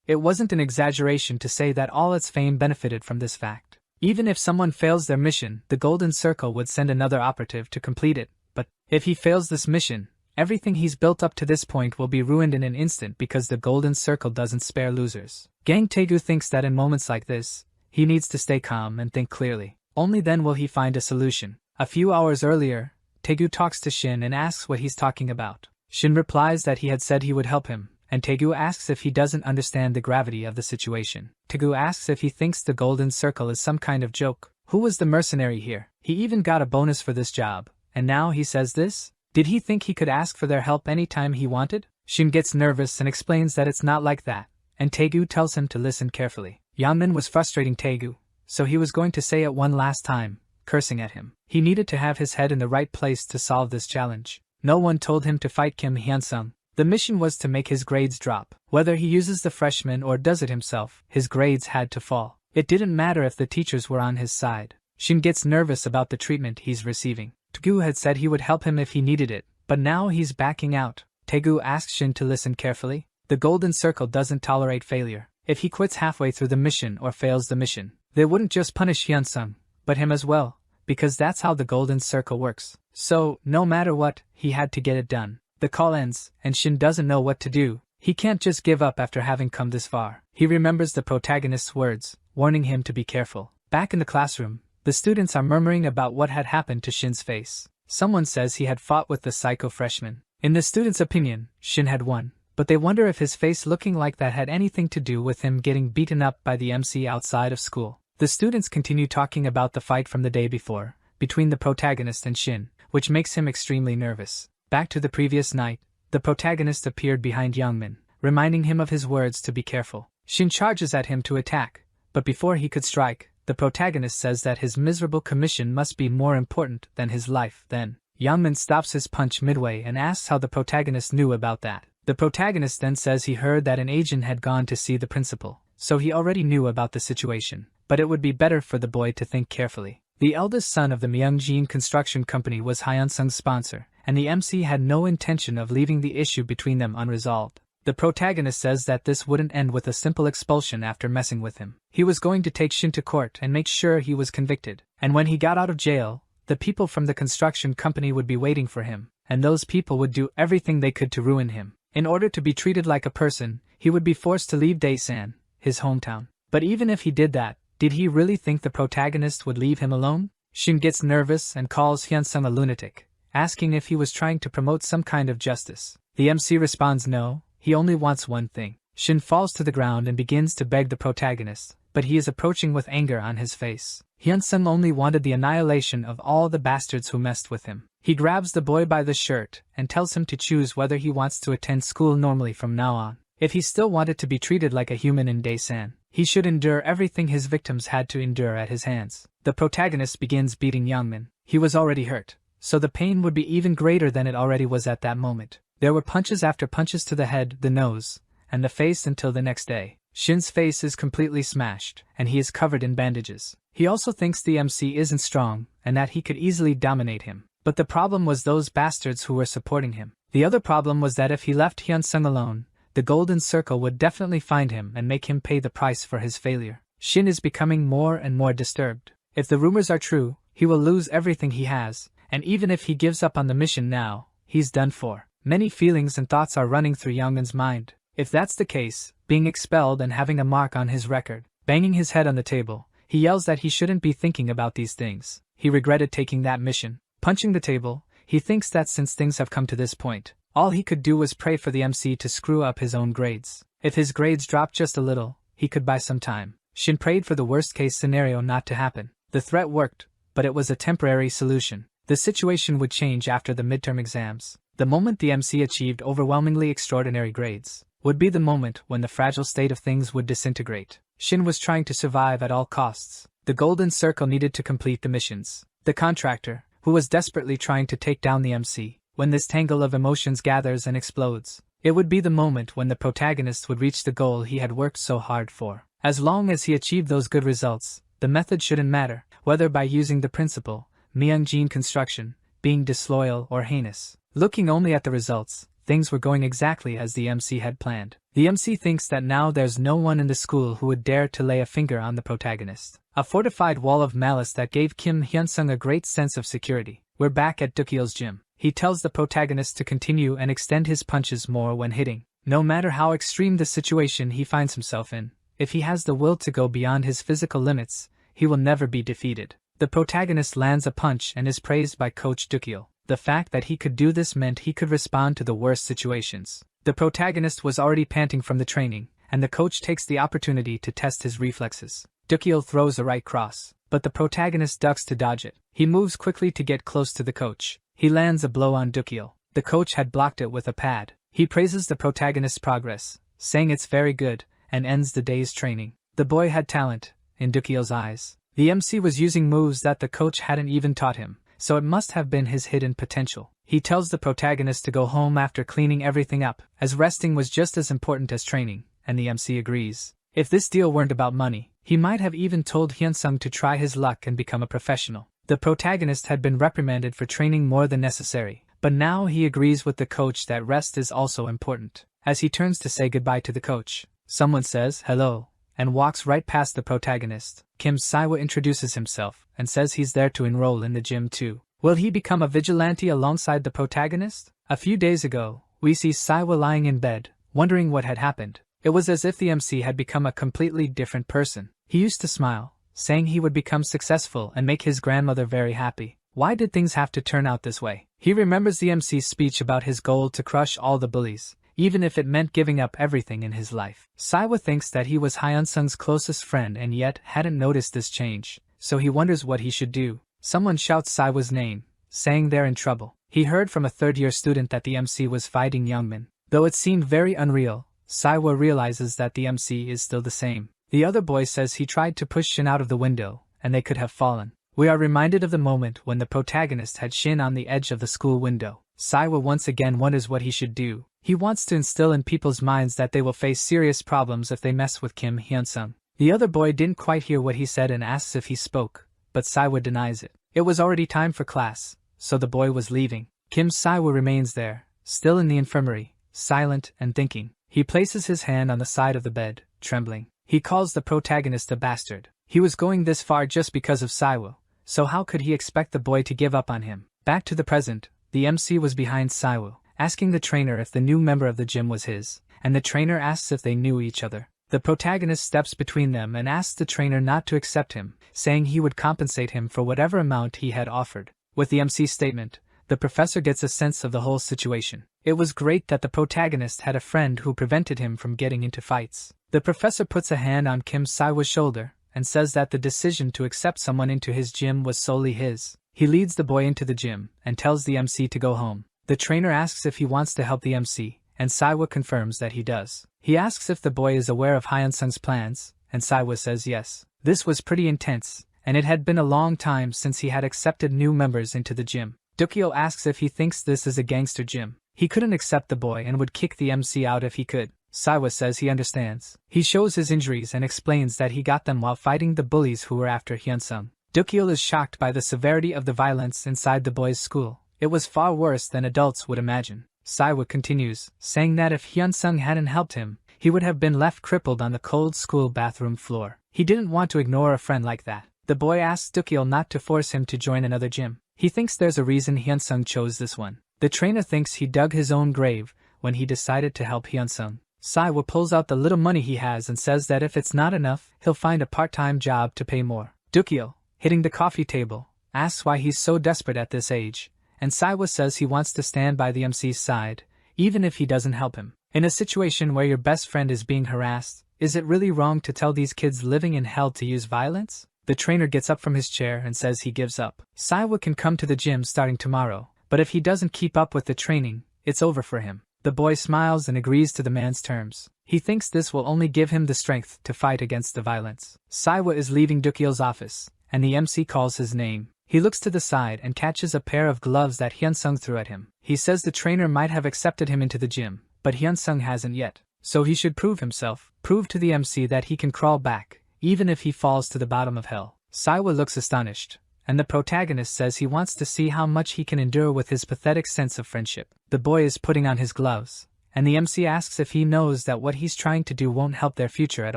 It wasn't an exaggeration to say that all its fame benefited from this fact. Even if someone fails their mission, the Golden Circle would send another operative to complete it. But if he fails this mission, everything he's built up to this point will be ruined in an instant because the Golden Circle doesn't spare losers. Gang Taegu thinks that in moments like this, he needs to stay calm and think clearly. Only then will he find a solution. A few hours earlier, Taegu talks to Shin and asks what he's talking about. Shin replies that he had said he would help him, and Taegu asks if he doesn't understand the gravity of the situation. Taegu asks if he thinks the Golden Circle is some kind of joke. Who was the mercenary here? He even got a bonus for this job, and now he says this? Did he think he could ask for their help anytime he wanted? Shin gets nervous and explains that it's not like that, and Taegu tells him to listen carefully. Yeonmin was frustrating Taegu, so he was going to say it one last time, cursing at him. He needed to have his head in the right place to solve this challenge. No one told him to fight Kim Hyun-sung. The mission was to make his grades drop. Whether he uses the freshmen or does it himself, his grades had to fall. It didn't matter if the teachers were on his side. Shin gets nervous about the treatment he's receiving. Taegu had said he would help him if he needed it, but now he's backing out. Taegu asks Shin to listen carefully. The Golden Circle doesn't tolerate failure. If he quits halfway through the mission or fails the mission, they wouldn't just punish Hyun-sung, but him as well, because that's how the Golden Circle works. So, no matter what, he had to get it done. The call ends, and Shin doesn't know what to do. He can't just give up after having come this far. He remembers the protagonist's words, warning him to be careful. Back in the classroom, the students are murmuring about what had happened to Shin's face. Someone says he had fought with the psycho freshman. In the students' opinion, Shin had won, but they wonder if his face looking like that had anything to do with him getting beaten up by the MC outside of school. The students continue talking about the fight from the day before, between the protagonist and Shin, which makes him extremely nervous. Back to the previous night, the protagonist appeared behind Yeongmin, reminding him of his words to be careful. Shin charges at him to attack, but before he could strike, the protagonist says that his miserable commission must be more important than his life. Then, Yeongmin stops his punch midway and asks how the protagonist knew about that. The protagonist then says he heard that an agent had gone to see the principal, so he already knew about the situation, but it would be better for the boy to think carefully. The eldest son of the Myeongjin Construction Company was Hyun-sung's sponsor, and the MC had no intention of leaving the issue between them unresolved. The protagonist says that this wouldn't end with a simple expulsion after messing with him. He was going to take Shin to court and make sure he was convicted, and when he got out of jail, the people from the construction company would be waiting for him, and those people would do everything they could to ruin him. In order to be treated like a person, he would be forced to leave Daesan, his hometown. But even if he did that, did he really think the protagonist would leave him alone? Shin gets nervous and calls Hyunsung a lunatic, asking if he was trying to promote some kind of justice. The MC responds no, he only wants one thing. Shin falls to the ground and begins to beg the protagonist, but he is approaching with anger on his face. Hyunsung only wanted the annihilation of all the bastards who messed with him. He grabs the boy by the shirt and tells him to choose whether he wants to attend school normally from now on. If he still wanted to be treated like a human in Daesan, he should endure everything his victims had to endure at his hands. The protagonist begins beating Youngmin. He was already hurt, so the pain would be even greater than it already was at that moment. There were punches after punches to the head, the nose, and the face until the next day. Shin's face is completely smashed, and he is covered in bandages. He also thinks the MC isn't strong, and that he could easily dominate him. But the problem was those bastards who were supporting him. The other problem was that if he left Hyunsung alone, the Golden Circle would definitely find him and make him pay the price for his failure. Shin is becoming more and more disturbed. If the rumors are true, he will lose everything he has, and even if he gives up on the mission now, he's done for. Many feelings and thoughts are running through Youngmin's mind. If that's the case, being expelled and having a mark on his record, banging his head on the table, he yells that he shouldn't be thinking about these things. He regretted taking that mission. Punching the table, he thinks that since things have come to this point, all he could do was pray for the MC to screw up his own grades. If his grades dropped just a little, he could buy some time. Shin prayed for the worst-case scenario not to happen. The threat worked, but it was a temporary solution. The situation would change after the midterm exams. The moment the MC achieved overwhelmingly extraordinary grades would be the moment when the fragile state of things would disintegrate. Shin was trying to survive at all costs. The Golden Circle needed to complete the missions. The contractor, who was desperately trying to take down the MC. When this tangle of emotions gathers and explodes, it would be the moment when the protagonist would reach the goal he had worked so hard for. As long as he achieved those good results, the method shouldn't matter, whether by using the principle, Myung-jin construction, being disloyal or heinous. Looking only at the results, things were going exactly as the MC had planned. The MC thinks that now there's no one in the school who would dare to lay a finger on the protagonist. A fortified wall of malice that gave Kim Hyunsung a great sense of security. We're back at Dukyeol's gym. He tells the protagonist to continue and extend his punches more when hitting. No matter how extreme the situation he finds himself in, if he has the will to go beyond his physical limits, he will never be defeated. The protagonist lands a punch and is praised by Coach Dukyeol. The fact that he could do this meant he could respond to the worst situations. The protagonist was already panting from the training, and the coach takes the opportunity to test his reflexes. Dukyeol throws a right cross, but the protagonist ducks to dodge it. He moves quickly to get close to the coach. He lands a blow on Dukyeol. The coach had blocked it with a pad. He praises the protagonist's progress, saying it's very good, and ends the day's training. The boy had talent, in Dukyeol's eyes. The MC was using moves that the coach hadn't even taught him, so it must have been his hidden potential. He tells the protagonist to go home after cleaning everything up, as resting was just as important as training, and the MC agrees. If this deal weren't about money, he might have even told Hyunsung to try his luck and become a professional. The protagonist had been reprimanded for training more than necessary, but now he agrees with the coach that rest is also important. As he turns to say goodbye to the coach, someone says hello, and walks right past the protagonist. Kim Saiwa introduces himself, and says he's there to enroll in the gym too. Will he become a vigilante alongside the protagonist? A few days ago, we see Saiwa lying in bed, wondering what had happened. It was as if the MC had become a completely different person. He used to smile, saying he would become successful and make his grandmother very happy. Why did things have to turn out this way? He remembers the MC's speech about his goal to crush all the bullies, even if it meant giving up everything in his life. Saiwa thinks that he was Hyunsung's closest friend and yet hadn't noticed this change, so he wonders what he should do. Someone shouts Saiwa's name, saying they're in trouble. He heard from a third-year student that the MC was fighting Youngmin. Though it seemed very unreal, Saiwa realizes that the MC is still the same. The other boy says he tried to push Shin out of the window, and they could have fallen. We are reminded of the moment when the protagonist had Shin on the edge of the school window. Saiwa once again wonders what he should do. He wants to instill in people's minds that they will face serious problems if they mess with Kim Hyunsung. The other boy didn't quite hear what he said and asks if he spoke, but Saiwa denies it. It was already time for class, so the boy was leaving. Kim Saiwa remains there, still in the infirmary, silent and thinking. He places his hand on the side of the bed, trembling. He calls the protagonist a bastard. He was going this far just because of Saiwa, so how could he expect the boy to give up on him? Back to the present, the MC was behind Saiwa, asking the trainer if the new member of the gym was his, and the trainer asks if they knew each other. The protagonist steps between them and asks the trainer not to accept him, saying he would compensate him for whatever amount he had offered. With the MC's statement, the professor gets a sense of the whole situation. It was great that the protagonist had a friend who prevented him from getting into fights. The professor puts a hand on Kim Saiwa's shoulder and says that the decision to accept someone into his gym was solely his. He leads the boy into the gym and tells the MC to go home. The trainer asks if he wants to help the MC, and Saiwa confirms that he does. He asks if the boy is aware of Hyun-sung's plans, and Saiwa says yes. This was pretty intense, and it had been a long time since he had accepted new members into the gym. Dukyo asks if he thinks this is a gangster gym. He couldn't accept the boy and would kick the MC out if he could. Saiwa says he understands. He shows his injuries and explains that he got them while fighting the bullies who were after Hyun-sung. Dukyo is shocked by the severity of the violence inside the boys' school. It was far worse than adults would imagine. Saiwa continues, saying that if Hyun-sung hadn't helped him, he would have been left crippled on the cold school bathroom floor. He didn't want to ignore a friend like that. The boy asks Dukyo not to force him to join another gym. He thinks there's a reason Hyun-sung chose this one. The trainer thinks he dug his own grave when he decided to help Hyun-sung. Saiwa pulls out the little money he has and says that if it's not enough, he'll find a part-time job to pay more. Dukyo, hitting the coffee table, asks why he's so desperate at this age, and Saiwa says he wants to stand by the MC's side, even if he doesn't help him. In a situation where your best friend is being harassed, is it really wrong to tell these kids living in hell to use violence? The trainer gets up from his chair and says he gives up. Saiwa can come to the gym starting tomorrow, but if he doesn't keep up with the training, it's over for him. The boy smiles and agrees to the man's terms. He thinks this will only give him the strength to fight against the violence. Saiwa is leaving Dukyo's office, and the MC calls his name. He looks to the side and catches a pair of gloves that Hyun-sung threw at him. He says the trainer might have accepted him into the gym, but Hyun-sung hasn't yet. So he should prove himself, prove to the MC that he can crawl back, even if he falls to the bottom of hell. Saiwa looks astonished, and the protagonist says he wants to see how much he can endure with his pathetic sense of friendship. The boy is putting on his gloves, and the MC asks if he knows that what he's trying to do won't help their future at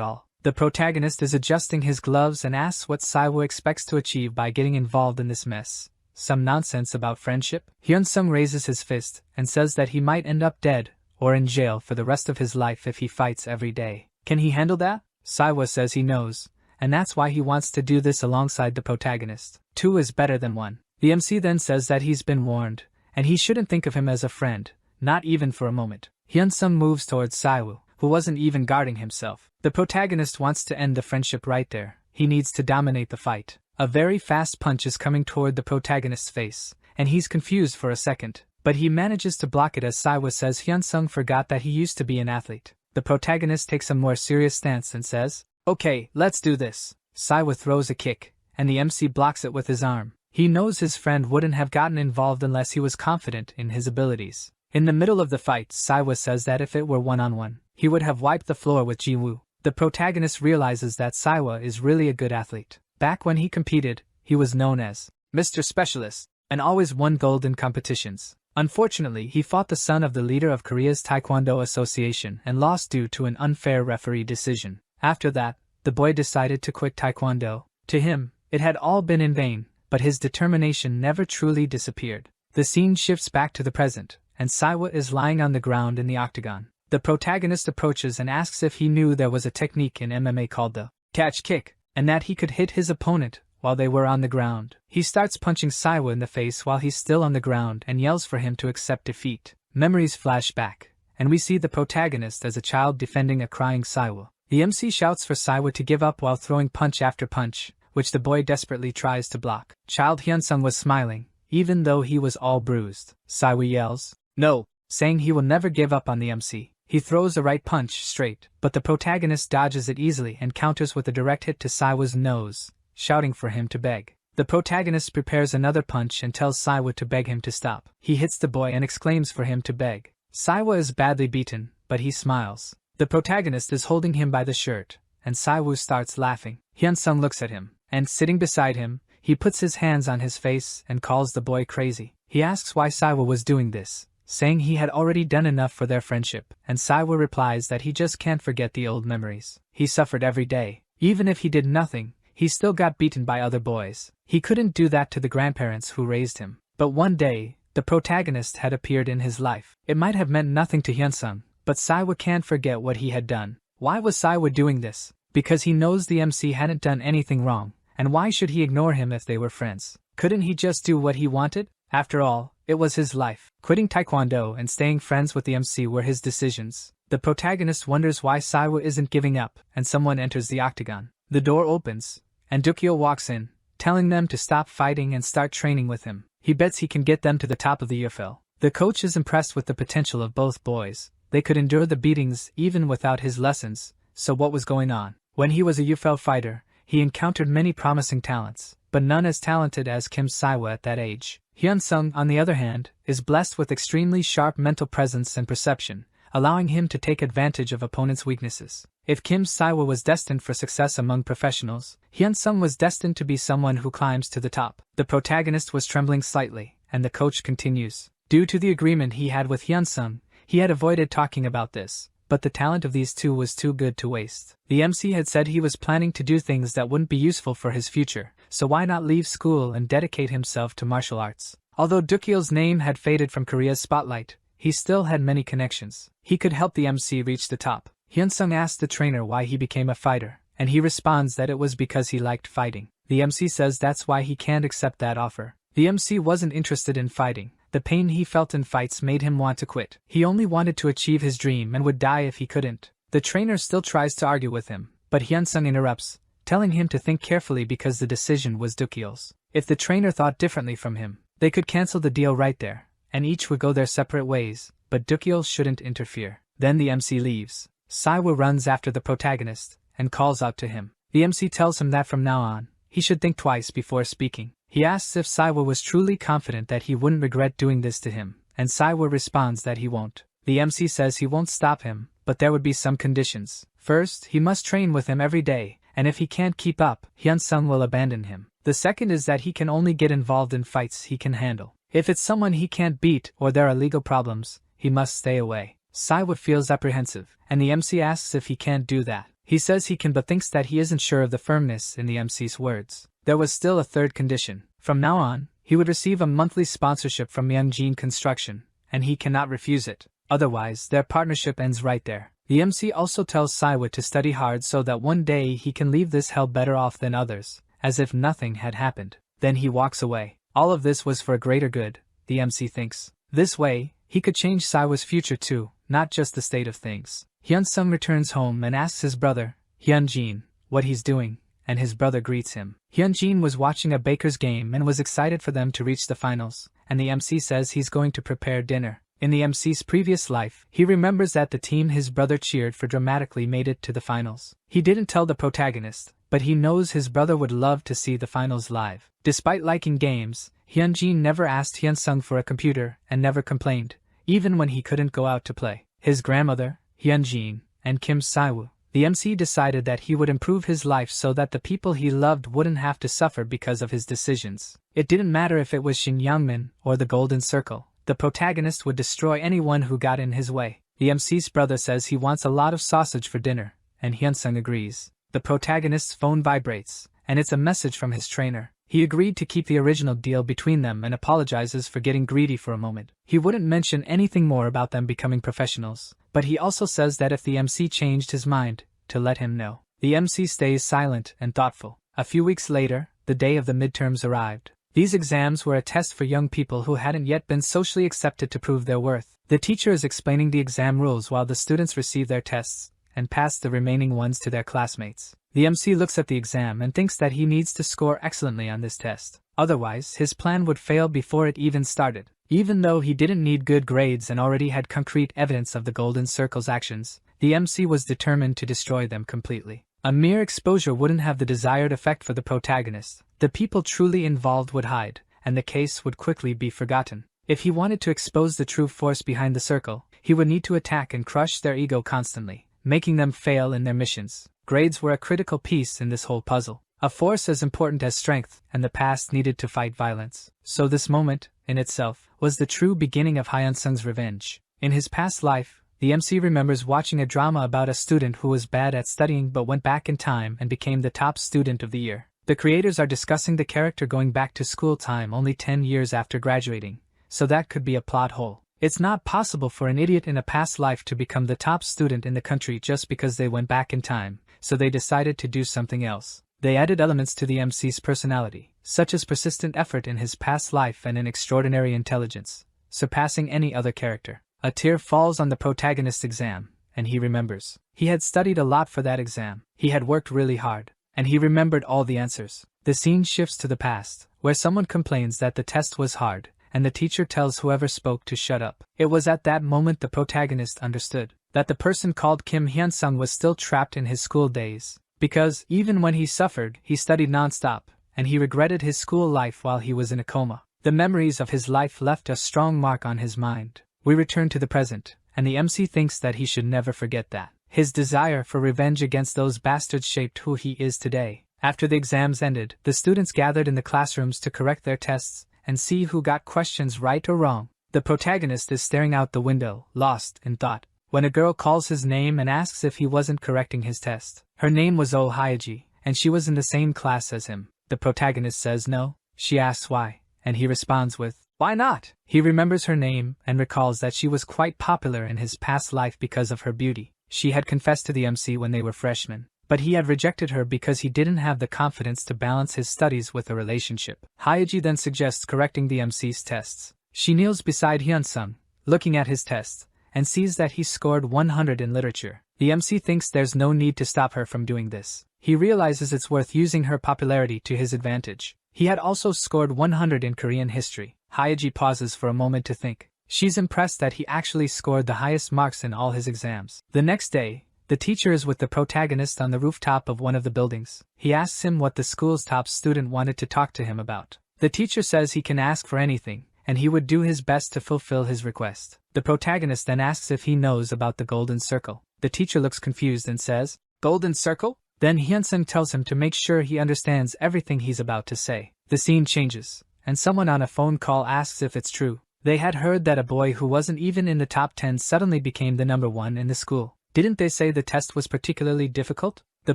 all. The protagonist is adjusting his gloves and asks what Saiwa expects to achieve by getting involved in this mess. Some nonsense about friendship? Hyun-sung raises his fist and says that he might end up dead or in jail for the rest of his life if he fights every day. Can he handle that? Saiwa says he knows, and that's why he wants to do this alongside the protagonist. 2 is better than 1. The MC then says that he's been warned, and he shouldn't think of him as a friend, not even for a moment. Hyun-sung moves towards Saiwa, who wasn't even guarding himself. The protagonist wants to end the friendship right there. He needs to dominate the fight. A very fast punch is coming toward the protagonist's face, and he's confused for a second, but he manages to block it as Saiwa says Hyun-sung forgot that he used to be an athlete. The protagonist takes a more serious stance and says, "Okay, let's do this." Saiwa throws a kick, and the MC blocks it with his arm. He knows his friend wouldn't have gotten involved unless he was confident in his abilities. In the middle of the fight, Saiwa says that if it were one-on-one, he would have wiped the floor with Ji-woo. The protagonist realizes that Saiwa is really a good athlete. Back when he competed, he was known as Mr. Specialist, and always won gold in competitions. Unfortunately, he fought the son of the leader of Korea's Taekwondo Association and lost due to an unfair referee decision. After that, the boy decided to quit Taekwondo. To him, it had all been in vain, but his determination never truly disappeared. The scene shifts back to the present, and Saiwa is lying on the ground in the octagon. The protagonist approaches and asks if he knew there was a technique in MMA called the catch kick, and that he could hit his opponent while they were on the ground. He starts punching Saiwa in the face while he's still on the ground and yells for him to accept defeat. Memories flash back, and we see the protagonist as a child defending a crying Saiwa. The MC shouts for Saiwa to give up while throwing punch after punch, which the boy desperately tries to block. Child Hyun-sung was smiling, even though he was all bruised. Saiwa yells, "No," saying he will never give up on the MC. He throws a right punch straight, but the protagonist dodges it easily and counters with a direct hit to Saiwa's nose, shouting for him to beg. The protagonist prepares another punch and tells Saiwa to beg him to stop. He hits the boy and exclaims for him to beg. Saiwa is badly beaten, but he smiles. The protagonist is holding him by the shirt, and Saiwa starts laughing. Hyun-sung looks at him, and sitting beside him, he puts his hands on his face and calls the boy crazy. He asks why Saiwa was doing this, saying he had already done enough for their friendship, and Saiwa replies that he just can't forget the old memories. He suffered every day. Even if he did nothing, he still got beaten by other boys. He couldn't do that to the grandparents who raised him. But one day, the protagonist had appeared in his life. It might have meant nothing to Hyun-sung, but Saiwa can't forget what he had done. Why was Saiwa doing this? Because he knows the MC hadn't done anything wrong, and why should he ignore him if they were friends? Couldn't he just do what he wanted? After all, it was his life. Quitting Taekwondo and staying friends with the MC were his decisions. The protagonist wonders why Saiwa isn't giving up, and someone enters the octagon. The door opens, and Dukyo walks in, telling them to stop fighting and start training with him. He bets he can get them to the top of the UFL. The coach is impressed with the potential of both boys. They could endure the beatings even without his lessons. So what was going on? When he was a UFL fighter, he encountered many promising talents, but none as talented as Kim Saiwa at that age. Hyun-sung, on the other hand, is blessed with extremely sharp mental presence and perception, allowing him to take advantage of opponents' weaknesses. If Kim Saiwa was destined for success among professionals, Hyun-sung was destined to be someone who climbs to the top. The protagonist was trembling slightly, and the coach continues. Due to the agreement he had with Hyun-sung, he had avoided talking about this, but the talent of these two was too good to waste. The MC had said he was planning to do things that wouldn't be useful for his future, so why not leave school and dedicate himself to martial arts? Although Dukyo's name had faded from Korea's spotlight, he still had many connections. He could help the MC reach the top. Hyun-sung asked the trainer why he became a fighter, and he responds that it was because he liked fighting. The MC says that's why he can't accept that offer. The MC wasn't interested in fighting. The pain he felt in fights made him want to quit. He only wanted to achieve his dream and would die if he couldn't. The trainer still tries to argue with him, but Hyun-sung interrupts, telling him to think carefully because the decision was Dukyo's. If the trainer thought differently from him, they could cancel the deal right there, and each would go their separate ways, but Dukyo shouldn't interfere. Then the MC leaves. Saiwa runs after the protagonist, and calls out to him. The MC tells him that from now on, he should think twice before speaking. He asks if Saiwa was truly confident that he wouldn't regret doing this to him, and Saiwa responds that he won't. The MC says he won't stop him, but there would be some conditions. First, he must train with him every day, and if he can't keep up, Hyun-sung will abandon him. The second is that he can only get involved in fights he can handle. If it's someone he can't beat or there are legal problems, he must stay away. Saiwa feels apprehensive, and the MC asks if he can't do that. He says he can but thinks that he isn't sure of the firmness in the MC's words. There was still a third condition. From now on, he would receive a monthly sponsorship from Youngjin Construction, and he cannot refuse it. Otherwise, their partnership ends right there. The MC also tells Saiwa to study hard so that one day he can leave this hell better off than others, as if nothing had happened. Then he walks away. All of this was for a greater good, the MC thinks. This way, he could change Saiwa's future too, not just the state of things. Hyun-sung returns home and asks his brother, Hyunjin, what he's doing, and his brother greets him. Hyunjin was watching a baker's game and was excited for them to reach the finals, and the MC says he's going to prepare dinner. In the MC's previous life, he remembers that the team his brother cheered for dramatically made it to the finals. He didn't tell the protagonist, but he knows his brother would love to see the finals live. Despite liking games, Hyunjin never asked Hyun-sung for a computer and never complained, even when he couldn't go out to play. His grandmother, Hyunjin, and Kim Saiwoo, the MC decided that he would improve his life so that the people he loved wouldn't have to suffer because of his decisions. It didn't matter if it was Shin Youngmin or the Golden Circle. The protagonist would destroy anyone who got in his way. The MC's brother says he wants a lot of sausage for dinner, and Hyun-sung agrees. The protagonist's phone vibrates, and it's a message from his trainer. He agreed to keep the original deal between them and apologizes for getting greedy for a moment. He wouldn't mention anything more about them becoming professionals, but he also says that if the MC changed his mind, to let him know. The MC stays silent and thoughtful. A few weeks later, the day of the midterms arrived. These exams were a test for young people who hadn't yet been socially accepted to prove their worth. The teacher is explaining the exam rules while the students receive their tests, and pass the remaining ones to their classmates. The MC looks at the exam and thinks that he needs to score excellently on this test. Otherwise, his plan would fail before it even started. Even though he didn't need good grades and already had concrete evidence of the Golden Circle's actions, the MC was determined to destroy them completely. A mere exposure wouldn't have the desired effect for the protagonist. The people truly involved would hide, and the case would quickly be forgotten. If he wanted to expose the true force behind the circle, he would need to attack and crush their ego constantly, making them fail in their missions. Grades were a critical piece in this whole puzzle. A force as important as strength and the past needed to fight violence. So this moment, in itself, was the true beginning of Hyun-sung's revenge. In his past life, the MC remembers watching a drama about a student who was bad at studying but went back in time and became the top student of the year. The creators are discussing the character going back to school time only 10 years after graduating, so that could be a plot hole. It's not possible for an idiot in a past life to become the top student in the country just because they went back in time, so they decided to do something else. They added elements to the MC's personality, such as persistent effort in his past life and an extraordinary intelligence, surpassing any other character. A tear falls on the protagonist's exam, and he remembers. He had studied a lot for that exam. He had worked really hard, and he remembered all the answers. The scene shifts to the past, where someone complains that the test was hard, and the teacher tells whoever spoke to shut up. It was at that moment the protagonist understood that the person called Kim Hyun-sung was still trapped in his school days, because, even when he suffered, he studied non-stop, and he regretted his school life while he was in a coma. The memories of his life left a strong mark on his mind. We return to the present, and the MC thinks that he should never forget that. His desire for revenge against those bastards shaped who he is today. After the exams ended, the students gathered in the classrooms to correct their tests and see who got questions right or wrong. The protagonist is staring out the window, lost in thought, when a girl calls his name and asks if he wasn't correcting his test. Her name was Oh Hyeji, and she was in the same class as him. The protagonist says no. She asks why, and he responds with, "Why not?" He remembers her name and recalls that she was quite popular in his past life because of her beauty. She had confessed to the MC when they were freshmen, but he had rejected her because he didn't have the confidence to balance his studies with a relationship. Hyeji then suggests correcting the MC's tests. She kneels beside Hyun-sung, looking at his tests, and sees that he scored 100 in literature. The MC thinks there's no need to stop her from doing this. He realizes it's worth using her popularity to his advantage. He had also scored 100 in Korean history. Hyeji pauses for a moment to think. She's impressed that he actually scored the highest marks in all his exams. The next day, the teacher is with the protagonist on the rooftop of one of the buildings. He asks him what the school's top student wanted to talk to him about. The teacher says he can ask for anything, and he would do his best to fulfill his request. The protagonist then asks if he knows about the Golden Circle. The teacher looks confused and says, "Golden Circle?" Then Hyun-sung tells him to make sure he understands everything he's about to say. The scene changes, and someone on a phone call asks if it's true. They had heard that a boy who wasn't even in the top 10 suddenly became the number 1 in the school. Didn't they say the test was particularly difficult? The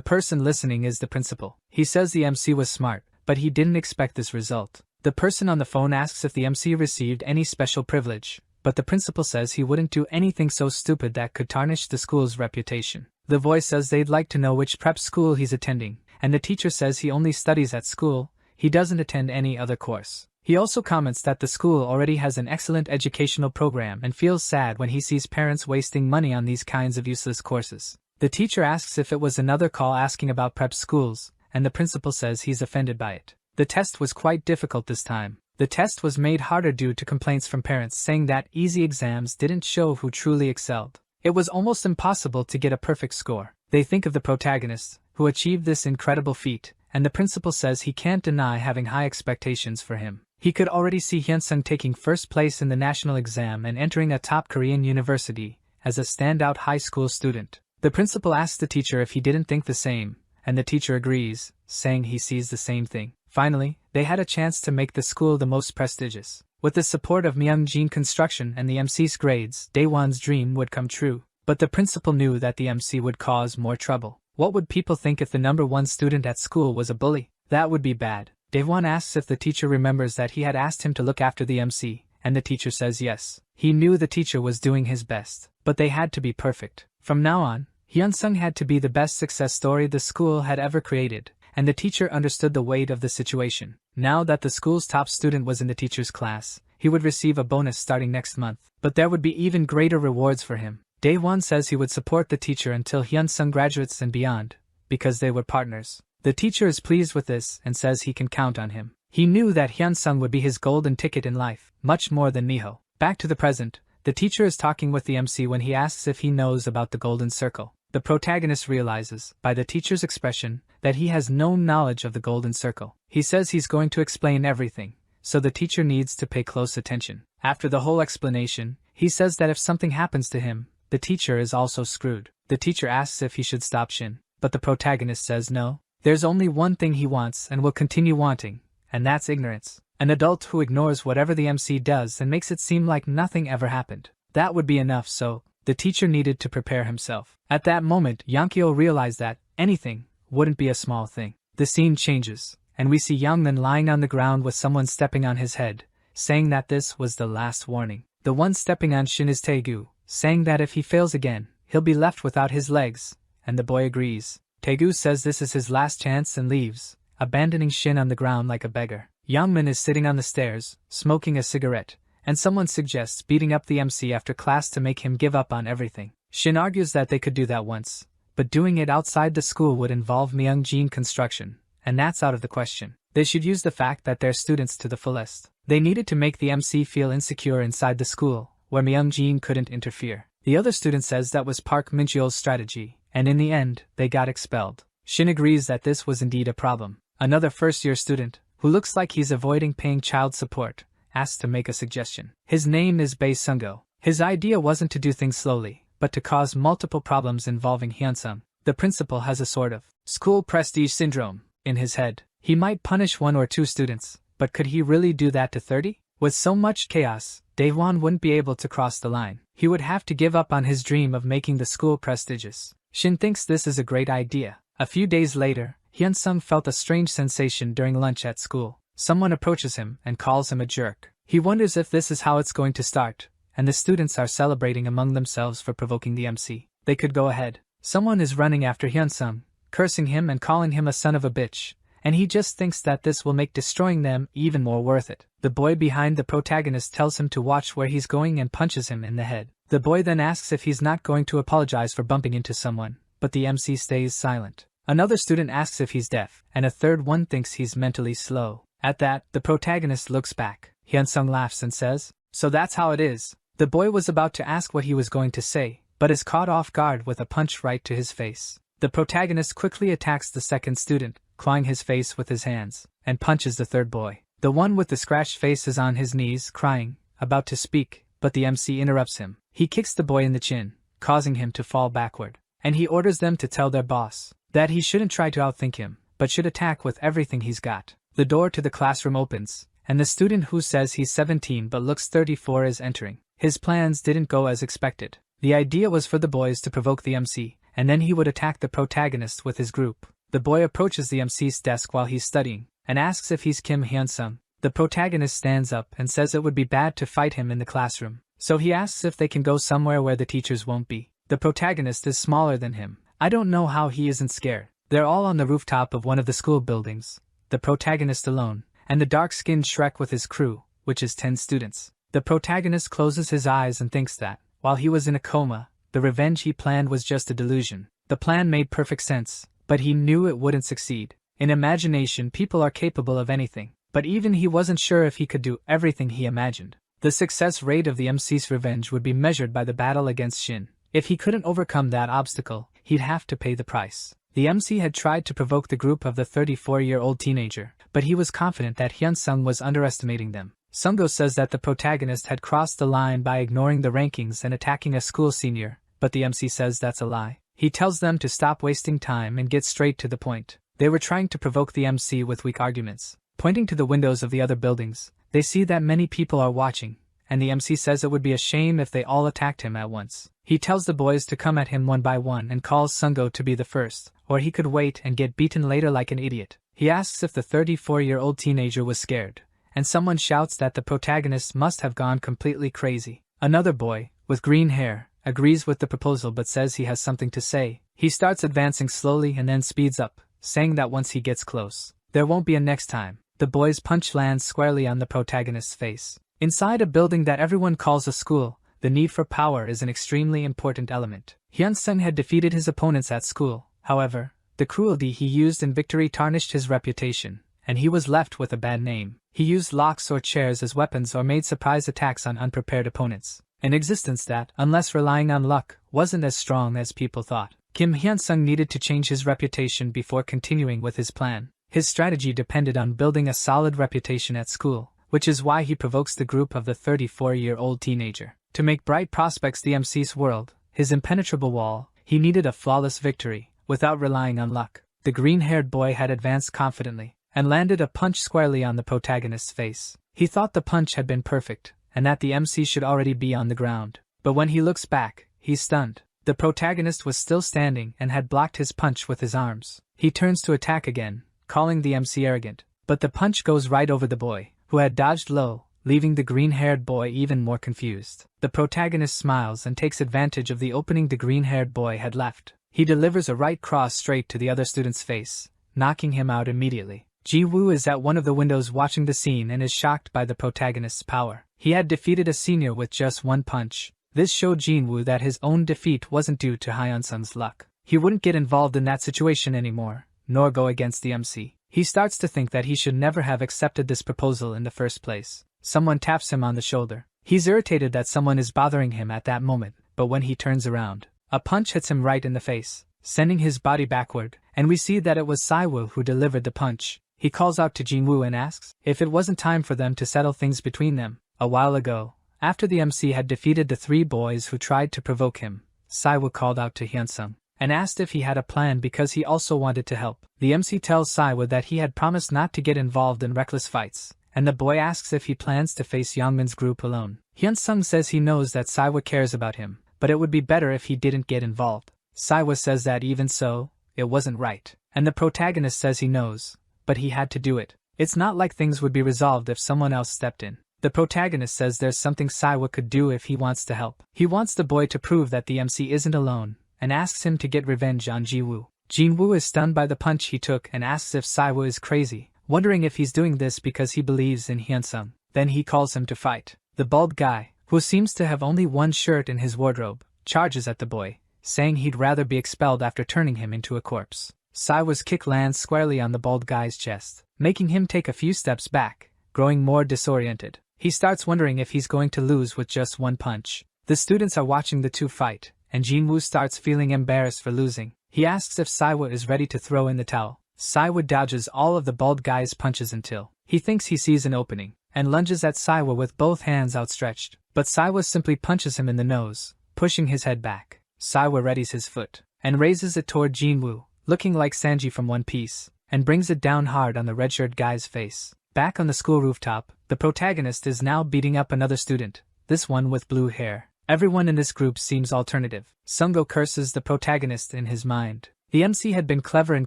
person listening is the principal. He says the MC was smart, but he didn't expect this result. The person on the phone asks if the MC received any special privilege, but the principal says he wouldn't do anything so stupid that could tarnish the school's reputation. The voice says they'd like to know which prep school he's attending, and the teacher says he only studies at school, he doesn't attend any other course. He also comments that the school already has an excellent educational program and feels sad when he sees parents wasting money on these kinds of useless courses. The teacher asks if it was another call asking about prep schools, and the principal says he's offended by it. The test was quite difficult this time. The test was made harder due to complaints from parents saying that easy exams didn't show who truly excelled. It was almost impossible to get a perfect score. They think of the protagonist, who achieved this incredible feat, and the principal says he can't deny having high expectations for him. He could already see Hyun-sung taking first place in the national exam and entering a top Korean university as a standout high school student. The principal asks the teacher if he didn't think the same, and the teacher agrees, saying he sees the same thing. Finally, they had a chance to make the school the most prestigious. With the support of Myungjin Construction and the MC's grades, Daewon's dream would come true. But the principal knew that the MC would cause more trouble. What would people think if the number 1 student at school was a bully? That would be bad. Daewon asks if the teacher remembers that he had asked him to look after the MC, and the teacher says yes. He knew the teacher was doing his best, but they had to be perfect. From now on, Hyun-sung had to be the best success story the school had ever created, and the teacher understood the weight of the situation. Now that the school's top student was in the teacher's class, he would receive a bonus starting next month, but there would be even greater rewards for him. Daewon says he would support the teacher until Hyun-sung graduates and beyond, because they were partners. The teacher is pleased with this and says he can count on him. He knew that Hyun-sung would be his golden ticket in life, much more than Miho. Back to the present, the teacher is talking with the MC when he asks if he knows about the Golden Circle. The protagonist realizes, by the teacher's expression, that he has no knowledge of the Golden Circle. He says he's going to explain everything, so the teacher needs to pay close attention. After the whole explanation, he says that if something happens to him, the teacher is also screwed. The teacher asks if he should stop Shin, but the protagonist says no. There's only one thing he wants and will continue wanting, and that's ignorance. An adult who ignores whatever the MC does and makes it seem like nothing ever happened. That would be enough, so the teacher needed to prepare himself. At that moment, Yonkyo realized that anything wouldn't be a small thing. The scene changes, and we see Youngmin lying on the ground with someone stepping on his head, saying that this was the last warning. The one stepping on Shin is Taegu, saying that if he fails again, he'll be left without his legs, and the boy agrees. Taegu says this is his last chance and leaves, abandoning Shin on the ground like a beggar. Youngmin is sitting on the stairs, smoking a cigarette, and someone suggests beating up the MC after class to make him give up on everything. Shin argues that they could do that once, but doing it outside the school would involve Myeongjin construction, and that's out of the question. They should use the fact that they're students to the fullest. They needed to make the MC feel insecure inside the school, where Myeongjin couldn't interfere. The other student says that was Park Min-cheol's strategy, and in the end, they got expelled. Shin agrees that this was indeed a problem. Another first-year student, who looks like he's avoiding paying child support, asks to make a suggestion. His name is Bae Sungo. His idea wasn't to do things slowly, but to cause multiple problems involving Hyunsung. The principal has a sort of school prestige syndrome in his head. He might punish 1 or 2 students, but could he really do that to 30? With so much chaos, Daewon wouldn't be able to cross the line. He would have to give up on his dream of making the school prestigious. Shin thinks this is a great idea. A few days later, Hyunsung felt a strange sensation during lunch at school. Someone approaches him and calls him a jerk. He wonders if this is how it's going to start, and the students are celebrating among themselves for provoking the MC. They could go ahead. Someone is running after Hyunsung, cursing him and calling him a son of a bitch, and he just thinks that this will make destroying them even more worth it. The boy behind the protagonist tells him to watch where he's going and punches him in the head. The boy then asks if he's not going to apologize for bumping into someone, but the MC stays silent. Another student asks if he's deaf, and a third one thinks he's mentally slow. At that, the protagonist looks back. Hyunsung laughs and says, "So that's how it is." The boy was about to ask what he was going to say, but is caught off guard with a punch right to his face. The protagonist quickly attacks the second student, clawing his face with his hands, and punches the third boy. The one with the scratched face is on his knees, crying, about to speak, but the MC interrupts him. He kicks the boy in the chin, causing him to fall backward, and he orders them to tell their boss that he shouldn't try to outthink him, but should attack with everything he's got. The door to the classroom opens, and the student who says he's 17 but looks 34 is entering. His plans didn't go as expected. The idea was for the boys to provoke the MC, and then he would attack the protagonist with his group. The boy approaches the MC's desk while he's studying, and asks if he's Kim Hyunsung. The protagonist stands up and says it would be bad to fight him in the classroom, so he asks if they can go somewhere where the teachers won't be. The protagonist is smaller than him. I don't know how he isn't scared. They're all on the rooftop of one of the school buildings, the protagonist alone, and the dark-skinned Shrek with his crew, which is 10 students. The protagonist closes his eyes and thinks that, while he was in a coma, the revenge he planned was just a delusion. The plan made perfect sense, but he knew it wouldn't succeed. In imagination, people are capable of anything, but even he wasn't sure if he could do everything he imagined. The success rate of the MC's revenge would be measured by the battle against Shin. If he couldn't overcome that obstacle, he'd have to pay the price. The MC had tried to provoke the group of the 34-year-old teenager, but he was confident that Hyunsung was underestimating them. Sungo says that the protagonist had crossed the line by ignoring the rankings and attacking a school senior, but the MC says that's a lie. He tells them to stop wasting time and get straight to the point. They were trying to provoke the MC with weak arguments. Pointing to the windows of the other buildings, they see that many people are watching, and the MC says it would be a shame if they all attacked him at once. He tells the boys to come at him one by one and calls Sungo to be the first, or he could wait and get beaten later like an idiot. He asks if the 34-year-old teenager was scared, and someone shouts that the protagonist must have gone completely crazy. Another boy, with green hair, agrees with the proposal but says he has something to say. He starts advancing slowly and then speeds up, saying that once he gets close, there won't be a next time. The boy's punch lands squarely on the protagonist's face. Inside a building that everyone calls a school, the need for power is an extremely important element. Hyunsung had defeated his opponents at school. However, the cruelty he used in victory tarnished his reputation, and he was left with a bad name. He used locks or chairs as weapons or made surprise attacks on unprepared opponents, an existence that, unless relying on luck, wasn't as strong as people thought. Kim Hyunsung needed to change his reputation before continuing with his plan. His strategy depended on building a solid reputation at school, which is why he provokes the group of the 34-year-old teenager. To make bright prospects the MC's world, his impenetrable wall, he needed a flawless victory, without relying on luck. The green-haired boy had advanced confidently, and landed a punch squarely on the protagonist's face. He thought the punch had been perfect, and that the MC should already be on the ground. But when he looks back, he's stunned. The protagonist was still standing and had blocked his punch with his arms. He turns to attack again, calling the MC arrogant, but the punch goes right over the boy, who had dodged low, leaving the green-haired boy even more confused. The protagonist smiles and takes advantage of the opening the green-haired boy had left. He delivers a right cross straight to the other student's face, knocking him out immediately. Ji-woo is at one of the windows watching the scene and is shocked by the protagonist's power. He had defeated a senior with just one punch. This showed Ji-woo that his own defeat wasn't due to Hyun-sung's luck. He wouldn't get involved in that situation anymore, nor go against the MC. He starts to think that he should never have accepted this proposal in the first place. Someone taps him on the shoulder. He's irritated that someone is bothering him at that moment, but when he turns around, a punch hits him right in the face, sending his body backward, and we see that it was Siwoo who delivered the punch. He calls out to Ji-woo and asks if it wasn't time for them to settle things between them. A while ago, after the MC had defeated the 3 boys who tried to provoke him, Siwoo called out to Hyun-sung and asked if he had a plan because he also wanted to help. The MC tells Siwoo that he had promised not to get involved in reckless fights, and the boy asks if he plans to face Youngmin's group alone. Hyun-sung says he knows that Siwoo cares about him, but it would be better if he didn't get involved. Siwoo says that even so, it wasn't right, and the protagonist says he knows, but he had to do it. It's not like things would be resolved if someone else stepped in. The protagonist says there's something Siwoo could do if he wants to help. He wants the boy to prove that the MC isn't alone, and asks him to get revenge on Ji-woo. Ji-woo is stunned by the punch he took and asks if Siwoo is crazy, wondering if he's doing this because he believes in Hyun-sung. Then he calls him to fight. The bald guy, who seems to have only one shirt in his wardrobe, charges at the boy, saying he'd rather be expelled after turning him into a corpse. Siwoo's kick lands squarely on the bald guy's chest, making him take a few steps back, growing more disoriented. He starts wondering if he's going to lose with just one punch. The students are watching the two fight, and Ji-woo starts feeling embarrassed for losing. He asks if Siwoo is ready to throw in the towel. Siwoo dodges all of the bald guy's punches until he thinks he sees an opening, and lunges at Siwoo with both hands outstretched. But Siwoo simply punches him in the nose, pushing his head back. Siwoo readies his foot, and raises it toward Ji-woo, looking like Sanji from One Piece, and brings it down hard on the red-shirt guy's face. Back on the school rooftop, the protagonist is now beating up another student, this one with blue hair. Everyone in this group seems alternative. Sungo curses the protagonist in his mind. The MC had been clever in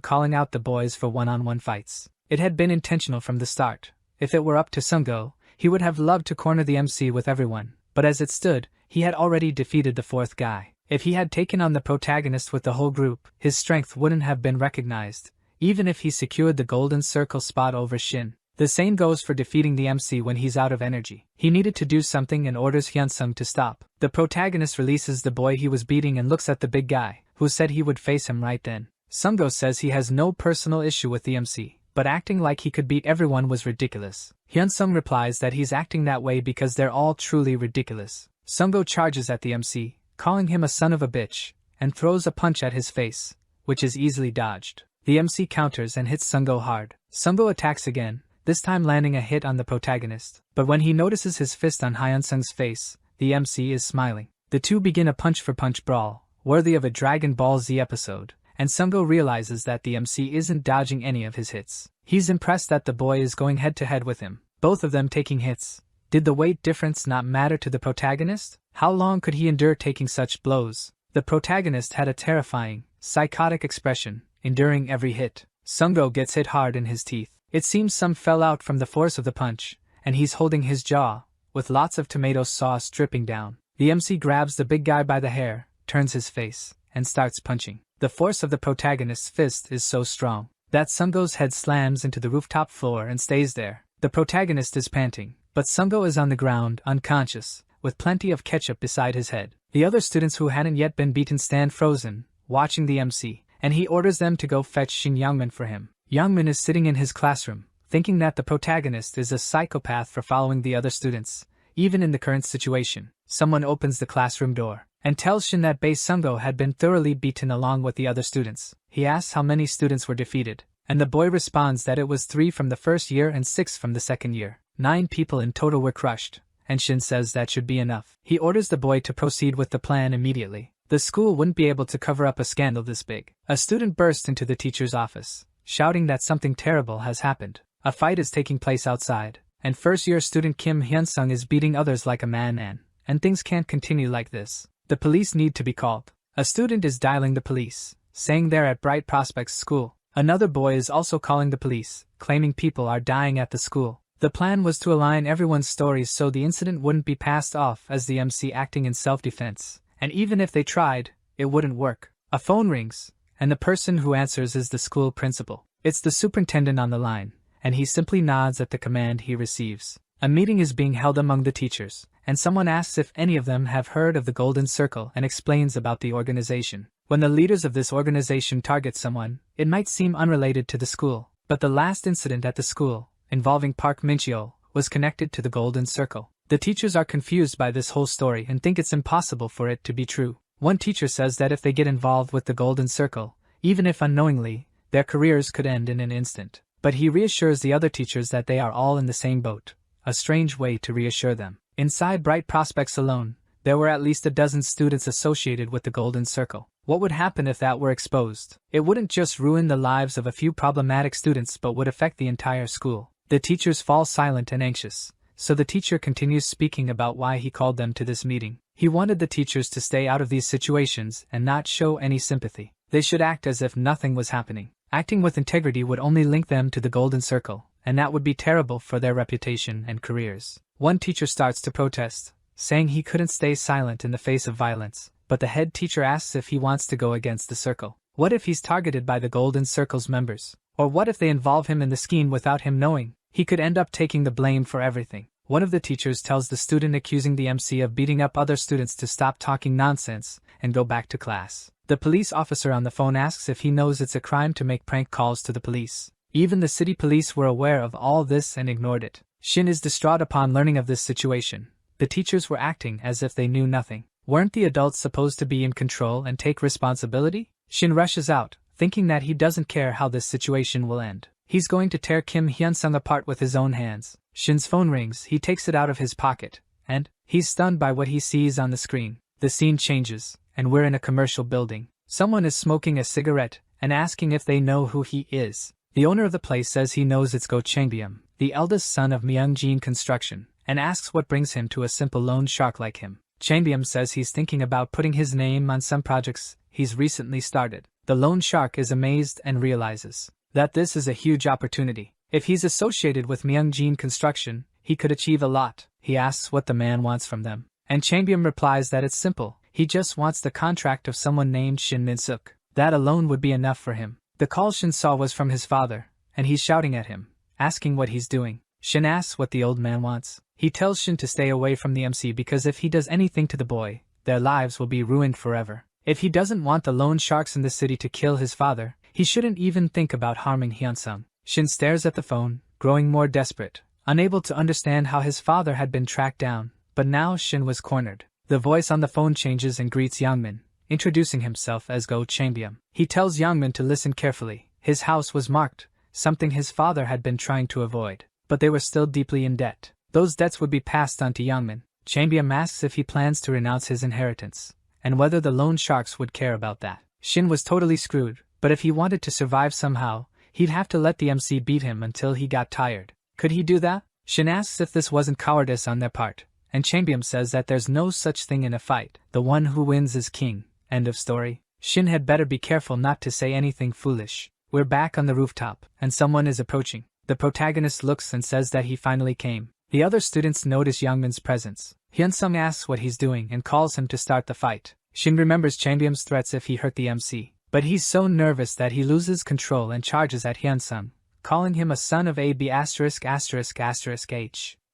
calling out the boys for one-on-one fights. It had been intentional from the start. If it were up to Sungo, he would have loved to corner the MC with everyone, but as it stood, he had already defeated the 4th guy. If he had taken on the protagonist with the whole group, his strength wouldn't have been recognized, even if he secured the golden circle spot over Shin. The same goes for defeating the MC when he's out of energy. He needed to do something and orders Hyun-sung to stop. The protagonist releases the boy he was beating and looks at the big guy, who said he would face him right then. Sungo says he has no personal issue with the MC, but acting like he could beat everyone was ridiculous. Hyun-sung replies that he's acting that way because they're all truly ridiculous. Sungo charges at the MC, calling him a son of a bitch, and throws a punch at his face, which is easily dodged. The MC counters and hits Sungo hard. Sungo attacks again, this time landing a hit on the protagonist. But when he notices his fist on Hyun-sung's face, the MC is smiling. The two begin a punch-for-punch brawl, worthy of a Dragon Ball Z episode, and Sungo realizes that the MC isn't dodging any of his hits. He's impressed that the boy is going head-to-head with him, both of them taking hits. Did the weight difference not matter to the protagonist? How long could he endure taking such blows? The protagonist had a terrifying, psychotic expression, enduring every hit. Sungo gets hit hard in his teeth. It seems some fell out from the force of the punch, and he's holding his jaw, with lots of tomato sauce dripping down. The MC grabs the big guy by the hair, turns his face, and starts punching. The force of the protagonist's fist is so strong that Sungo's head slams into the rooftop floor and stays there. The protagonist is panting, but Sungo is on the ground, unconscious, with plenty of ketchup beside his head. The other students who hadn't yet been beaten stand frozen, watching the MC, and he orders them to go fetch Shin Youngmin for him. Youngmin is sitting in his classroom, thinking that the protagonist is a psychopath for following the other students, even in the current situation. Someone opens the classroom door, and tells Shin that Bae Sungo had been thoroughly beaten along with the other students. He asks how many students were defeated, and the boy responds that it was 3 from the first year and 6 from the second year. 9 people in total were crushed, and Shin says that should be enough. He orders the boy to proceed with the plan immediately. The school wouldn't be able to cover up a scandal this big. A student bursts into the teacher's office, shouting that something terrible has happened. A fight is taking place outside, and first-year student Kim Hyun-sung is beating others like a madman, and things can't continue like this. The police need to be called. A student is dialing the police, saying they're at Bright Prospects School. Another boy is also calling the police, claiming people are dying at the school. The plan was to align everyone's stories so the incident wouldn't be passed off as the MC acting in self-defense, and even if they tried, it wouldn't work. A phone rings, and the person who answers is the school principal. It's the superintendent on the line, and he simply nods at the command he receives. A meeting is being held among the teachers, and someone asks if any of them have heard of the Golden Circle and explains about the organization. When the leaders of this organization target someone, it might seem unrelated to the school, but the last incident at the school, involving Park Min-cheol, was connected to the Golden Circle. The teachers are confused by this whole story and think it's impossible for it to be true. One teacher says that if they get involved with the Golden Circle, even if unknowingly, their careers could end in an instant. But he reassures the other teachers that they are all in the same boat, a strange way to reassure them. Inside Bright Prospects alone, there were at least a dozen students associated with the Golden Circle. What would happen if that were exposed? It wouldn't just ruin the lives of a few problematic students but would affect the entire school. The teachers fall silent and anxious, so the teacher continues speaking about why he called them to this meeting. He wanted the teachers to stay out of these situations and not show any sympathy. They should act as if nothing was happening. Acting with integrity would only link them to the Golden Circle, and that would be terrible for their reputation and careers. One teacher starts to protest, saying he couldn't stay silent in the face of violence, but the head teacher asks if he wants to go against the circle. What if he's targeted by the Golden Circle's members? Or what if they involve him in the scheme without him knowing? He could end up taking the blame for everything. One of the teachers tells the student accusing the MC of beating up other students to stop talking nonsense and go back to class. The police officer on the phone asks if he knows it's a crime to make prank calls to the police. Even the city police were aware of all this and ignored it. Shin is distraught upon learning of this situation. The teachers were acting as if they knew nothing. Weren't the adults supposed to be in control and take responsibility? Shin rushes out, thinking that he doesn't care how this situation will end. He's going to tear Kim Hyun-sung apart with his own hands. Shin's phone rings, he takes it out of his pocket, and he's stunned by what he sees on the screen. The scene changes, and we're in a commercial building. Someone is smoking a cigarette and asking if they know who he is. The owner of the place says he knows it's Go Changbyum, the eldest son of Myungjin Construction, and asks what brings him to a simple loan shark like him. Changbyum says he's thinking about putting his name on some projects he's recently started. The loan shark is amazed and realizes that this is a huge opportunity. If he's associated with Myungjin Construction, he could achieve a lot. He asks what the man wants from them, and Changbyum replies that it's simple. He just wants the contract of someone named Shin Min-suk. That alone would be enough for him. The call Shin saw was from his father, and he's shouting at him, asking what he's doing. Shin asks what the old man wants. He tells Shin to stay away from the MC because if he does anything to the boy, their lives will be ruined forever. If he doesn't want the loan sharks in the city to kill his father, he shouldn't even think about harming Hyun-sung. Shin stares at the phone, growing more desperate, unable to understand how his father had been tracked down, but now Shin was cornered. The voice on the phone changes and greets Youngmin, introducing himself as Go Changbyum. He tells Youngmin to listen carefully. His house was marked, something his father had been trying to avoid, but they were still deeply in debt. Those debts would be passed on to Youngmin. Changbyum asks if he plans to renounce his inheritance, and whether the loan sharks would care about that. Shin was totally screwed, but if he wanted to survive somehow, he'd have to let the MC beat him until he got tired. Could he do that? Shin asks if this wasn't cowardice on their part, and Changbyum says that there's no such thing in a fight. The one who wins is king. End of story. Shin had better be careful not to say anything foolish. We're back on the rooftop, and someone is approaching. The protagonist looks and says that he finally came. The other students notice Youngmin's presence. Hyun-sung asks what he's doing and calls him to start the fight. Shin remembers Changbyum's threats if he hurt the MC, but he's so nervous that he loses control and charges at Hyun-sung, calling him a son of a b********h.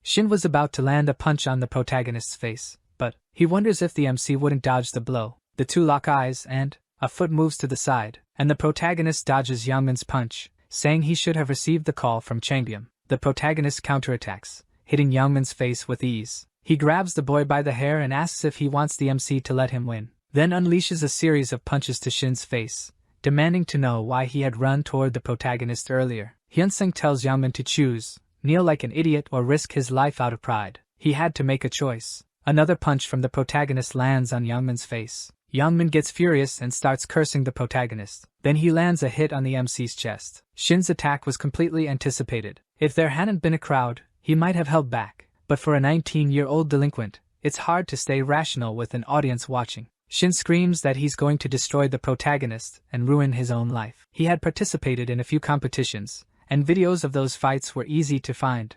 Shin was about to land a punch on the protagonist's face, but he wonders if the MC wouldn't dodge the blow. The two lock eyes and a foot moves to the side, and the protagonist dodges Youngmin's punch, saying he should have received the call from Changbyum. The protagonist counterattacks, hitting Youngmin's face with ease. He grabs the boy by the hair and asks if he wants the MC to let him win, then unleashes a series of punches to Shin's face, demanding to know why he had run toward the protagonist earlier. Hyun-sung tells Youngmin to choose, kneel like an idiot or risk his life out of pride. He had to make a choice. Another punch from the protagonist lands on Youngmin's face. Youngmin gets furious and starts cursing the protagonist. Then he lands a hit on the MC's chest. Shin's attack was completely anticipated. If there hadn't been a crowd, he might have held back. But for a 19-year-old delinquent, it's hard to stay rational with an audience watching. Shin screams that he's going to destroy the protagonist and ruin his own life. He had participated in a few competitions, and videos of those fights were easy to find.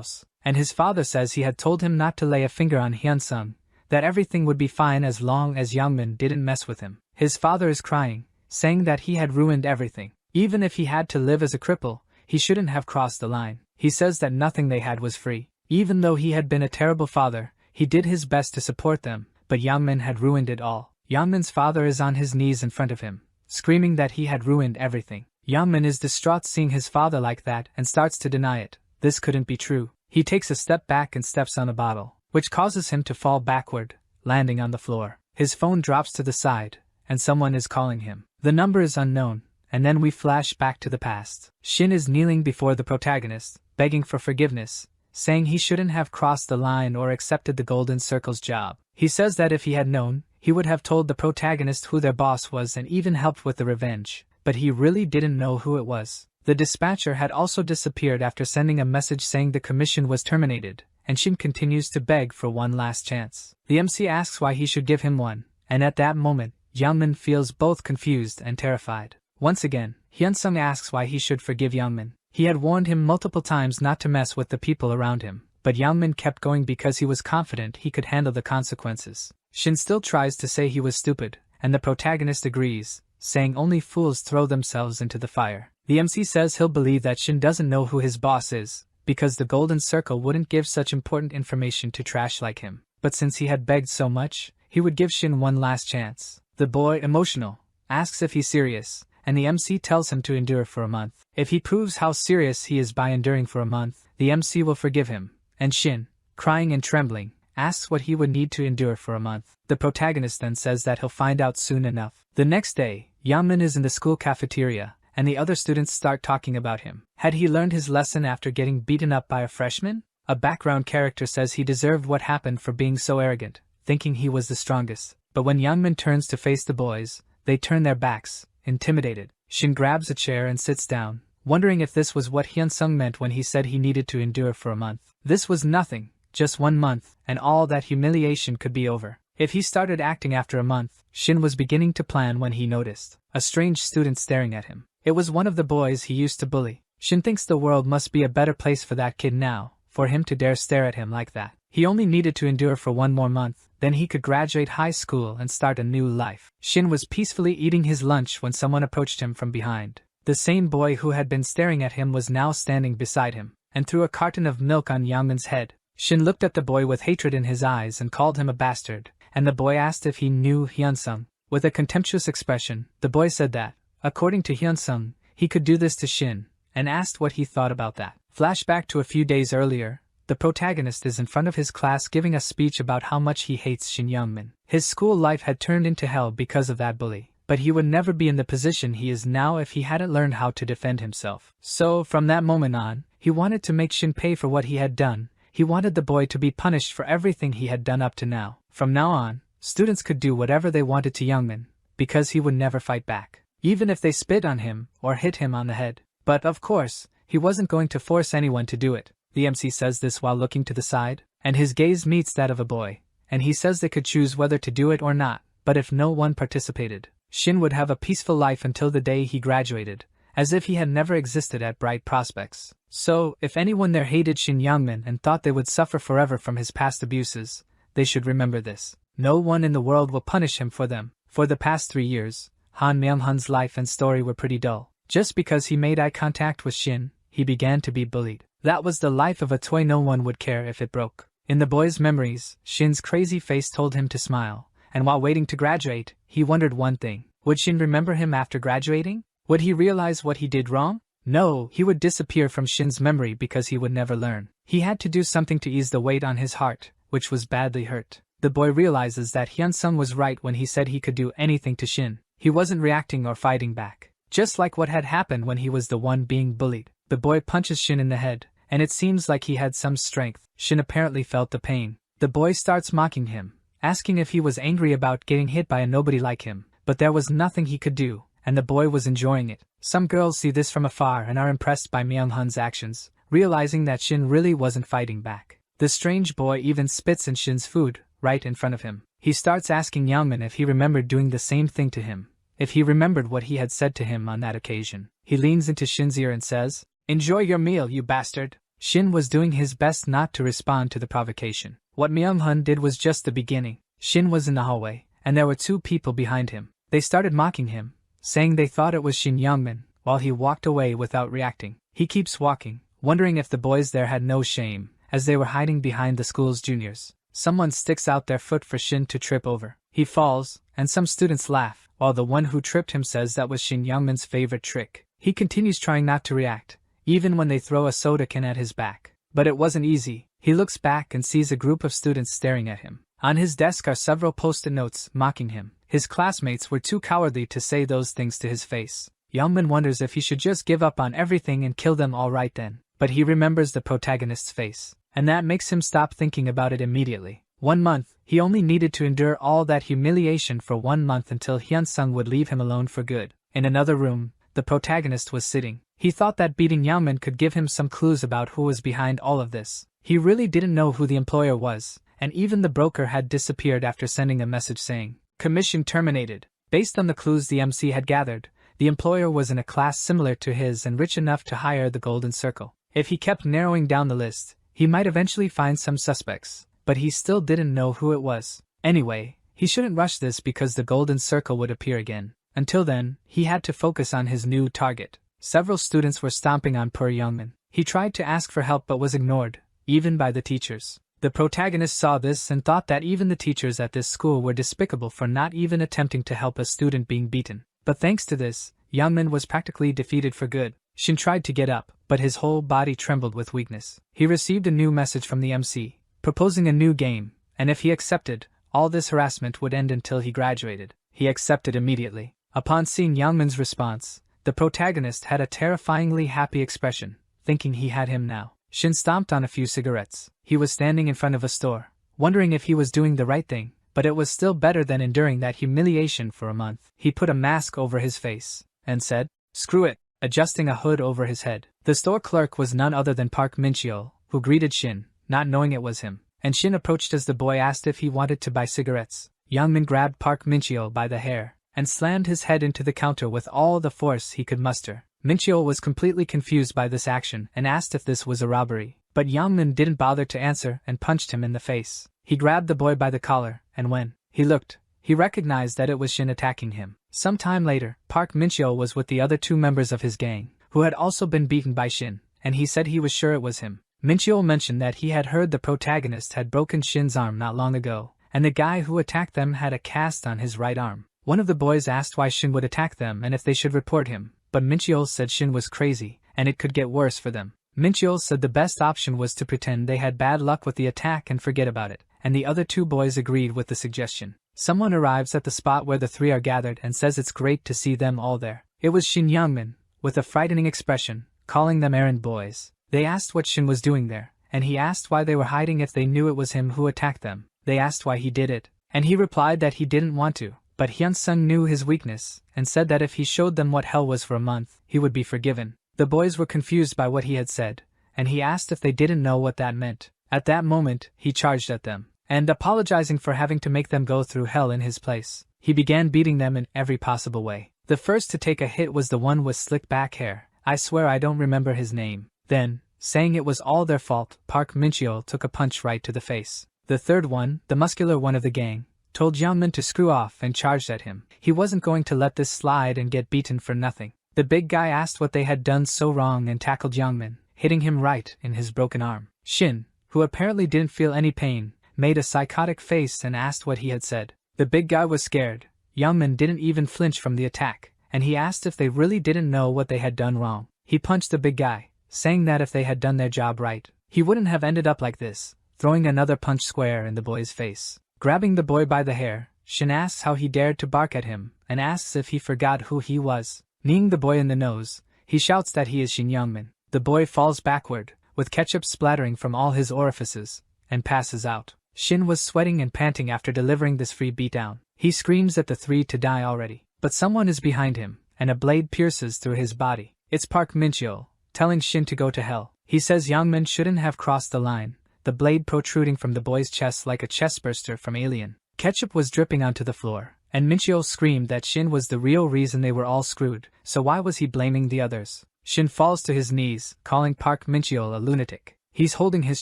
house, and his father says he had told him not to lay a finger on Hyunsung, that everything would be fine as long as Youngmin didn't mess with him. His father is crying, saying that he had ruined everything. Even if he had to live as a cripple, he shouldn't have crossed the line. He says that nothing they had was free. Even though he had been a terrible father, he did his best to support them, but Youngmin had ruined it all. Youngmin's father is on his knees in front of him, screaming that he had ruined everything. Youngmin is distraught seeing his father like that and starts to deny it. This couldn't be true. He takes a step back and steps on a bottle, which causes him to fall backward, landing on the floor. His phone drops to the side, and someone is calling him. The number is unknown, and then we flash back to the past. Shin is kneeling before the protagonist, begging for forgiveness, saying he shouldn't have crossed the line or accepted the Golden Circle's job. He says that if he had known, he would have told the protagonist who their boss was and even helped with the revenge, but he really didn't know who it was. The dispatcher had also disappeared after sending a message saying the commission was terminated, and Shin continues to beg for one last chance. The MC asks why he should give him one, and at that moment, Youngmin feels both confused and terrified. Once again, Hyunsung asks why he should forgive Youngmin. He had warned him multiple times not to mess with the people around him, but Youngmin kept going because he was confident he could handle the consequences. Shin still tries to say he was stupid, and the protagonist agrees, saying only fools throw themselves into the fire. The MC says he'll believe that Shin doesn't know who his boss is, because the Golden Circle wouldn't give such important information to trash like him. But since he had begged so much, he would give Shin one last chance. The boy, emotional, asks if he's serious, and the MC tells him to endure for a month. If he proves how serious he is by enduring for a month, the MC will forgive him, and Shin, crying and trembling, asks what he would need to endure for a month. The protagonist then says that he'll find out soon enough. The next day, Youngmin is in the school cafeteria, and the other students start talking about him. Had he learned his lesson after getting beaten up by a freshman? A background character says he deserved what happened for being so arrogant, thinking he was the strongest. But when Youngmin turns to face the boys, they turn their backs, intimidated. Shin grabs a chair and sits down, wondering if this was what Hyunsung meant when he said he needed to endure for a month. This was nothing, just 1 month, and all that humiliation could be over. If he started acting after a month, Shin was beginning to plan when he noticed a strange student staring at him. It was one of the boys he used to bully. Shin thinks the world must be a better place for that kid now, for him to dare stare at him like that. He only needed to endure for 1 more month, then he could graduate high school and start a new life. Shin was peacefully eating his lunch when someone approached him from behind. The same boy who had been staring at him was now standing beside him, and threw a carton of milk on Youngmin's head. Shin looked at the boy with hatred in his eyes and called him a bastard, and the boy asked if he knew Hyunsung. With a contemptuous expression, the boy said that, according to Hyunsung, he could do this to Shin, and asked what he thought about that. Flashback to a few days earlier, the protagonist is in front of his class giving a speech about how much he hates Shin Youngmin. His school life had turned into hell because of that bully, but he would never be in the position he is now if he hadn't learned how to defend himself. So, from that moment on, he wanted to make Shin pay for what he had done. He wanted the boy to be punished for everything he had done up to now. From now on, students could do whatever they wanted to Youngmin, because he would never fight back, even if they spit on him or hit him on the head. But of course, he wasn't going to force anyone to do it. The MC says this while looking to the side, and his gaze meets that of a boy, and he says they could choose whether to do it or not, but if no one participated, Shin would have a peaceful life until the day he graduated, as if he had never existed at Bright Prospects. So, if anyone there hated Shin Youngmin and thought they would suffer forever from his past abuses, they should remember this. No one in the world will punish him for them. For the past 3 years, Han Myung-hun's life and story were pretty dull. Just because he made eye contact with Shin, he began to be bullied. That was the life of a toy no one would care if it broke. In the boy's memories, Shin's crazy face told him to smile, and while waiting to graduate, he wondered one thing. Would Shin remember him after graduating? Would he realize what he did wrong? No, he would disappear from Shin's memory because he would never learn. He had to do something to ease the weight on his heart, which was badly hurt. The boy realizes that Hyunsung was right when he said he could do anything to Shin. He wasn't reacting or fighting back. Just like what had happened when he was the one being bullied. The boy punches Shin in the head, and it seems like he had some strength. Shin apparently felt the pain. The boy starts mocking him, asking if he was angry about getting hit by a nobody like him, but there was nothing he could do, and the boy was enjoying it. Some girls see this from afar and are impressed by Myung-hun's actions, realizing that Shin really wasn't fighting back. The strange boy even spits in Shin's food, right in front of him. He starts asking Youngmin if he remembered doing the same thing to him, if he remembered what he had said to him on that occasion. He leans into Shin's ear and says, "Enjoy your meal, you bastard." Shin was doing his best not to respond to the provocation. What Myung-hun did was just the beginning. Shin was in the hallway, and there were 2 people behind him. They started mocking him, saying they thought it was Shin Youngmin, while he walked away without reacting. He keeps walking, wondering if the boys there had no shame, as they were hiding behind the school's juniors. someone sticks out their foot for Shin to trip over. He falls, and some students laugh, while the one who tripped him says that was Shin Youngmin's favorite trick. He continues trying not to react, even when they throw a soda can at his back. But it wasn't easy. He looks back and sees a group of students staring at him. On his desk are several post-it notes mocking him. His classmates were too cowardly to say those things to his face. Youngmin wonders if he should just give up on everything and kill them all right then. But he remembers the protagonist's face, and that makes him stop thinking about it immediately. 1 month, he only needed to endure all that humiliation for 1 month until Hyunsung would leave him alone for good. In another room, the protagonist was sitting. He thought that beating Youngmin could give him some clues about who was behind all of this. He really didn't know who the employer was, and even the broker had disappeared after sending a message saying, "Commission terminated." Based on the clues the MC had gathered, the employer was in a class similar to his and rich enough to hire the Golden Circle. If he kept narrowing down the list, he might eventually find some suspects, but he still didn't know who it was. Anyway, he shouldn't rush this because the Golden Circle would appear again. Until then, he had to focus on his new target. Several students were stomping on poor Youngmin. He tried to ask for help but was ignored, even by the teachers. The protagonist saw this and thought that even the teachers at this school were despicable for not even attempting to help a student being beaten. But thanks to this, Youngmin was practically defeated for good. Shin tried to get up, but his whole body trembled with weakness. He received a new message from the MC, proposing a new game, and if he accepted, all this harassment would end until he graduated. He accepted immediately. Upon seeing Youngmin's response, the protagonist had a terrifyingly happy expression, thinking he had him now. Shin stomped on a few cigarettes. He was standing in front of a store, wondering if he was doing the right thing, but it was still better than enduring that humiliation for a month. He put a mask over his face, and said, "Screw it," adjusting a hood over his head. The store clerk was none other than Park Min-cheol, who greeted Shin, not knowing it was him, and Shin approached as the boy asked if he wanted to buy cigarettes. Youngmin grabbed Park Min-cheol by the hair, and slammed his head into the counter with all the force he could muster. Min-cheol was completely confused by this action and asked if this was a robbery, but Youngmin didn't bother to answer and punched him in the face. He grabbed the boy by the collar, and when he looked, he recognized that it was Shin attacking him. Some time later, Park Min-cheol was with the other 2 members of his gang, who had also been beaten by Shin, and he said he was sure it was him. Min-cheol mentioned that he had heard the protagonist had broken Shin's arm not long ago, and the guy who attacked them had a cast on his right arm. One of the boys asked why Shin would attack them and if they should report him, but Min-cheol said Shin was crazy, and it could get worse for them. Min-cheol said the best option was to pretend they had bad luck with the attack and forget about it, and the other 2 boys agreed with the suggestion. Someone arrives at the spot where the 3 are gathered and says it's great to see them all there. It was Shin Youngmin, with a frightening expression, calling them errand boys. They asked what Shin was doing there, and he asked why they were hiding if they knew it was him who attacked them. They asked why he did it, and he replied that he didn't want to. But Hyunsung knew his weakness, and said that if he showed them what hell was for a month, he would be forgiven. The boys were confused by what he had said, and he asked if they didn't know what that meant. At that moment, he charged at them, and apologizing for having to make them go through hell in his place, he began beating them in every possible way. The first to take a hit was the one with slick back hair. I swear I don't remember his name. Then, saying it was all their fault, Park Min-cheol took a punch right to the face. The third one, the muscular one of the gang, told Youngmin to screw off and charged at him. He wasn't going to let this slide and get beaten for nothing. The big guy asked what they had done so wrong and tackled Youngmin, hitting him right in his broken arm. Shin, who apparently didn't feel any pain, made a psychotic face and asked what he had said. The big guy was scared. Youngmin didn't even flinch from the attack, and he asked if they really didn't know what they had done wrong. He punched the big guy, saying that if they had done their job right, he wouldn't have ended up like this, throwing another punch square in the boy's face. Grabbing the boy by the hair, Shin asks how he dared to bark at him, and asks if he forgot who he was. Kneeing the boy in the nose, he shouts that he is Shin Youngmin. The boy falls backward, with ketchup splattering from all his orifices, and passes out. Shin was sweating and panting after delivering this free beatdown. He screams at the 3 to die already, but someone is behind him, and a blade pierces through his body. It's Park Min-cheol, telling Shin to go to hell. He says Youngmin shouldn't have crossed the line, the blade protruding from the boy's chest like a chestburster from Alien. Ketchup was dripping onto the floor, and Min-cheol screamed that Shin was the real reason they were all screwed, so why was he blaming the others? Shin falls to his knees, calling Park Min-cheol a lunatic. He's holding his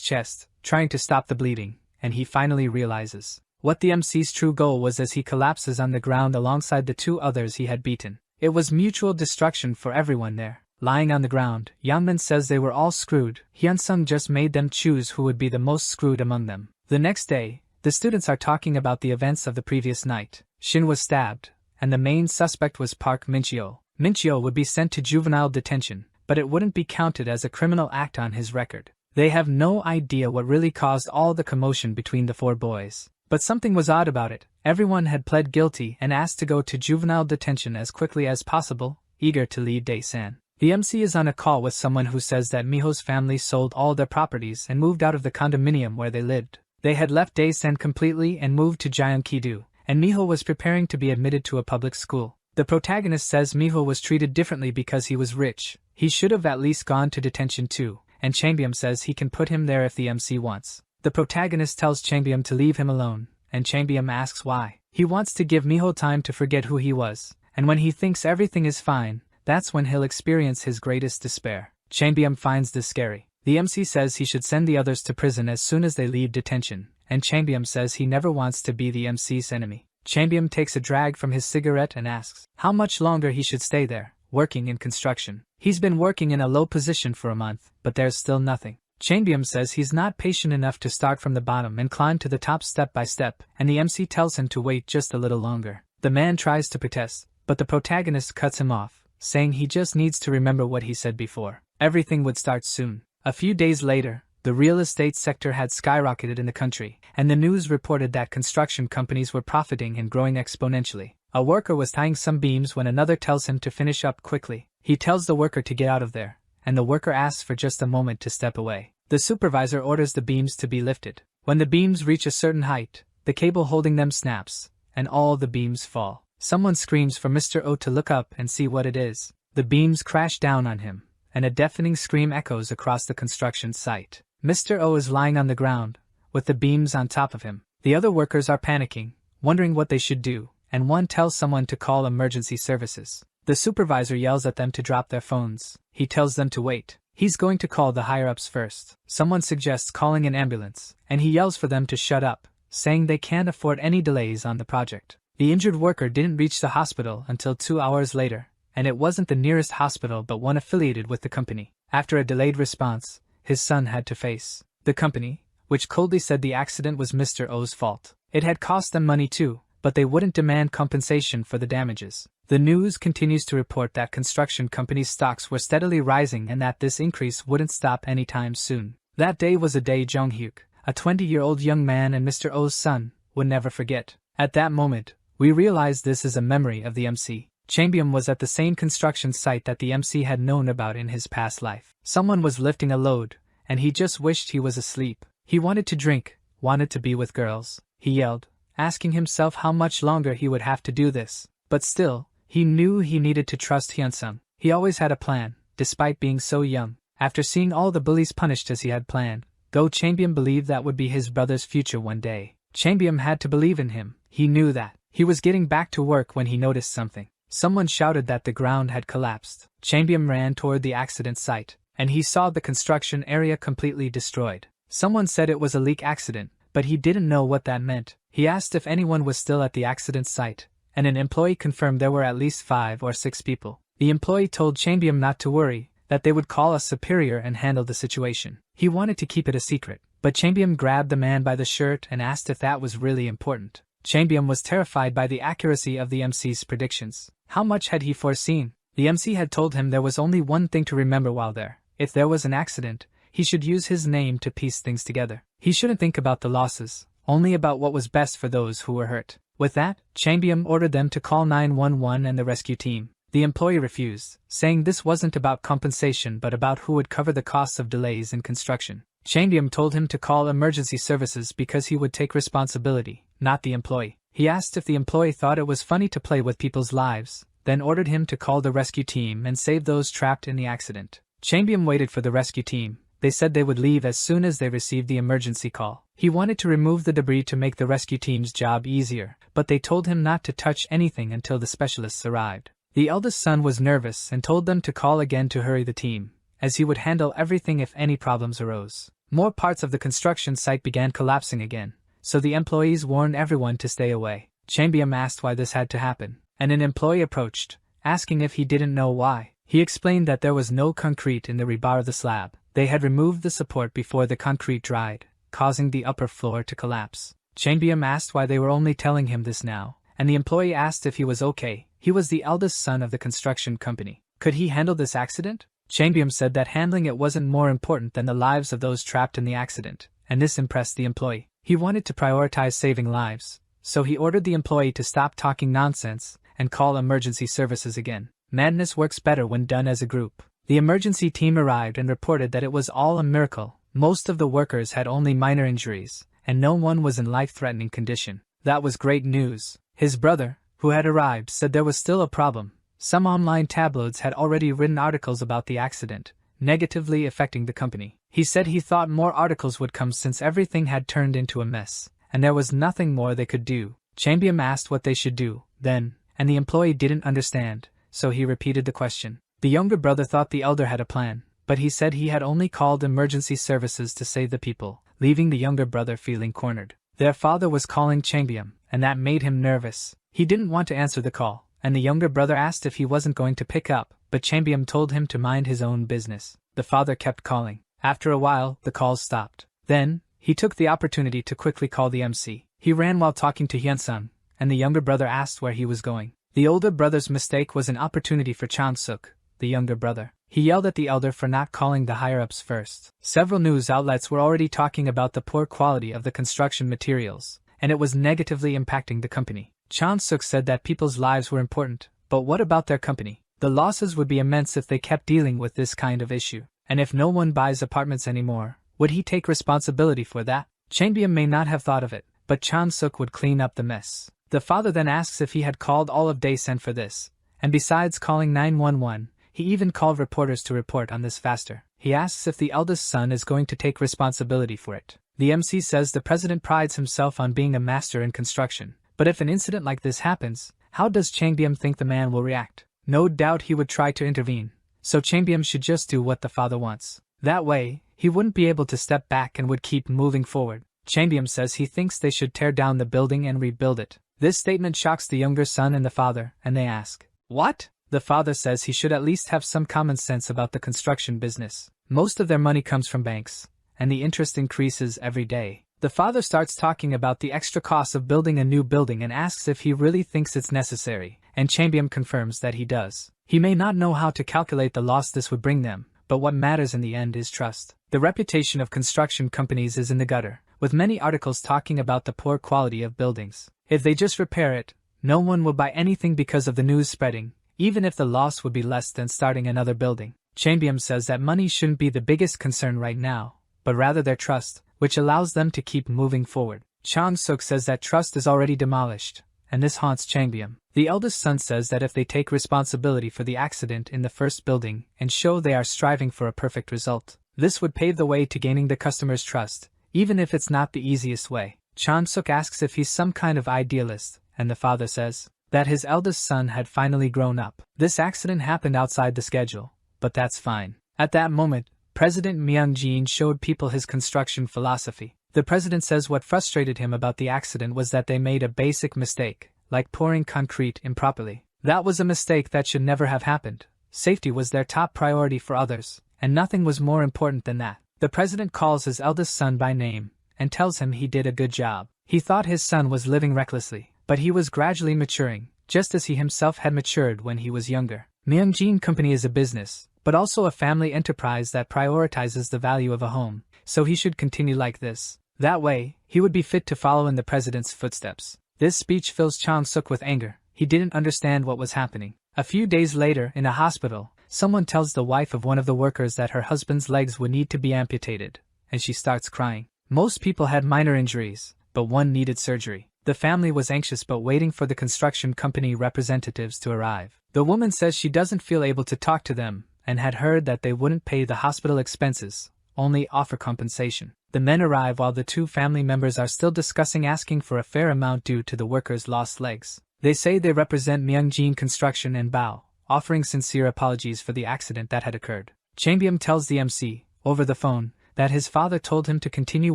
chest, trying to stop the bleeding, and he finally realizes what the MC's true goal was as he collapses on the ground alongside the 2 others he had beaten. It was mutual destruction for everyone there. Lying on the ground, Youngmin says they were all screwed. Hyunsung just made them choose who would be the most screwed among them. The next day, the students are talking about the events of the previous night. Shin was stabbed, and the main suspect was Park Min-cheo. Min-cheo would be sent to juvenile detention, but it wouldn't be counted as a criminal act on his record. They have no idea what really caused all the commotion between the four boys. But something was odd about it. Everyone had pled guilty and asked to go to juvenile detention as quickly as possible, eager to leave Dae-san. The MC is on a call with someone who says that Miho's family sold all their properties and moved out of the condominium where they lived. They had left Dae-san completely and moved to Gyeonggi-do, and Miho was preparing to be admitted to a public school. The protagonist says Miho was treated differently because he was rich. He should have at least gone to detention too, and Changbyeom says he can put him there if the MC wants. The protagonist tells Changbyeom to leave him alone, and Changbyeom asks why. He wants to give Miho time to forget who he was, and when he thinks everything is fine, that's when he'll experience his greatest despair. Changbyeom finds this scary. The MC says he should send the others to prison as soon as they leave detention, and Changbyeom says he never wants to be the MC's enemy. Changbyeom takes a drag from his cigarette and asks how much longer he should stay there, working in construction. He's been working in a low position for a month, but there's still nothing. Changbyeom says he's not patient enough to start from the bottom and climb to the top step by step, and the MC tells him to wait just a little longer. The man tries to protest, but the protagonist cuts him off, saying he just needs to remember what he said before. Everything would start soon. A few days later, the real estate sector had skyrocketed in the country, and the news reported that construction companies were profiting and growing exponentially. A worker was tying some beams when another tells him to finish up quickly. He tells the worker to get out of there, and the worker asks for just a moment to step away. The supervisor orders the beams to be lifted. When the beams reach a certain height, the cable holding them snaps, and all the beams fall. Someone screams for Mr. O to look up and see what it is. The beams crash down on him, and a deafening scream echoes across the construction site. Mr. O is lying on the ground, with the beams on top of him. The other workers are panicking, wondering what they should do, and one tells someone to call emergency services. The supervisor yells at them to drop their phones. He tells them to wait. He's going to call the higher-ups first. Someone suggests calling an ambulance, and he yells for them to shut up, saying they can't afford any delays on the project. The injured worker didn't reach the hospital until 2 hours later, and it wasn't the nearest hospital but one affiliated with the company. After a delayed response, his son had to face the company, which coldly said the accident was Mr. O's fault. It had cost them money too, but they wouldn't demand compensation for the damages. The news continues to report that construction companies' stocks were steadily rising and that this increase wouldn't stop anytime soon. That day was a day Jong-hyuk, a 20-year-old young man and Mr. O's son, would never forget. At that moment, we realized this is a memory of the MC. Changbyeom was at the same construction site that the MC had known about in his past life. Someone was lifting a load, and he just wished he was asleep. He wanted to drink, wanted to be with girls. He yelled, asking himself how much longer he would have to do this. But still, he knew he needed to trust Hyunsung. He always had a plan, despite being so young. After seeing all the bullies punished as he had planned, Go Changbyeom believed that would be his brother's future one day. Changbyeom had to believe in him. He knew that. He was getting back to work when he noticed something. Someone shouted that the ground had collapsed. Changbyeom ran toward the accident site, and he saw the construction area completely destroyed. Someone said it was a leak accident, but he didn't know what that meant. He asked if anyone was still at the accident site, and an employee confirmed there were at least 5 or 6 people. The employee told Changbyeom not to worry, that they would call a superior and handle the situation. He wanted to keep it a secret, but Changbyeom grabbed the man by the shirt and asked if that was really important. Changbyeom was terrified by the accuracy of the MC's predictions. How much had he foreseen? The MC had told him there was only one thing to remember while there. If there was an accident, he should use his name to piece things together. He shouldn't think about the losses, only about what was best for those who were hurt. With that, Changbyeom ordered them to call 911 and the rescue team. The employee refused, saying this wasn't about compensation but about who would cover the costs of delays in construction. Changbyeom told him to call emergency services because he would take responsibility, not the employee. He asked if the employee thought it was funny to play with people's lives, then ordered him to call the rescue team and save those trapped in the accident. Changbyeom waited for the rescue team. They said they would leave as soon as they received the emergency call. He wanted to remove the debris to make the rescue team's job easier, but they told him not to touch anything until the specialists arrived. The eldest son was nervous and told them to call again to hurry the team, as he would handle everything if any problems arose. More parts of the construction site began collapsing again, so the employees warned everyone to stay away. Changbyeom asked why this had to happen, and an employee approached, asking if he didn't know why. He explained that there was no concrete in the rebar of the slab. They had removed the support before the concrete dried, causing the upper floor to collapse. Changbyeom asked why they were only telling him this now, and the employee asked if he was okay. He was the eldest son of the construction company. Could he handle this accident? Changbyeom said that handling it wasn't more important than the lives of those trapped in the accident, and this impressed the employee. He wanted to prioritize saving lives, so he ordered the employee to stop talking nonsense and call emergency services again. Madness works better when done as a group. The emergency team arrived and reported that it was all a miracle. Most of the workers had only minor injuries, and no one was in life-threatening condition. That was great news. His brother, who had arrived, said there was still a problem. Some online tabloids had already written articles about the accident, negatively affecting the company. He said he thought more articles would come since everything had turned into a mess, and there was nothing more they could do. Changbyeom asked what they should do, then, and the employee didn't understand, so he repeated the question. The younger brother thought the elder had a plan, but he said he had only called emergency services to save the people, leaving the younger brother feeling cornered. Their father was calling Changbyeom, and that made him nervous. He didn't want to answer the call, and the younger brother asked if he wasn't going to pick up, but Changbyeom told him to mind his own business. The father kept calling. After a while, the calls stopped. Then, he took the opportunity to quickly call the MC. He ran while talking to Hyun-sung, and the younger brother asked where he was going. The older brother's mistake was an opportunity for Chan-suk, the younger brother. He yelled at the elder for not calling the higher-ups first. Several news outlets were already talking about the poor quality of the construction materials, and it was negatively impacting the company. Chan-suk said that people's lives were important, but what about their company? The losses would be immense if they kept dealing with this kind of issue. And if no one buys apartments anymore, would he take responsibility for that? Changbyeom may not have thought of it, but Chan-suk would clean up the mess. The father then asks if he had called all of Daesen for this, and besides calling 911, he even called reporters to report on this faster. He asks if the eldest son is going to take responsibility for it. The MC says the president prides himself on being a master in construction, but if an incident like this happens, how does Changbyeom think the man will react? No doubt he would try to intervene, so Changbyeom should just do what the father wants. That way, he wouldn't be able to step back and would keep moving forward. Changbyeom says he thinks they should tear down the building and rebuild it. This statement shocks the younger son and the father, and they ask, "What?" The father says he should at least have some common sense about the construction business. Most of their money comes from banks, and the interest increases every day. The father starts talking about the extra costs of building a new building and asks if he really thinks it's necessary, and Changbyeom confirms that he does. He may not know how to calculate the loss this would bring them, but what matters in the end is trust. The reputation of construction companies is in the gutter, with many articles talking about the poor quality of buildings. If they just repair it, no one will buy anything because of the news spreading, even if the loss would be less than starting another building. Changbyeom says that money shouldn't be the biggest concern right now, but rather their trust, which allows them to keep moving forward. Chan-suk says that trust is already demolished, and this haunts Changbyeom. The eldest son says that if they take responsibility for the accident in the first building and show they are striving for a perfect result, this would pave the way to gaining the customer's trust, even if it's not the easiest way. Chan-suk asks if he's some kind of idealist, and the father says that his eldest son had finally grown up. This accident happened outside the schedule, but that's fine. At that moment, President Myung-jin showed people his construction philosophy. The president says what frustrated him about the accident was that they made a basic mistake, like pouring concrete improperly. That was a mistake that should never have happened. Safety was their top priority for others, and nothing was more important than that. The president calls his eldest son by name, and tells him he did a good job. He thought his son was living recklessly, but he was gradually maturing, just as he himself had matured when he was younger. Myung-jin Company is a business, but also a family enterprise that prioritizes the value of a home, so he should continue like this. That way, he would be fit to follow in the president's footsteps. This speech fills Chan-suk with anger. He didn't understand what was happening. A few days later, in a hospital, someone tells the wife of one of the workers that her husband's legs would need to be amputated, and she starts crying. Most people had minor injuries, but one needed surgery. The family was anxious but waiting for the construction company representatives to arrive. The woman says she doesn't feel able to talk to them, and had heard that they wouldn't pay the hospital expenses, only offer compensation. The men arrive while the two family members are still discussing asking for a fair amount due to the workers' lost legs. They say they represent Myung-jin Construction and bow, offering sincere apologies for the accident that had occurred. Changbyeom tells the MC, over the phone, that his father told him to continue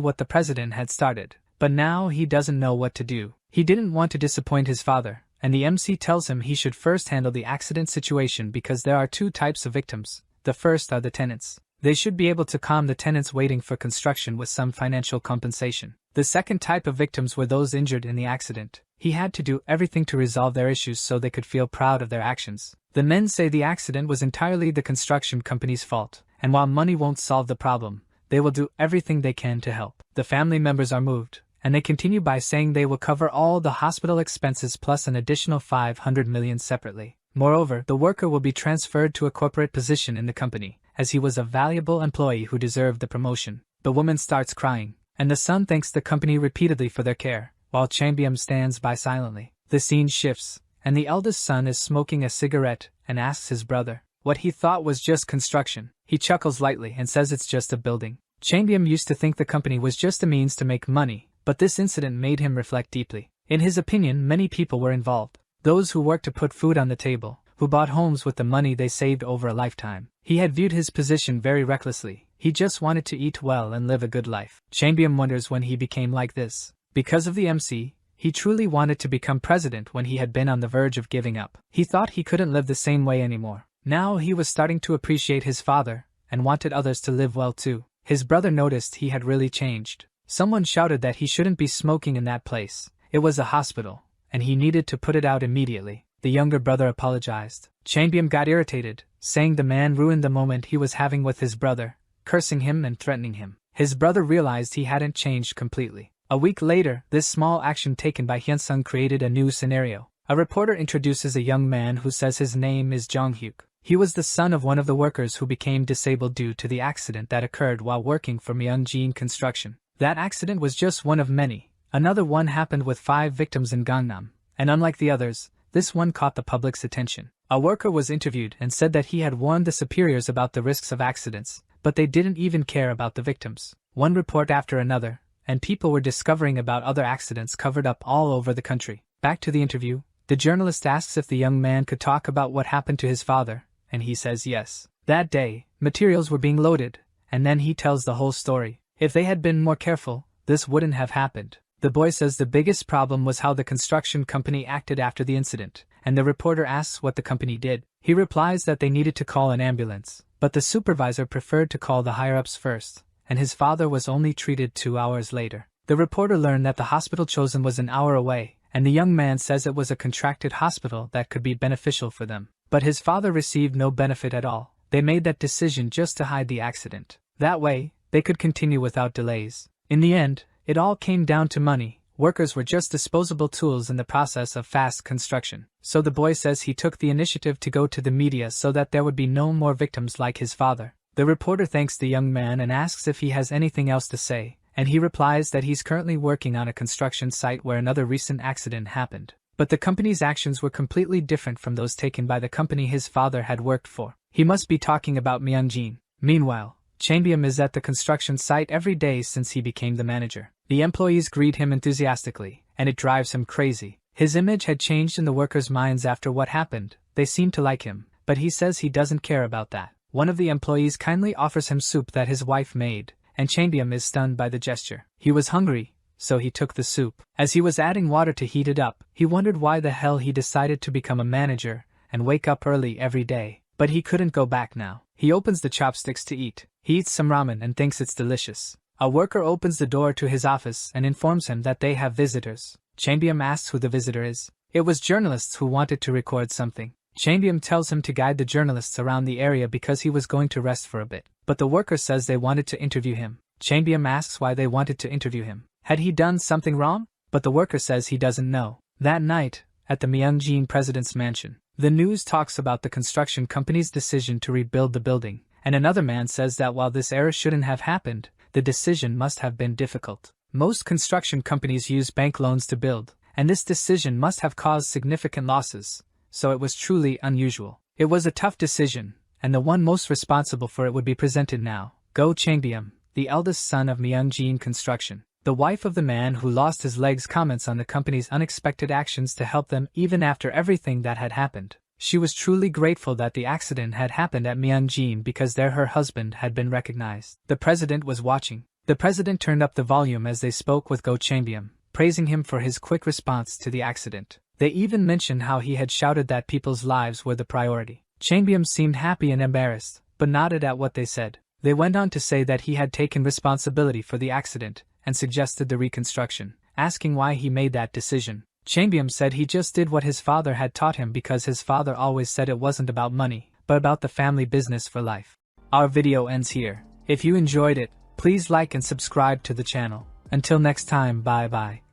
what the president had started, but now he doesn't know what to do. He didn't want to disappoint his father, and the MC tells him he should first handle the accident situation because there are two types of victims. The first are the tenants. They should be able to calm the tenants waiting for construction with some financial compensation. The second type of victims were those injured in the accident. He had to do everything to resolve their issues so they could feel proud of their actions. The men say the accident was entirely the construction company's fault, and while money won't solve the problem, they will do everything they can to help. The family members are moved, and they continue by saying they will cover all the hospital expenses plus an additional $500 million separately. Moreover, the worker will be transferred to a corporate position in the company, as he was a valuable employee who deserved the promotion. The woman starts crying, and the son thanks the company repeatedly for their care, while Chambium stands by silently. The scene shifts, and the eldest son is smoking a cigarette and asks his brother what he thought was just construction. He chuckles lightly and says it's just a building. Chambium used to think the company was just a means to make money, but this incident made him reflect deeply. In his opinion, many people were involved. Those who worked to put food on the table, who bought homes with the money they saved over a lifetime. He had viewed his position very recklessly. He just wanted to eat well and live a good life. Chambium wonders when he became like this. Because of the MC, he truly wanted to become president when he had been on the verge of giving up. He thought he couldn't live the same way anymore. Now he was starting to appreciate his father, and wanted others to live well too. His brother noticed he had really changed. Someone shouted that he shouldn't be smoking in that place. It was a hospital, and he needed to put it out immediately. The younger brother apologized. Chambium got irritated, saying the man ruined the moment he was having with his brother, cursing him and threatening him. His brother realized he hadn't changed completely. A week later, this small action taken by Hyunsung created a new scenario. A reporter introduces a young man who says his name is Jong-hyuk. He was the son of one of the workers who became disabled due to the accident that occurred while working for Myeongjin Construction. That accident was just one of many. Another one happened with 5 victims in Gangnam, and unlike the others, this one caught the public's attention. A worker was interviewed and said that he had warned the superiors about the risks of accidents, but they didn't even care about the victims. One report after another, and people were discovering about other accidents covered up all over the country. Back to the interview, the journalist asks if the young man could talk about what happened to his father, and he says yes. That day, materials were being loaded, and then he tells the whole story. If they had been more careful, this wouldn't have happened. The boy says the biggest problem was how the construction company acted after the incident, and the reporter asks what the company did. He replies that they needed to call an ambulance, but the supervisor preferred to call the higher-ups first, and his father was only treated 2 hours later. The reporter learned that the hospital chosen was an hour away, and the young man says it was a contracted hospital that could be beneficial for them. But his father received no benefit at all. They made that decision just to hide the accident. That way, they could continue without delays. In the end, it all came down to money. Workers were just disposable tools in the process of fast construction. So the boy says he took the initiative to go to the media so that there would be no more victims like his father. The reporter thanks the young man and asks if he has anything else to say, and he replies that he's currently working on a construction site where another recent accident happened. But the company's actions were completely different from those taken by the company his father had worked for. He must be talking about Myeongjin. Meanwhile, Chambium is at the construction site every day since he became the manager. The employees greet him enthusiastically, and it drives him crazy. His image had changed in the workers' minds after what happened. They seem to like him, but he says he doesn't care about that. One of the employees kindly offers him soup that his wife made, and Chambium is stunned by the gesture. He was hungry, so he took the soup. As he was adding water to heat it up, he wondered why the hell he decided to become a manager and wake up early every day. But he couldn't go back now. He opens the chopsticks to eat. He eats some ramen and thinks it's delicious. A worker opens the door to his office and informs him that they have visitors. Chambium asks who the visitor is. It was journalists who wanted to record something. Chambium tells him to guide the journalists around the area because he was going to rest for a bit. But the worker says they wanted to interview him. Chambium asks why they wanted to interview him. Had he done something wrong? But the worker says he doesn't know. That night, at the Myeongjin president's mansion, the news talks about the construction company's decision to rebuild the building, and another man says that while this error shouldn't have happened, the decision must have been difficult. Most construction companies use bank loans to build, and this decision must have caused significant losses, so it was truly unusual. It was a tough decision, and the one most responsible for it would be presented now. Go Chambium, the eldest son of Myeongjin Construction. The wife of the man who lost his legs comments on the company's unexpected actions to help them even after everything that had happened. She was truly grateful that the accident had happened at Myeongjin because there her husband had been recognized. The president was watching. The president turned up the volume as they spoke with Go Chambium, praising him for his quick response to the accident. They even mentioned how he had shouted that people's lives were the priority. Chambium seemed happy and embarrassed, but nodded at what they said. They went on to say that he had taken responsibility for the accident and suggested the reconstruction, asking why he made that decision. Chambium said he just did what his father had taught him because his father always said it wasn't about money, but about the family business for life. Our video ends here. If you enjoyed it, please like and subscribe to the channel. Until next time, bye bye.